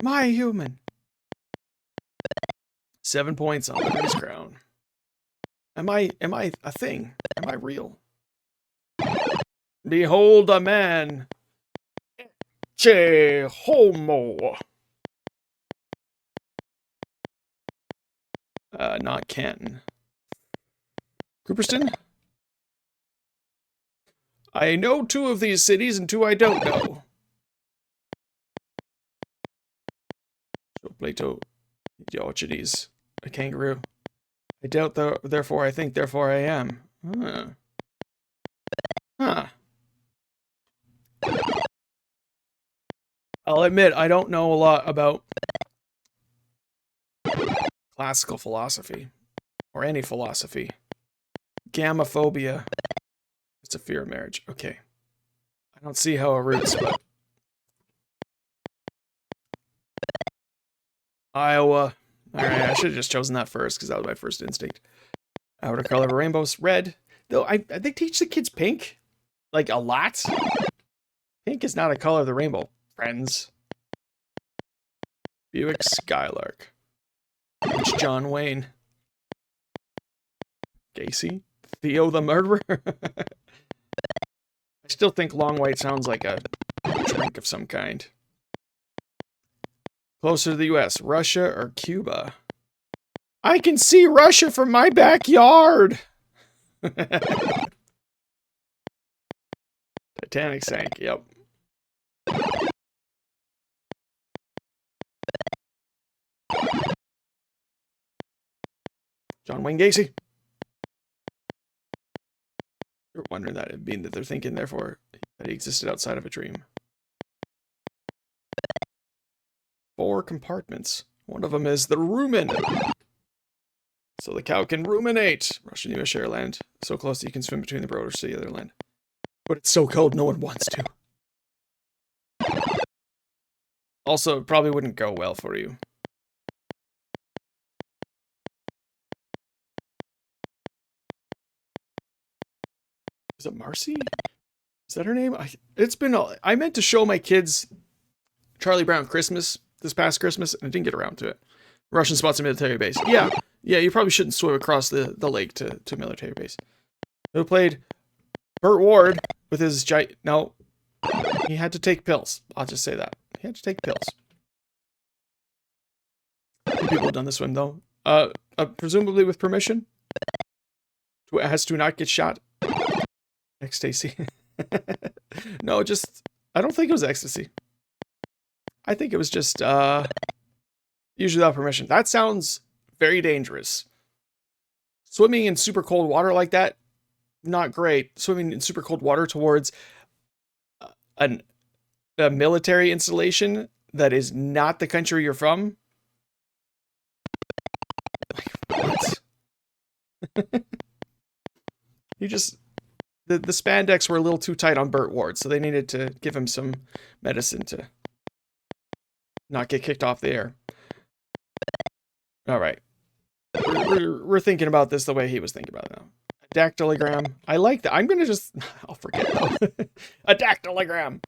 Am I human? 7 points on the Whiz crown. Am I a thing? Am I real? Behold a man. Che homo. Not Canton. Cooperston? I know 2 of these cities and 2 I don't know. So Plato, Diogenes, a kangaroo. I doubt, therefore I think, therefore I am. Huh. I'll admit, I don't know a lot about classical philosophy, or any philosophy. Gamophobia. It's a fear of marriage. Okay. I don't see how it roots, but... Iowa. Alright, I should have just chosen that first, because that was my first instinct. Outer color of a rainbow's red. Though, they teach the kids pink. Like, a lot. Pink is not a color of the rainbow, friends. Buick Skylark. It's John Wayne. Gacy? Theo the murderer? I still think long white sounds like a drink of some kind. Closer to the US, Russia or Cuba? I can see Russia from my backyard! Titanic sank, yep. John Wayne Gacy. You're wondering that it'd mean that they're thinking, therefore, that he existed outside of a dream. 4 compartments. One of them is the rumen. So the cow can ruminate. Russian US share land. So close that you can swim between the broad or see other land. But it's so cold no one wants to. Also, it probably wouldn't go well for you. Is it Marcy? Is that her name? I meant to show my kids Charlie Brown Christmas this past Christmas, and I didn't get around to it. Russian spots a military base. Yeah, you probably shouldn't swim across the lake to military base. Who played Burt Ward with his no, he had to take pills. I'll just say that. He had to take pills. People have done the swim, though. Presumably with permission. As to not get shot. Ecstasy. No, I don't think it was ecstasy. I think it was just, usually without permission. That sounds very dangerous. Swimming in super cold water like that, not great. Swimming in super cold water towards a military installation that is not the country you're from. What? The spandex were a little too tight on Burt Ward, so they needed to give him some medicine to not get kicked off the air. All right. We're thinking about this the way he was thinking about it now. A dactylogram. I like that. I'm going to just... I'll forget that. A dactylogram.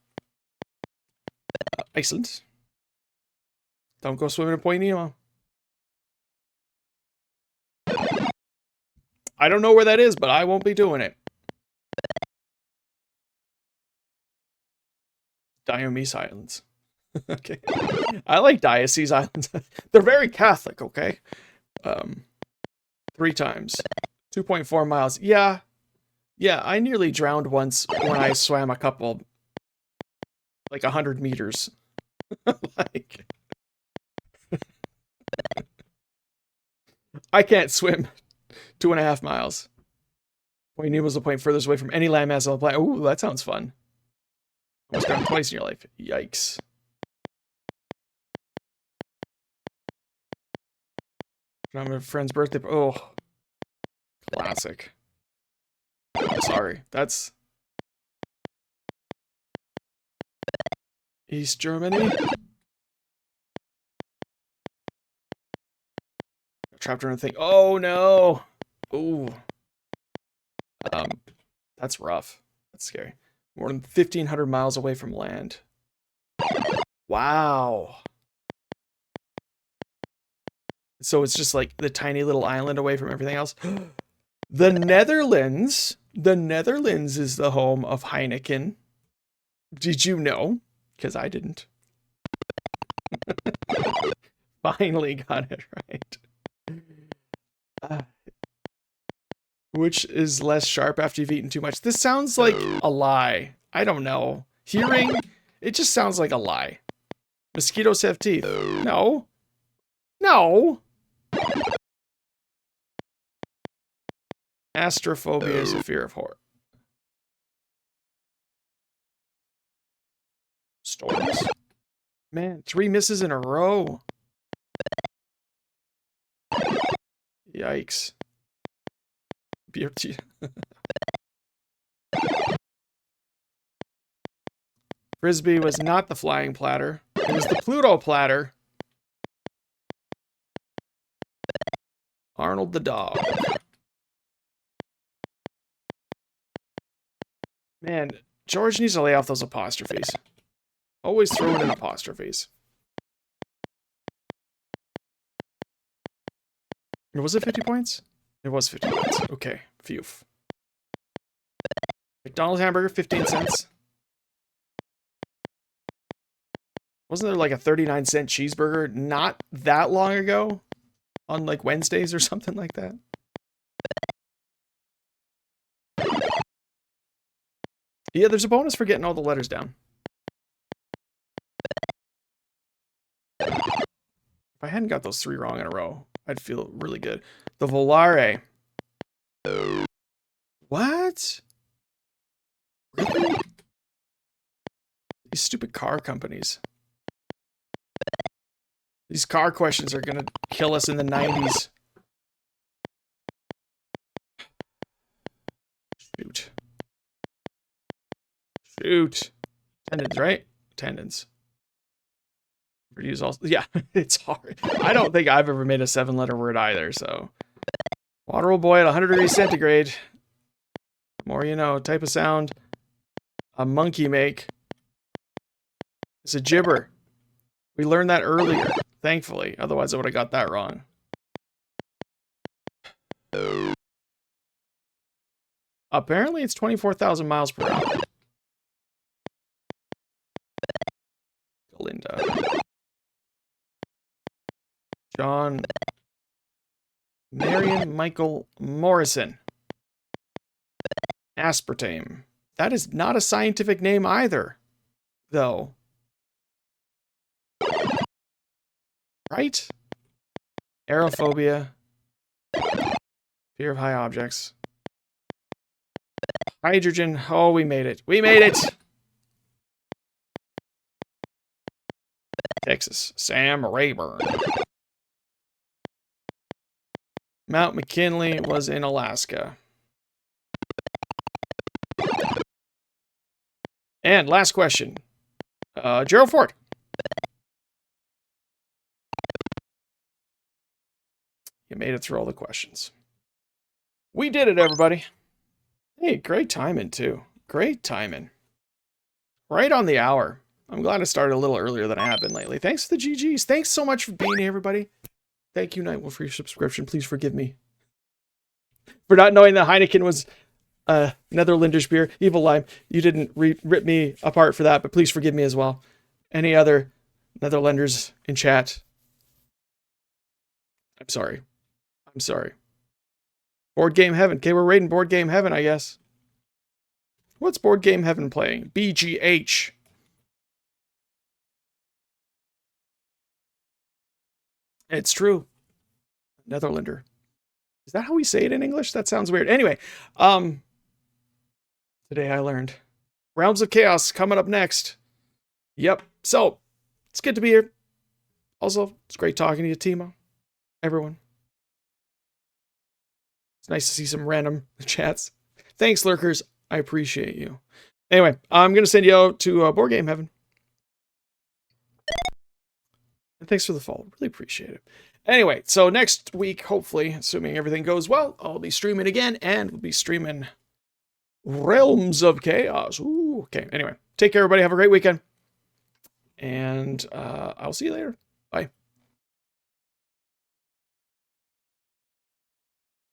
Iceland. Don't go swimming in Point Nemo. I don't know where that is, but I won't be doing it. Diomede Islands. Okay. I like Diocese Islands. They're very Catholic, okay? 3 times. 2.4 miles. Yeah. Yeah, I nearly drowned once when I swam a couple, like 100 meters. Like... I can't swim 2.5 miles. Point Nemo's the point furthest away from any landmass on the planet. Ooh, that sounds fun. Almost gone twice in your life. Yikes. On my friend's birthday. Oh, classic. Sorry, that's East Germany. Trapped in a thing. Oh no. Ooh. That's rough. That's scary. More than 1,500 miles away from land. Wow. So it's just like the tiny little island away from everything else. The Netherlands. The Netherlands is the home of Heineken. Did you know? Because I didn't. Finally got it right. Which is less sharp after you've eaten too much? This sounds like a lie. I don't know. Hearing, it just sounds like a lie. Mosquitoes have teeth. No. No. Astrophobia is a fear of horror. Storms? Man, 3 misses in a row. Yikes. Beauty. Frisbee was not the flying platter. It was the Pluto platter. Arnold the dog. Man, George needs to lay off those apostrophes. Always throwing in apostrophes. Was it 50 points? It was 50 points. Okay, phew. McDonald's hamburger, 15 cents. Wasn't there like a 39-cent cheeseburger not that long ago? On like Wednesdays or something like that? Yeah, there's a bonus for getting all the letters down. If I hadn't got those 3 wrong in a row, I'd feel really good. The Volare. What? Really? These stupid car companies. These car questions are gonna kill us in the 90s. Shoot. Shoot. Tendons, right? Tendons. Use also, yeah, it's hard. I don't think I've ever made a 7-letter word either, so. Water boy at 100 degrees centigrade. More you know, type of sound a monkey make. It's a gibber. We learned that earlier, thankfully. Otherwise, I would have got that wrong. Apparently, it's 24,000 miles per hour. Glinda. John Marion Michael Morrison. Aspartame. That is not a scientific name either, though. Right? Aerophobia. Fear of high objects. Hydrogen. Oh, we made it. We made it! Texas. Sam Rayburn. Mount McKinley was in Alaska. And last question. Gerald Ford. You made it through all the questions. We did it, everybody. Hey, great timing, too. Great timing. Right on the hour. I'm glad I started a little earlier than I have been lately. Thanks to the GGs. Thanks so much for being here, everybody. Thank you, Nightwolf, for your subscription. Please forgive me for not knowing that Heineken was Netherlandish beer. Evil Lime, you didn't rip me apart for that, but please forgive me as well. Any other Netherlanders in chat? I'm sorry. I'm sorry. Board Game Heaven. Okay, we're raiding Board Game Heaven, I guess. What's Board Game Heaven playing? BGH. It's true. Netherlander. Is that how we say it in English? That sounds weird. Anyway, today I learned Realms of Chaos coming up next. Yep. So, it's good to be here. Also, it's great talking to you, Timo. Everyone. It's nice to see some random chats. Thanks, lurkers. I appreciate you. Anyway, I'm going to send you out to Board Game Heaven. And thanks for the follow. Really appreciate it. Anyway, so next week, hopefully, assuming everything goes well, I'll be streaming again, and we'll be streaming Realms of Chaos. Ooh, okay. Anyway, take care, everybody. Have a great weekend. And I'll see you later.